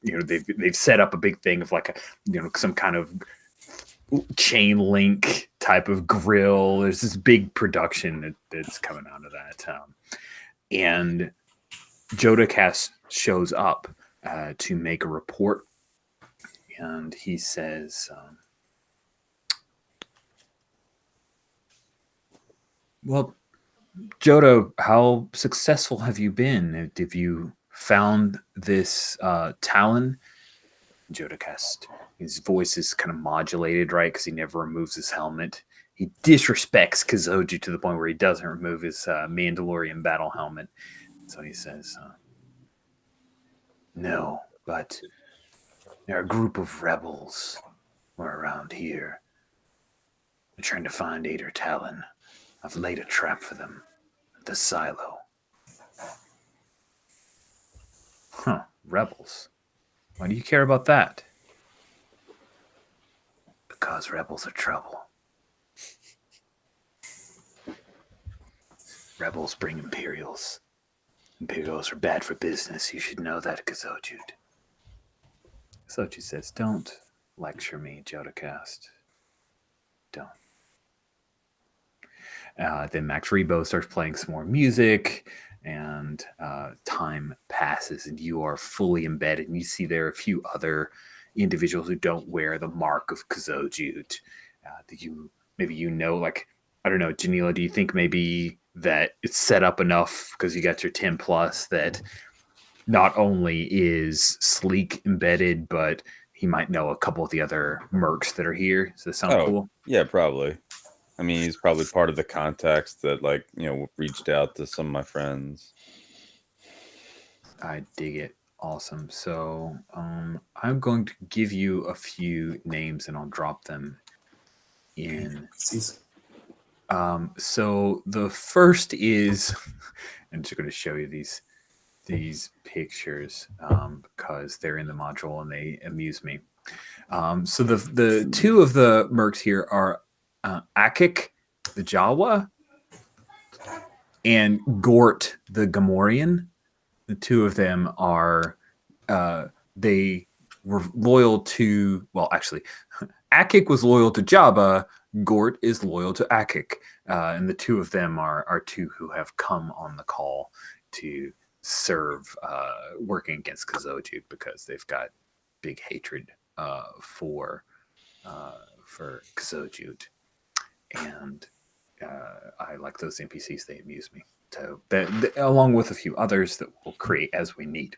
they've set up a big thing of like some kind of chain link type of grill. There's this big production that's coming out of that, and Jodacast shows up to make a report, and he says, well, Jodo, how successful have you been? Have you found this Talon? Jodacast, his voice is kind of modulated, right? Because he never removes his helmet. He disrespects Kazoju to the point where he doesn't remove his Mandalorian battle helmet. So he says, no, but there are a group of rebels who are around here. They're trying to find Ader Talon. I've laid a trap for them at the silo. Huh, rebels. Why do you care about that? Because rebels are trouble. Rebels bring Imperials. Imperials are bad for business. You should know that, Kazoju. Kazoju says, don't lecture me, Jodacast. Don't. Then Max Rebo starts playing some more music, and time passes, and you are fully embedded. And you see there are a few other individuals who don't wear the mark of Kazoju. Like, I don't know, Janila, do you think maybe that it's set up enough because you got your 10 plus that not only is Sleek embedded, but he might know a couple of the other mercs that are here? Does that sound cool? Yeah, probably. I mean, he's probably part of the context that, reached out to some of my friends. I dig it. Awesome. So I'm going to give you a few names and I'll drop them in. So the first is, I'm just going to show you these pictures because they're in the module and they amuse me. So the two of the mercs here are Akik, the Jawa, and Gort, the Gamorrean. The two of them are, they were loyal to, well, actually, Akik was loyal to Jabba, Gort is loyal to Akik. And the two of them are two who have come on the call to serve, working against Kazoju because they've got big hatred for Kazoju. And I like those NPCs, they amuse me. So along with a few others that we'll create as we need.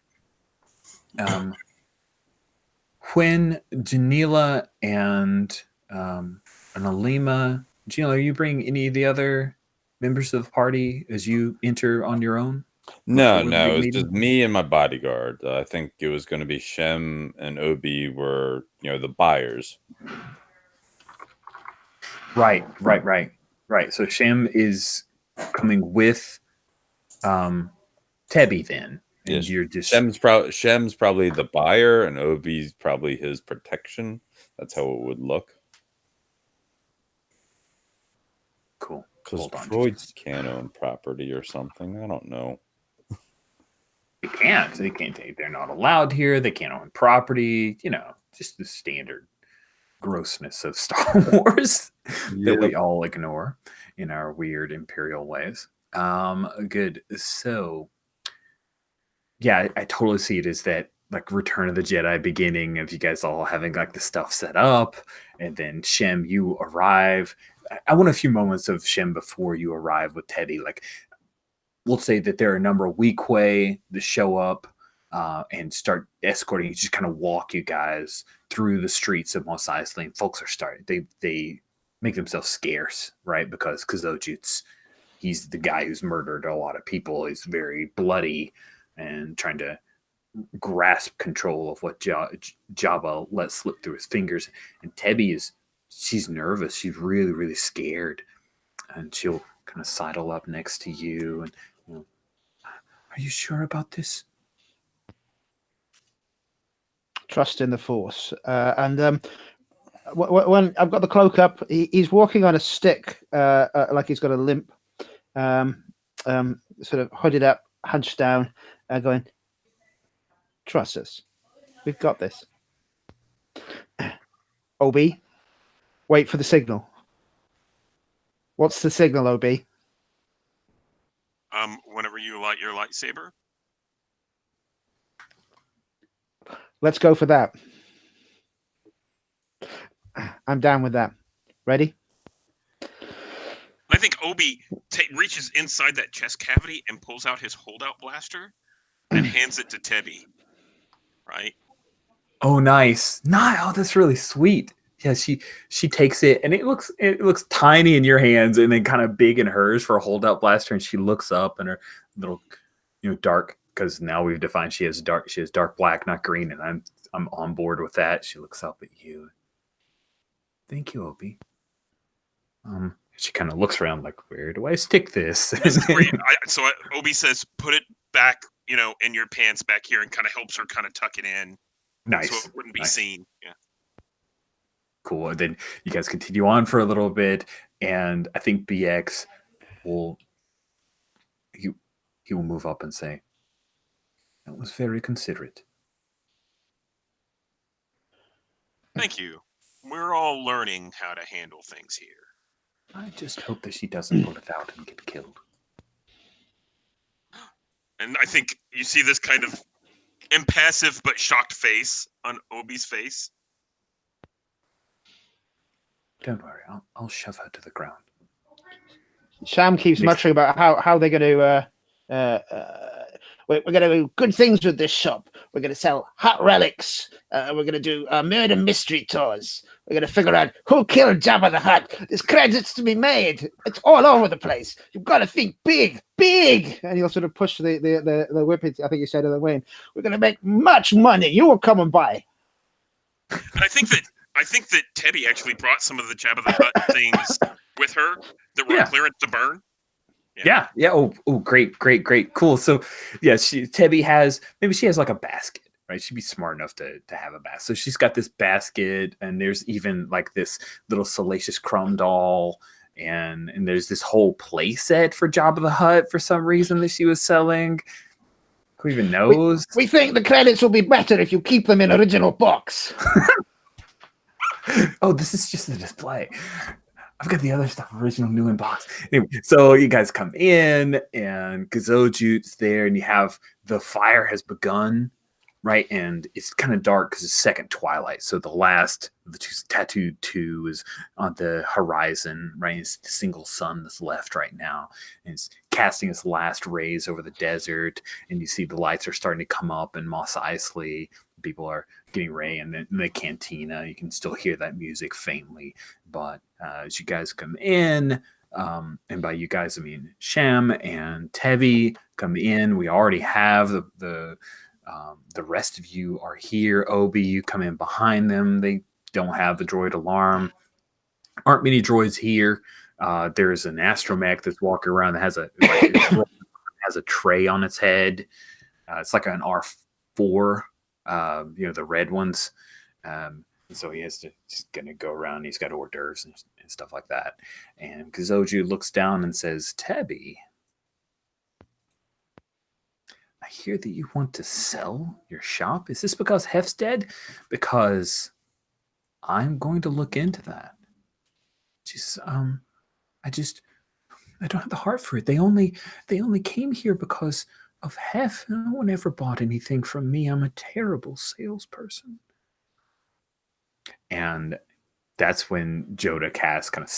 When Janila and Alima, Janila, are you bringing any of the other members of the party as you enter on your own? No, Before the no, big it was meeting? just me and my bodyguard. I think it was going to be Shem and Obi were, the buyers. Right. So Shem is coming with Tebby then, and Yes, you're just Shem's probably the buyer, and Obi's probably his protection. That's how it would look. cool. Because Hold on. droids canon property or something. I don't know. They can't. They can't. They're not allowed here. They can't own property. Just the standard grossness of Star Wars that we all ignore in our weird imperial ways. Good. So, yeah, I totally see it as that like Return of the Jedi beginning of you guys all having like the stuff set up, and then Shem, you arrive. I want a few moments of Shem before you arrive with Teddy. Like, we'll say that there are a number of Weequay that show up and start escorting you, just kind of walk you guys through the streets of Mos Eisley. And folks are starting, they make themselves scarce, right? Because Kazojut's, he's the guy who's murdered a lot of people. He's very bloody and trying to grasp control of what Jabba let slip through his fingers. And Tebby she's nervous. She's really, really scared. And she'll kind of sidle up next to you and, are you sure about this? Trust in the Force. And when I've got the cloak up, he's walking on a stick, like he's got a limp, sort of hooded up, hunched down, going, trust us. We've got this. Obi, wait for the signal. What's the signal, Obi? Whenever you light your lightsaber. Let's go for that. I'm down with that. Ready? I think Obi reaches inside that chest cavity and pulls out his holdout blaster and hands it to Tebby. Right? Oh, nice. Oh, that's really sweet. Yeah, she takes it, and it looks tiny in your hands, and then kind of big in hers for a holdout blaster. And she looks up, and her little, dark, because now we've defined she has dark black, not green, and I'm on board with that. She looks up at you. Thank you, Obi. She kind of looks around like, where do I stick this? This is great. So Obi says, put it back, in your pants back here, and kind of helps her kind of tuck it in. Nice. So it wouldn't be seen. Yeah. Cool. And then you guys continue on for a little bit, and I think BX will he will move up and say, that was very considerate. Thank you. We're all learning how to handle things here. I just hope that she doesn't pull it out and get killed. And I think you see this kind of impassive but shocked face on Obi's face. Don't worry, I'll shove her to the ground. Sam keeps muttering about how they're going to we're going to do good things with this shop. We're going to sell hot relics. We're going to do murder mystery tours. We're going to figure out who killed Jabba the Hutt. There's credits to be made. It's all over the place. You've got to think big. And he'll sort of push the whip. I think you said other way. We're going to make much money. You will come and buy. And I think that Teddy actually brought some of the Jabba the Hutt things with her that were clearance to burn. Yeah. Oh, great. Cool. So, yeah, Tebby has like a basket, right? She'd be smart enough to have a basket. So she's got this basket, and there's even like this little Salacious Crumb doll, and there's this whole play set for Jabba the Hutt for some reason that she was selling. Who even knows? We think the credits will be better if you keep them in original box. Oh, this is just the display. I've got the other stuff, original, new in box. Anyway, so you guys come in, and Gazojut's there, and you have the fire has begun, right? And it's kind of dark because it's second twilight. So the last of the Tattooed 2 is on the horizon, right? It's the single sun that's left right now. And it's casting its last rays over the desert, and you see the lights are starting to come up in Mos Eisley. People are getting ready, and in the cantina, you can still hear that music faintly. But as you guys come in, And by you guys, I mean Shem and Tevi come in. We already have the rest of you are here. Obi, you come in behind them. They don't have the droid alarm. Aren't many droids here. There's an astromech that's walking around that has has a tray on its head. It's like an R4, the red ones. So he's going to go around. He's got hors d'oeuvres and stuff like that. And Kazoju looks down and says, Tebi, I hear that you want to sell your shop. Is this because Hef's dead? Because I'm going to look into that. Just, I don't have the heart for it. They only came here because of Hef. No one ever bought anything from me. I'm a terrible salesperson. And that's when Joda Cass kind of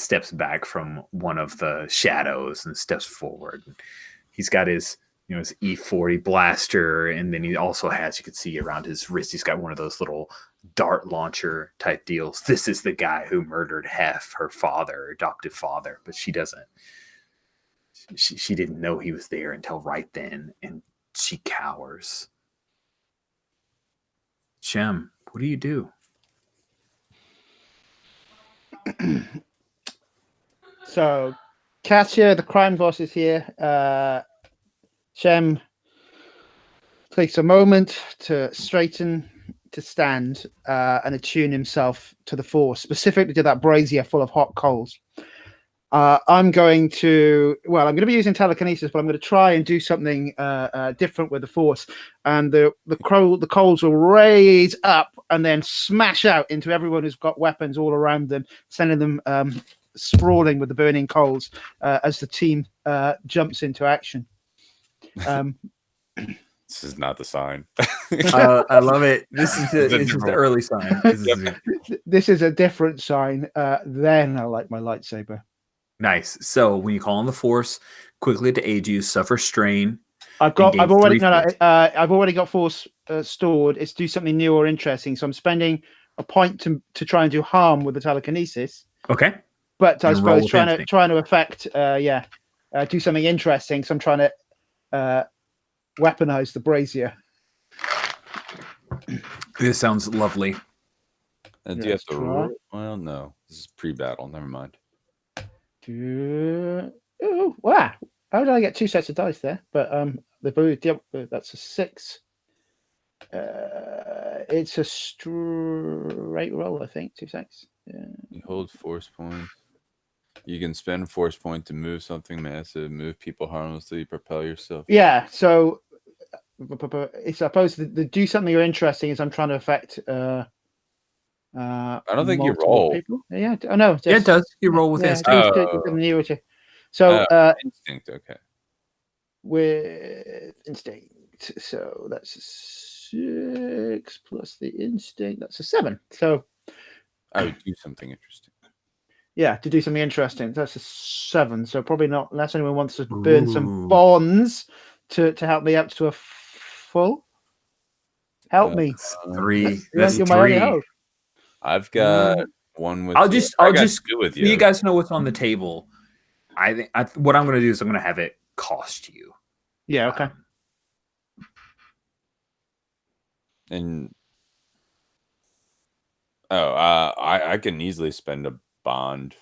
steps back from one of the shadows and steps forward. He's got his his E40 blaster, and then he also has, you can see around his wrist, he's got one of those little dart launcher type deals. This is the guy who murdered Hef, her adoptive father, but she doesn't. She didn't know he was there until right then, and she cowers. Shem, what do you do? So, Katia, the crime boss, is here. Shem takes a moment to straighten, to stand, and attune himself to the Force, specifically to that brazier full of hot coals. I'm going to be using telekinesis, but I'm going to try and do something different with the Force. And the coals will raise up and then smash out into everyone who's got weapons all around them, sending them sprawling with the burning coals as the team jumps into action. This is not the sign. I love it. This is the early sign. This is a different sign. Then I like my lightsaber. Nice. So when you call on the Force, quickly to aid you, suffer strain. I've already got Force stored. It's do something new or interesting. So I'm spending a point to try and do harm with the telekinesis. Okay. But I suppose trying to affect do something interesting. So I'm trying to weaponize the brazier. This sounds lovely. And do you have to roll? Well, no. This is pre-battle. Never mind. Oh, wow. How did I get two sets of dice there? But the blue, that's a 6. It's a straight roll, I think. 2 6. Yeah. You hold Force points. You can spend Force point to move something massive, move people harmlessly, propel yourself. Yeah, so it's supposed to do something interesting as I'm trying to affect I don't think you roll. People. Yeah, I know. Yeah, it does. You roll with instinct. So instinct, okay. With instinct. So that's a 6 plus the instinct. That's a 7. So I would do something interesting. Yeah, to do something interesting. That's a 7. So probably not, unless anyone wants to burn some bonds to help me up to a full. Help me. 3. That's 3. I've got one with. I'll just do with you. You guys know what's on the table. I think what I'm going to do is I'm going to have it cost you. Yeah. Okay. And I can easily spend a bond.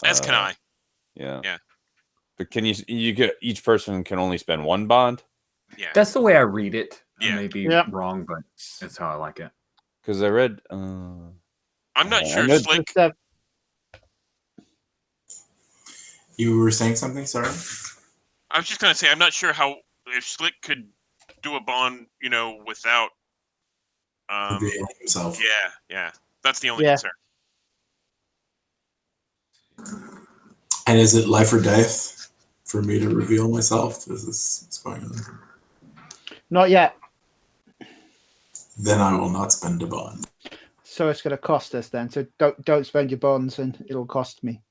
As can I. Yeah. Yeah. But can you get each person can only spend 1 bond? Yeah. That's the way I read it. Yeah. I may be wrong, but that's how I like it. Because I read. I'm not sure. Slick. You were saying something, sorry? I was just gonna say I'm not sure if Slick could do a bond, without himself. Yeah. That's the only concern. And is it life or death for me to reveal myself? Is this what's going on? Not yet. Then I will not spend a bond. So it's going to cost us then. So don't spend your bonds, and it'll cost me.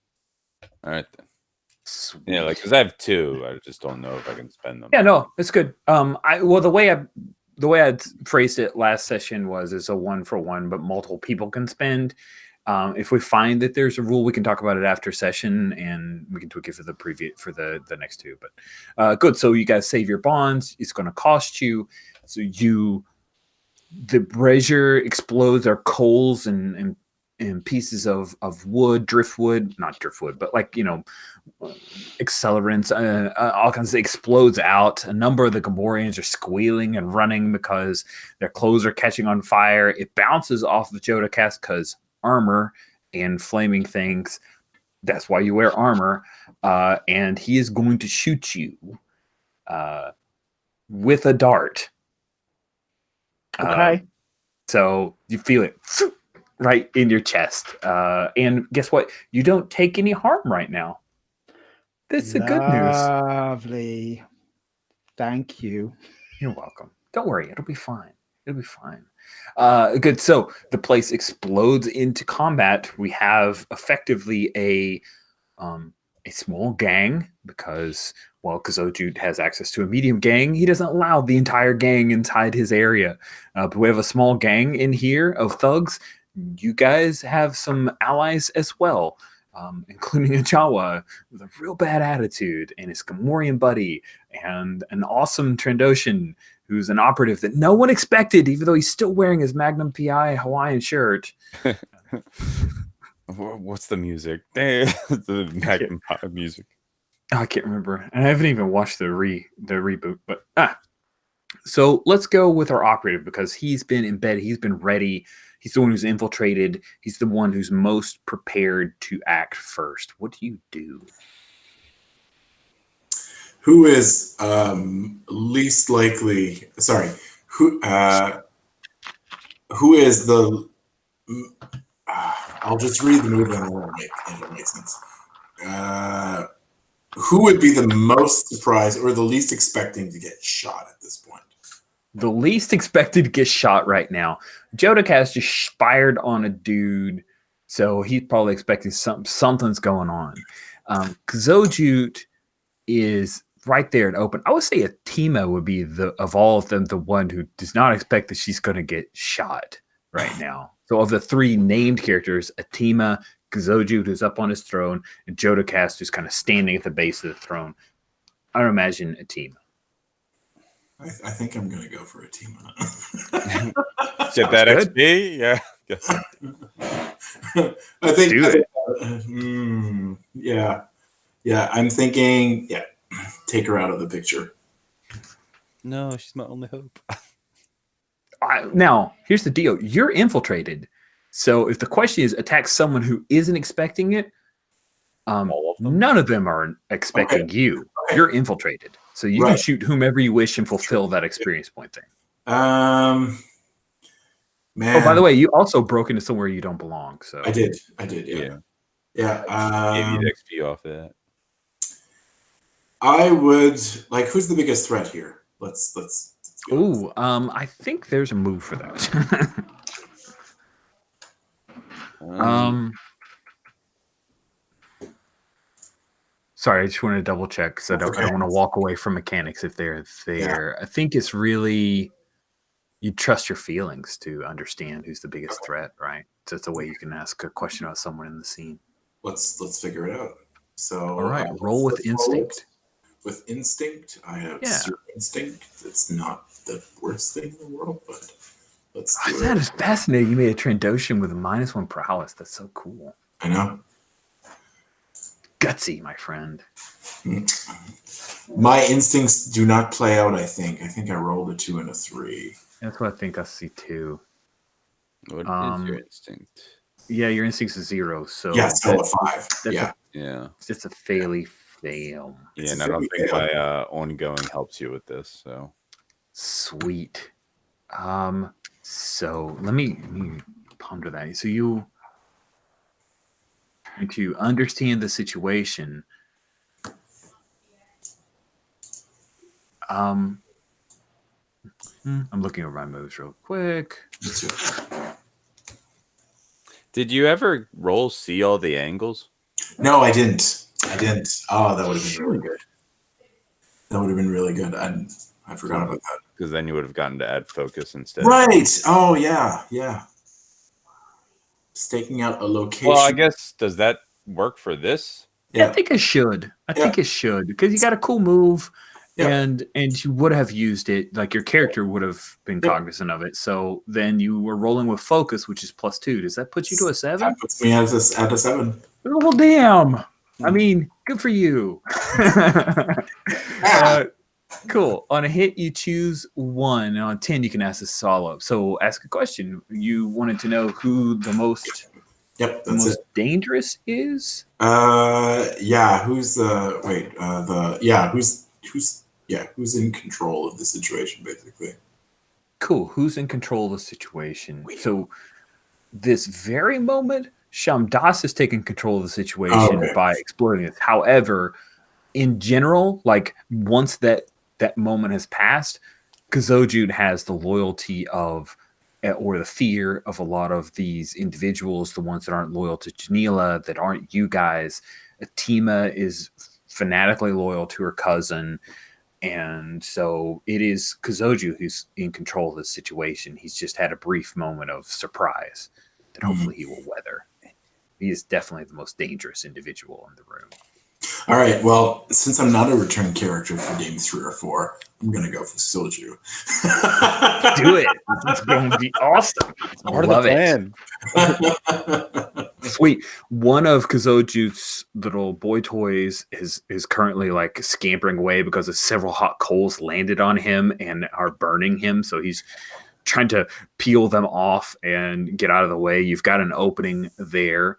All right then. Sweet. Yeah, because I have 2. I just don't know if I can spend them. Yeah, no, it's good. The way I phrased it last session was it's a 1-for-1, but multiple people can spend. If we find that there's a rule, we can talk about it after session, and we can tweak it for the preview for the next two. But good. So you guys save your bonds. It's going to cost you. So the brazier explodes. There are coals and pieces of wood, driftwood, not driftwood, but like accelerants, all kinds of explodes out. A number of the Gamorreans are squealing and running because their clothes are catching on fire. It bounces off of Jodocast because armor and flaming things. That's why you wear armor. And he is going to shoot you with a dart. Okay. So you feel it right in your chest. And guess what? You don't take any harm right now. That's the good news. Lovely. Thank you. You're welcome. Don't worry. It'll be fine. It'll be fine. Good. So the place explodes into combat. We have effectively a small gang because, well, Kazoju has access to a medium gang. He doesn't allow the entire gang inside his area. But we have a small gang in here of thugs. You guys have some allies as well, including a Jawa with a real bad attitude and his Gamorrean buddy and an awesome Trandoshan who's an operative that no one expected, even though he's still wearing his Magnum PI Hawaiian shirt. What's the music? The Magnum PI music. I can't remember. And I haven't even watched the reboot. But so let's go with our operative because he's been in bed. He's been ready. He's the one who's infiltrated. He's the one who's most prepared to act first. What do you do? Who is least likely? Sorry, who is the? I'll just read the movie and it'll make sense. Who would be the most surprised or the least expecting to get shot at this point? The least expected to get shot right now. Jodocast just fired on a dude, so he's probably expecting something's going on. Kazojut is right there and open. I would say Atima would be of all of them the one who does not expect that she's going to get shot right now. So of the three named characters, Atima, Kazojut, who's up on his throne, and Jodocast, who's kind of standing at the base of the throne. I don't imagine Atima. I think I'm going to go for Atima. Get that XP? Yeah. I think. Do it. Yeah. I'm thinking. Yeah, take her out of the picture. No, she's my only hope. Now, here's the deal. You're infiltrated. So if the question is attack someone who isn't expecting it, none of them are expecting you. Okay. You're infiltrated. So you can shoot whomever you wish and fulfill that experience point thing. Man. Oh, by the way, you also broke into somewhere you don't belong. So I did. Yeah. Gave you the XP off that. I would like. Who's the biggest threat here? Let's go. Ooh, I think there's a move for that. Sorry, I just wanted to double check because I don't want to walk away from mechanics if they're there. Yeah. I think it's really you trust your feelings to understand who's the biggest threat, right? So it's a way you can ask a question about someone in the scene. Let's figure it out. So all right, roll with instinct. With instinct, I have zero instinct. It's not the worst thing in the world, but let's do it. That is fascinating. You made a Trandoshan with a -1 prowess. That's so cool. I know. Gutsy, my friend. My instincts do not play out, I think. I think I rolled a 2 and a 3. That's what I think I see too. What is your instinct? Yeah, your instinct is 0. So yeah, still a 5. It's a fail. Yeah, and I don't think my ongoing helps you with this. So sweet. So let me ponder that. So you to understand the situation. I'm looking over my moves real quick. Did you ever roll see all the angles? No, I didn't. Oh, that would have been really good. That would have been really good. I forgot about that. Because then you would have gotten to add focus instead. Right. Oh, yeah. staking out a location. Well, I guess does that work for this? Yeah, Yeah. I think it should. I think it should because you got a cool move, and you would have used it. Like your character would have been cognizant of it. So then you were rolling with focus, which is +2. Does that put you to a 7? That puts me at a 7. Well, damn. I mean, good for you. Cool. On a hit, you choose 1. And on 10, you can ask a solo. So ask a question. You wanted to know who the most dangerous is? Yeah. Who's who's in control of the situation, basically? Cool. Who's in control of the situation? So this very moment, Shamdas is taking control of the situation by exploring it. However, in general, like once that moment has passed, Kazojude has the loyalty of or the fear of a lot of these individuals, the ones that aren't loyal to Janila, that aren't you guys. Atima is fanatically loyal to her cousin. And so it is Kazoju who's in control of the situation. He's just had a brief moment of surprise that hopefully he will weather. He is definitely the most dangerous individual in the room. All right. Well, since I'm not a return character for game 3 or 4, I'm gonna go for Soju. Do it. It's going to be awesome. It's part of the plan. Sweet. One of Kazoju's little boy toys is currently like scampering away because several hot coals landed on him and are burning him. So he's trying to peel them off and get out of the way. You've got an opening there.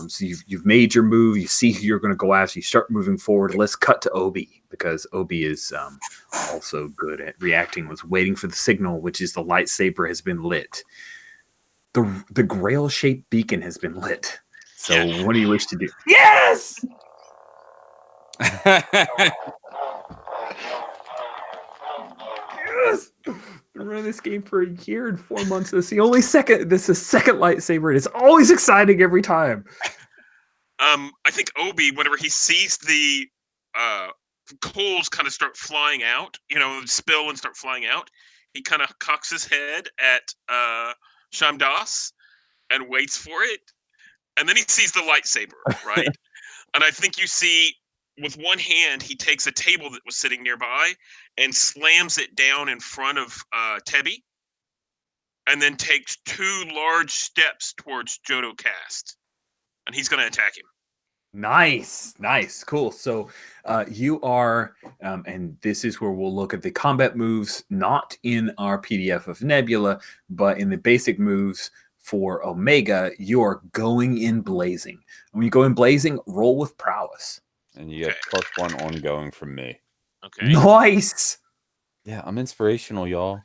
So you've made your move. You see who you're going to go after. You start moving forward. Let's cut to Obi because Obi is also good at reacting. Was waiting for the signal, which is the lightsaber has been lit. The grail-shaped beacon has been lit. So what do you wish to do? Yes. Yes. Been running this game for a year and 4 months. This is the only second. This is second lightsaber. It's always exciting every time. I think Obi, whenever he sees the coals kind of start flying out, spill and start flying out, he kind of cocks his head at Shamdas and waits for it, and then he sees the lightsaber, right? And I think you see, with one hand, he takes a table that was sitting nearby and slams it down in front of Tebi, and then takes 2 large steps towards Jodocast, and he's going to attack him. Nice, cool. So you are, and this is where we'll look at the combat moves, not in our PDF of Nebula, but in the basic moves for Omega. You are going in blazing. And when you go in blazing, roll with prowess. And you get +1 ongoing from me. Okay. Nice. Yeah, I'm inspirational, y'all.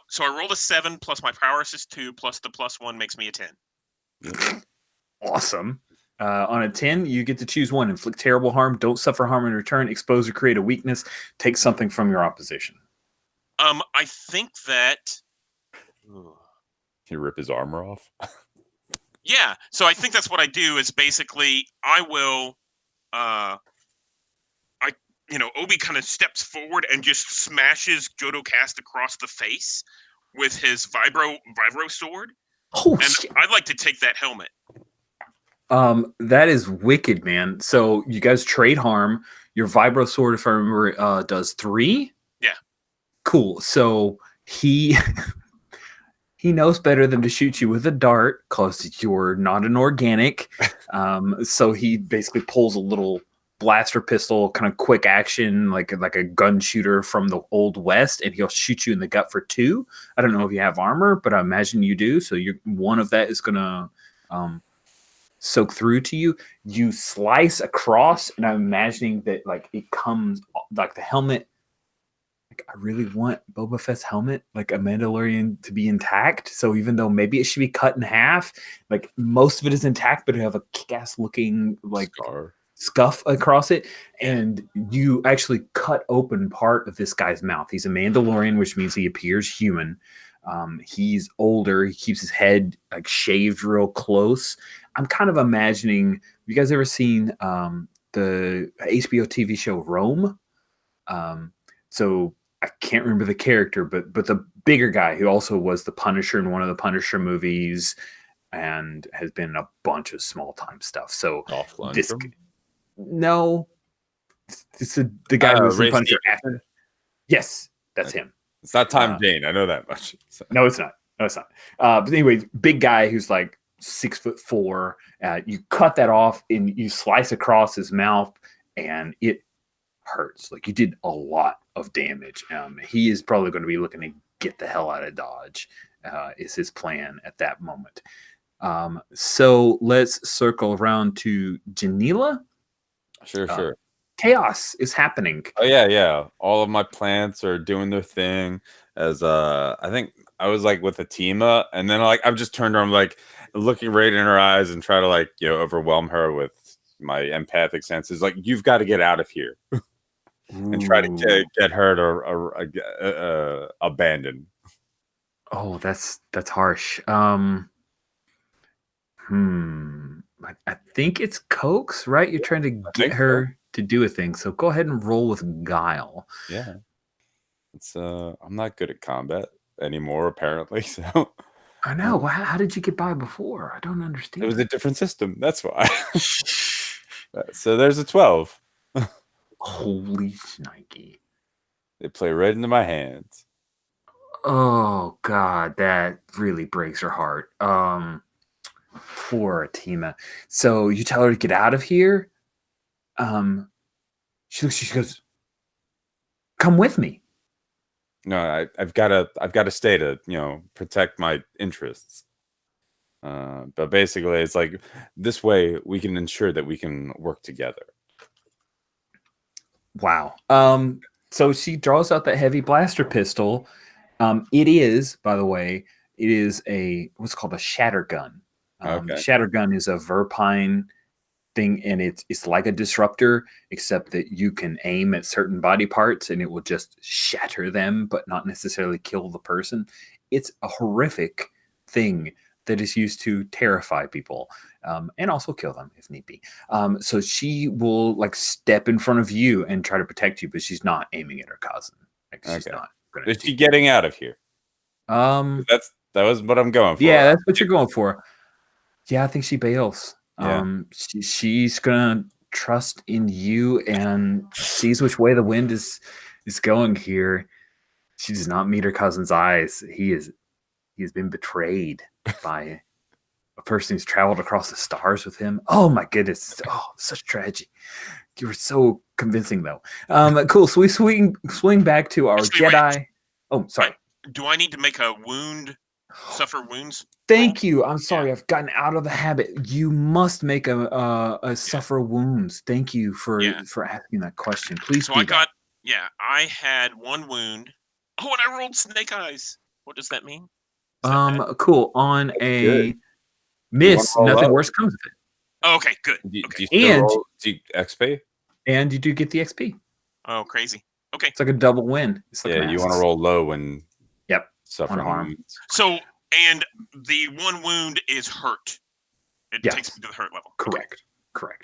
So I rolled a 7 plus my prowess is 2 plus the +1 makes me a 10. Awesome. On a 10, you get to choose 1. Inflict terrible harm. Don't suffer harm in return. Expose or create a weakness. Take something from your opposition. I think that. Can you rip his armor off? Yeah. So I think that's what I do. Is basically I will. Obi kind of steps forward and just smashes Jodocast across the face with his vibro sword. Oh, and shit. I'd like to take that helmet. That is wicked, man. So you guys trade harm. Your vibro sword, if I remember, does 3. Yeah. Cool. So he knows better than to shoot you with a dart because you're not an organic. So he basically pulls a little blaster pistol, kind of quick action, like a gun shooter from the Old West, and he'll shoot you in the gut for 2. I don't know if you have armor, but I imagine you do. So one of that is gonna soak through to you. You slice across, and I'm imagining that like it comes like the helmet. Like I really want Boba Fett's helmet, like a Mandalorian, to be intact. So even though maybe it should be cut in half, like most of it is intact, but it have a kick-ass looking like scuff across it, and you actually cut open part of this guy's mouth. He's a Mandalorian, which means he appears human. He's older. He keeps his head like shaved real close. I'm kind of imagining. You guys ever seen the HBO TV show Rome? So I can't remember the character, but the bigger guy who also was the Punisher in one of the Punisher movies. and has been in a bunch of small time stuff. So Dolph this Lundgren. no, it's the guy who was in Ray Punisher. Stevenson? Yes, that's him. It's not Tom Jane. I know that much. So. No, it's not. No, it's not. But anyway, big guy who's like 6'4". You cut that off and you slice across his mouth, and it hurts. Like you did a lot of damage. He is probably going to be looking to get the hell out of Dodge. Is his plan at that moment. So let's circle around to Janila. Sure. Chaos is happening. Oh yeah. All of my plants are doing their thing. As I think I was like with Atima, and then like I've just turned her. I'm like looking right in her eyes and try to like overwhelm her with my empathic senses. Like you've got to get out of here, and try to get her to abandon. Oh, that's harsh. I think it's coax, right? You're trying to get her to do a thing. So go ahead and roll with guile. Yeah. It's I'm not good at combat anymore, apparently. So I know. How did you get by before? I don't understand. It was a different system. That's why. So there's a 12. Holy shnikey. They play right into my hands. Oh God, that really breaks her heart. Poor Atima. So you tell her to get out of here. She goes, "Come with me." No, I've got to stay to protect my interests. But basically, it's like this way we can ensure that we can work together. Wow. So she draws out that heavy blaster pistol. It is, by the way, what's called a shatter gun. Okay. Shatter gun is a Verpine thing, and it's like a disruptor, except that you can aim at certain body parts and it will just shatter them, but not necessarily kill the person. It's a horrific thing that is used to terrify people, and also kill them if need be. So she will like step in front of you and try to protect you, but she's not aiming at her cousin. Like she's not going to. Is she getting out of here? That was what I'm going for. Yeah, that's what you're going for. Yeah, I think she bails. Yeah. She's gonna trust in you and sees which way the wind is going here. She does not meet her cousin's eyes. He has been betrayed by a person who's traveled across the stars with him. Oh my goodness! Oh, such tragedy. You were so convincing, though. Cool. So we swing back to our Jedi. Wait. Oh, sorry. Do I need to make a suffer wounds? Thank you. I'm sorry. I've gotten out of the habit. You must make a suffer wounds. Thank you for asking that question. Please. So I had one wound. Oh, and I rolled snake eyes. What does that mean? Cool. On a miss, nothing worse comes of it. Oh, okay, good. Do you roll XP? And you do get the XP. Oh, crazy. Okay. It's like a double win. It's like you want to roll low when suffer harm. So, and the one wound is hurt. It takes me to the hurt level. Correct.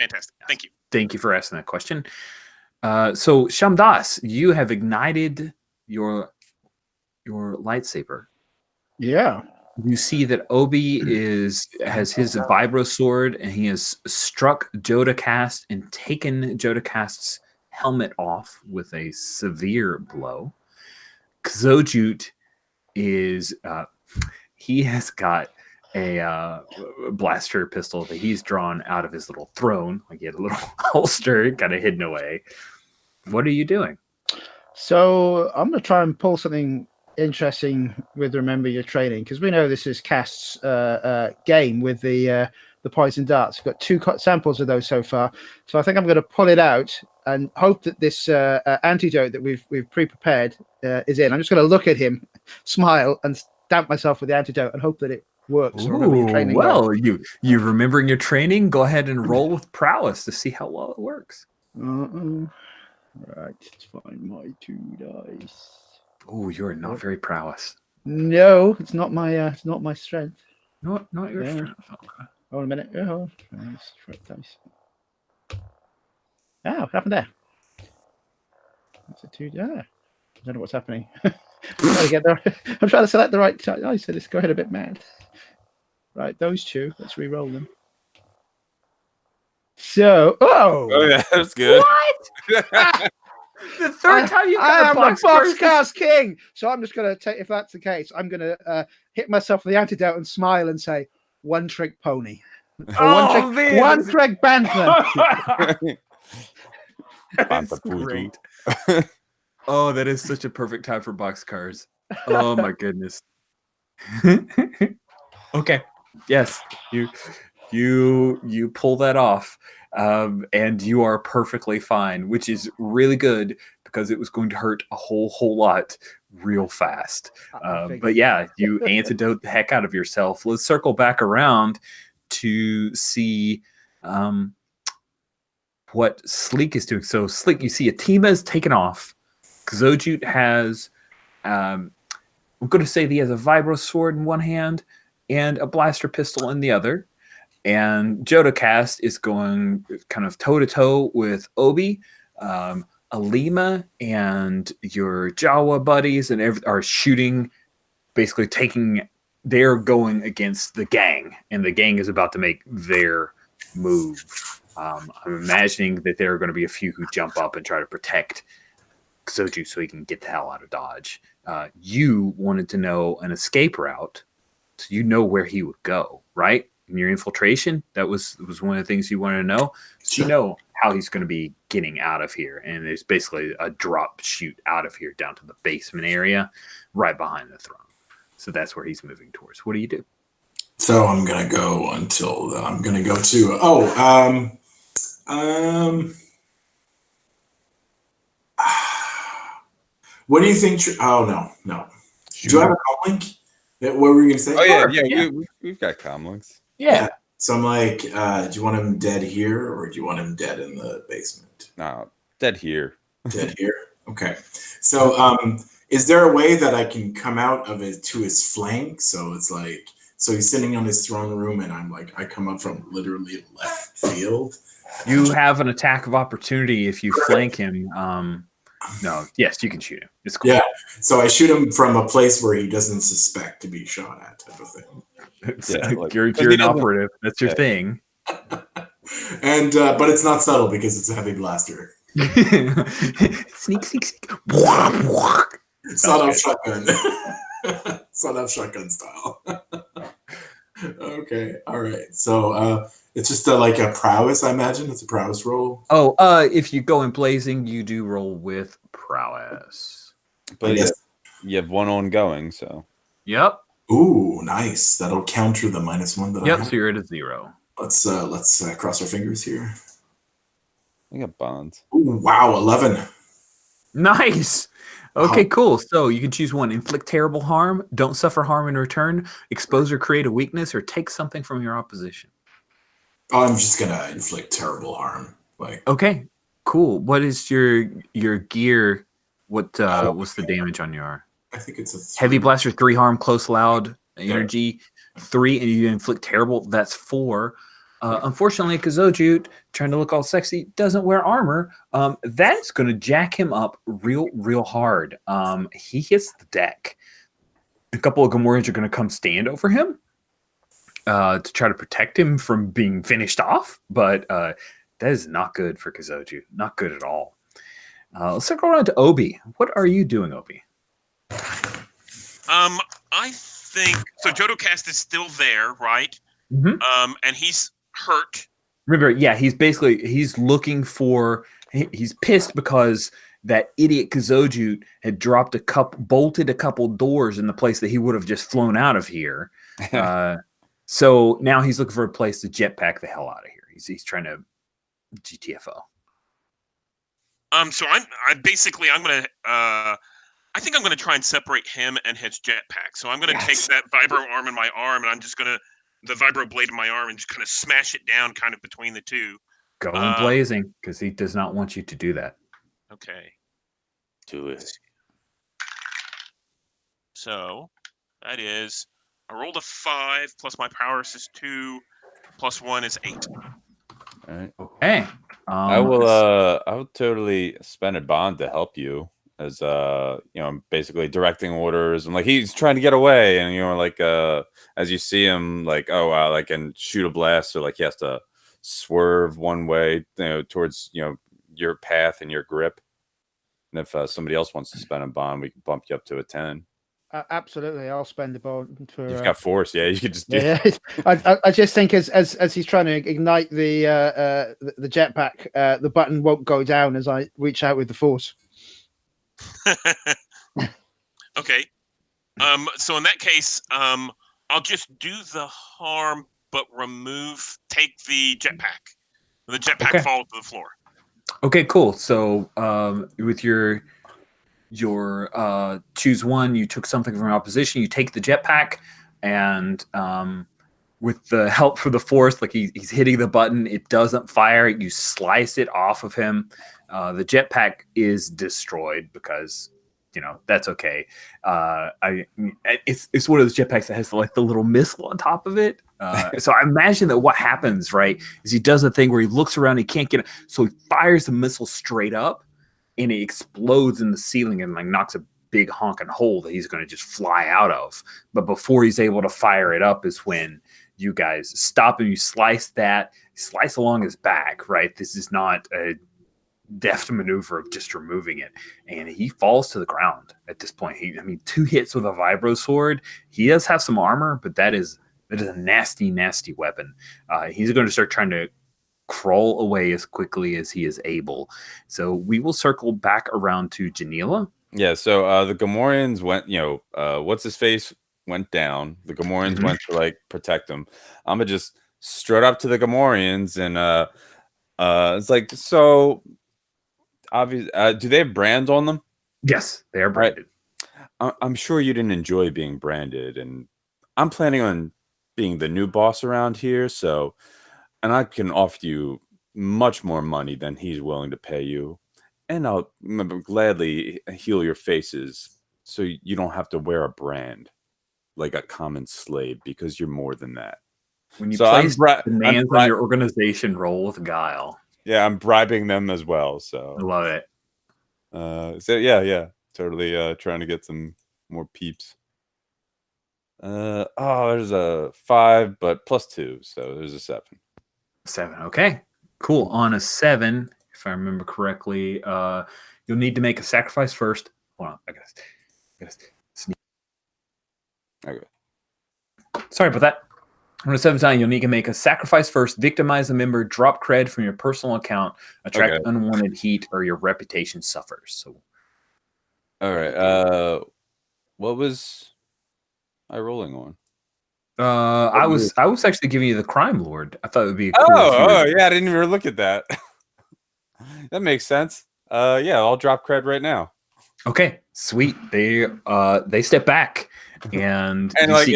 Fantastic. Thank you. Thank you for asking that question. So Shamdas, you have ignited your lightsaber. Yeah. You see that Obi has his vibro sword, and he has struck Jodacast and taken Jodacast's helmet off with a severe blow. Xojut is he has got a blaster pistol that he's drawn out of his little throne. Like he had a little holster kind of hidden away. What are you doing? So I'm going to try and pull something interesting with Remember Your Training, because we know this is Cast's game with the poison darts. We've got 2 samples of those so far. So I think I'm going to pull it out and hope that this antidote that we've pre-prepared is in. I'm just going to look at him, smile, and stamp myself with the antidote and hope that it works. Ooh, well, you remembering your training, go ahead and roll with prowess to see how well it works. Right, let's find my 2 dice. Oh, you're not very prowess. No, it's not my strength. Not your strength. Okay. Hold a minute. Oh, dice. Oh, what happened there? That's a 2. I don't know what's happening. I'm trying to select the right dice, so it's going a bit mad. Right, those two. Let's re-roll them. So, Oh yeah, that's good. What? The third time you I got am a the boxcar. boxcars king. So I'm just going to take. If that's the case, I'm going to hit myself with the antidote and smile and say, "One trick pony." Or Oh man, one trick Bantham. That's great. Oh, that is such a perfect time for boxcars. Oh my goodness. Okay. Yes, you pull that off, and you are perfectly fine, which is really good because it was going to hurt a whole lot real fast. But yeah, you antidote the heck out of yourself. Let's circle back around to see what Sleek is doing. So Sleek, you see Atima is taken off. Xojut has, I'm going to say that he has a vibro sword in one hand and a blaster pistol in the other. And Jodocast is going kind of toe-to-toe with Obi. Alima and your Jawa buddies are shooting, basically they're going against the gang, and the gang is about to make their move. I'm imagining that there are going to be a few who jump up and try to protect Xoju so he can get the hell out of Dodge. You wanted to know an escape route, so you know where he would go, right? In your infiltration, that was one of the things you wanted to know. So you know how he's going to be getting out of here, and there's basically a drop chute out of here down to the basement area, right behind the throne. So that's where he's moving towards. What do you do? So I'm gonna go until I'm gonna go to what do you think? No. Do you have a comlink? What were you gonna say? Oh yeah. We've got comlinks. Yeah. So I'm like, do you want him dead here or do you want him dead in the basement? No, dead here. Dead here. Okay. So is there a way that I can come out of it to his flank? So it's like, so he's sitting on his throne room and I'm like, I come up from literally left field. You have an attack of opportunity if you flank him. No, yes, you can shoot him. It's cool. Yeah. So I shoot him from a place where he doesn't suspect to be shot at, type of thing. You're an operative. That's your thing. And but it's not subtle because it's a heavy blaster. Sneak. Sawed-off shotgun. Sawed-off shotgun style. Okay. All right. So it's just like a prowess, I imagine. It's a prowess roll. Oh, if you go in blazing, you do roll with prowess. But you have one ongoing, so. Yep. Ooh, nice. That'll counter the -1 that I have. So you're at a 0. Let's cross our fingers here. I got bonds. Ooh, wow, 11. Nice. Okay, cool. So you can choose one: inflict terrible harm, don't suffer harm in return, expose or create a weakness, or take something from your opposition. Oh, I'm just gonna inflict terrible harm. Like, okay, cool. What is your gear? What's the damage on your? I think it's a 3. Heavy blaster, 3 harm, close loud, energy 3, and you inflict terrible. That's 4. Unfortunately, Xojut, trying to look all sexy, doesn't wear armor. That's going to jack him up real hard. He hits the deck. A couple of Gamorreans are going to come stand over him to try to protect him from being finished off. But that is not good for Xojut. Not good at all. Let's circle around to Obi. What are you doing, Obi? I think so. Jodocast is still there, right? Mm-hmm. And he's hurt. Remember, yeah, he's looking for. He's pissed because that idiot Xojut had bolted a couple doors in the place that he would have just flown out of here. So now he's looking for a place to jetpack the hell out of here. He's trying to GTFO. So I'm gonna. I think I'm going to try and separate him and his jetpack. So I'm going to take that vibro arm in my arm, and I'm just going to the vibro blade in my arm and just kind of smash it down, kind of between the two. Go in blazing, because he does not want you to do that. Okay. Do it. So that is, I rolled a 5 plus my power is 2 plus 1 is 8. All right. Okay. I will totally spend a bond to help you. as basically directing orders, and like he's trying to get away, and like as you see him, like, oh wow, like, and shoot a blast, so like he has to swerve one way, towards your path and your grip. And if somebody else wants to spend a bond, we can bump you up to a 10. Absolutely, I'll spend the bond for. You've got force, yeah. You could just do. Yeah, I just think as he's trying to ignite the jetpack, the button won't go down as I reach out with the force. Okay. So in that case, I'll just do the harm, but take the jetpack. The jetpack falls to the floor. Okay, cool. So with your choose one, you took something from opposition, you take the jetpack, and with the help from the force, like he's hitting the button, it doesn't fire, you slice it off of him. The jetpack is destroyed because that's okay. It's one of those jetpacks that has like the little missile on top of it. So I imagine that what happens, right, is he does a thing where he looks around, he can't get it, so he fires the missile straight up, and it explodes in the ceiling and like knocks a big honking hole that he's going to just fly out of. But before he's able to fire it up is when you guys stop and you slice along his back, right? This is not a deft maneuver of just removing it, and he falls to the ground at this point. 2 hits with a vibro sword. He does have some armor, but that is a nasty weapon. He's going to start trying to crawl away as quickly as he is able. So we will circle back around to Janila. Yeah, so the Gamorreans went, what's his face went down. The Gamorreans went to like protect him. I'm gonna just strut up to the Gamorreans, and it's like, so obvious. Do they have brands on them? Yes, they are branded. Right. I'm sure you didn't enjoy being branded, and I'm planning on being the new boss around here, and I can offer you much more money than he's willing to pay you. And I'll gladly heal your faces so you don't have to wear a brand like a common slave, because you're more than that. When you place demands on your organization, roll with guile. Yeah, I'm bribing them as well. So I love it. So yeah, totally trying to get some more peeps. There's a 5, but +2, so there's a 7. 7. Okay, cool. On a 7, if I remember correctly, you'll need to make a sacrifice first. Hold on, I gotta sneak. Okay. Sorry about that. On a 7, you'll need to make a sacrifice first, victimize a member, drop cred from your personal account, attract unwanted heat, or your reputation suffers. So, all right. What was I rolling on? I was actually giving you the crime lord. I thought it would be cool. Yeah, I didn't even look at that. That makes sense. Yeah, I'll drop cred right now. Okay, sweet. They step back and like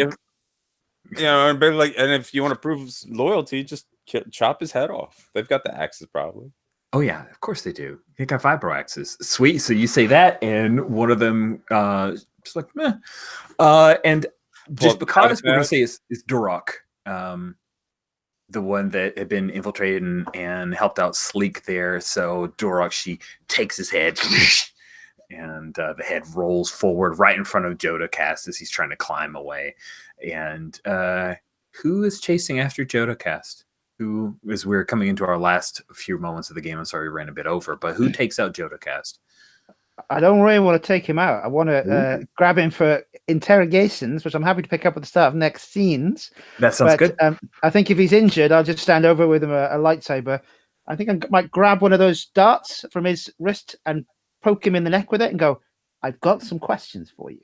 and if you want to prove loyalty, just chop his head off. They've got the axes probably. Oh yeah, of course they do. They got vibro axes. Sweet. So you say that, and one of them just like meh. And just because we're gonna say is Duroc, the one that had been infiltrated and helped out Sleek there. So Duroc, she takes his head, and the head rolls forward right in front of Jodocast as he's trying to climb away. And who is chasing after Jodocast? Who, as we're coming into our last few moments of the game, I'm sorry we ran a bit over, but who takes out Jodocast? I don't really want to take him out. I want to grab him for interrogations, which I'm happy to pick up at the start of next scenes. That sounds good. I think if he's injured, I'll just stand over with him a lightsaber. I think I might grab one of those darts from his wrist and poke him in the neck with it and go, I've got some questions for you.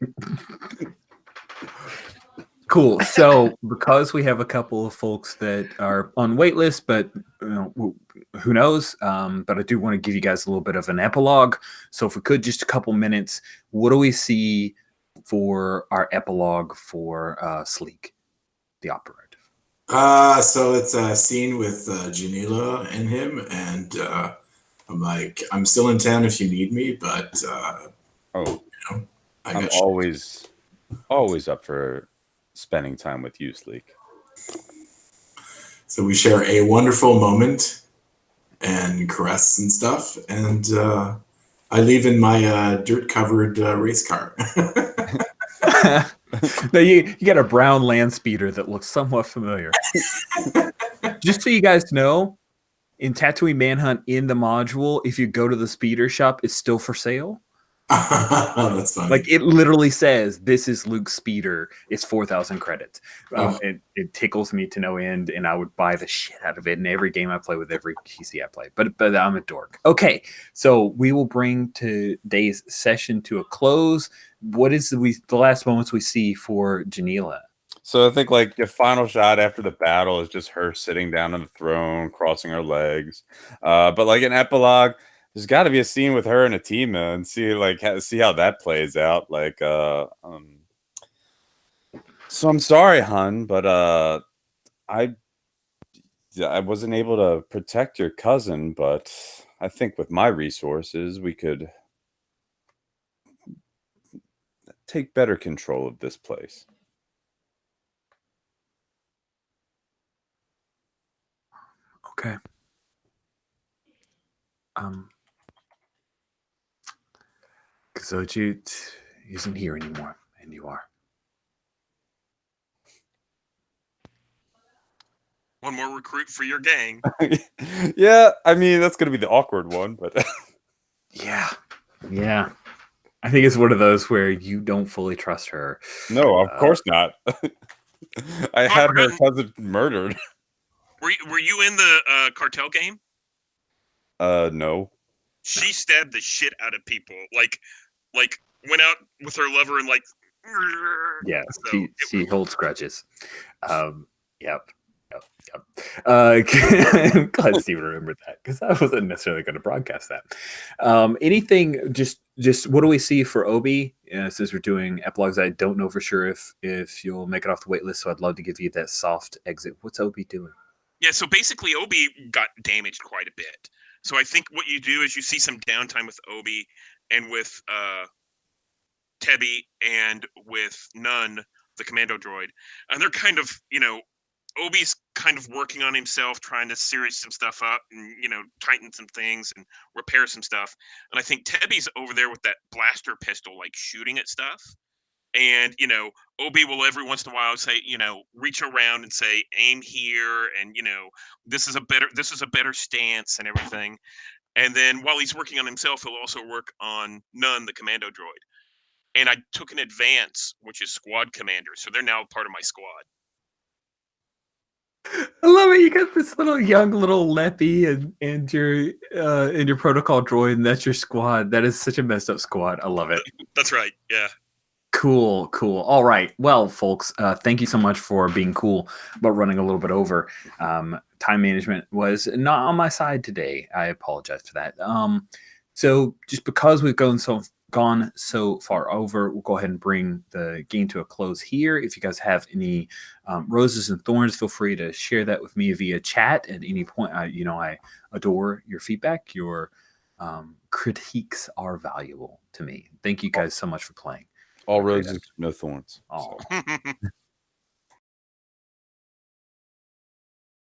Cool. So because we have a couple of folks that are on wait list, but who knows? But I do want to give you guys a little bit of an epilogue. So if we could, just a couple minutes, what do we see for our epilogue for Sleek, the operative? So it's a scene with Janila and him, and I'm like, I'm still in town if you need me, but I'm got always up for spending time with you, Sleek. So we share a wonderful moment and caress and stuff, and I leave in my dirt-covered race car. No, you got a brown land speeder that looks somewhat familiar. Just so you guys know, in Tatooine Manhunt in the module, if you go to the speeder shop, it's still for sale. That's funny. Like it literally says, "This is Luke's speeder. It's 4,000 credits." Oh. It tickles me to no end, and I would buy the shit out of it in every game I play with every PC I play. But I'm a dork. Okay, so we will bring today's session to a close. What is the last moments we see for Janela? So I think like the final shot after the battle is just her sitting down on the throne, crossing her legs. But like an epilogue, there's got to be a scene with her and Atima and see how that plays out. Like, so I'm sorry, hun, but I wasn't able to protect your cousin, but I think with my resources, we could take better control of this place. Okay. Kazojit isn't here anymore, and you are. One more recruit for your gang. Yeah, I mean that's gonna be the awkward one, but Yeah. I think it's one of those where you don't fully trust her. no, of course not. I had her forgot- cousin murdered. Were you in the cartel game? No. She stabbed the shit out of people. Like went out with her lover and like. Yeah, So she holds grudges. Yep. I'm glad Steve remembered that because I wasn't necessarily going to broadcast that. Anything? Just what do we see for Obi? Since we're doing epilogues, I don't know for sure if you'll make it off the wait list. So I'd love to give you that soft exit. What's Obi doing? Yeah, so basically Obi got damaged quite a bit. So I think what you do is you see some downtime with Obi and with Tebby and with Nun, the commando droid. And they're kind of, Obi's kind of working on himself, trying to serious some stuff up and, tighten some things and repair some stuff. And I think Tebby's over there with that blaster pistol, like shooting at stuff. And, Obi will every once in a while say, reach around and say, aim here. And, this is a better stance and everything. And then while he's working on himself, he'll also work on Nun, the commando droid. And I took an advance, which is squad commander. So they're now part of my squad. I love it. You got this young little Leppy and your protocol droid, and that's your squad. That is such a messed up squad. I love it. That's right. Yeah. Cool. All right. Well, folks, thank you so much for being cool about running a little bit over. Time management was not on my side today. I apologize for that. So just because we've gone so far over, we'll go ahead and bring the game to a close here. If you guys have any roses and thorns, feel free to share that with me via chat at any point. I adore your feedback. Your critiques are valuable to me. Thank you guys so much for playing. All roses, no thorns. Oh.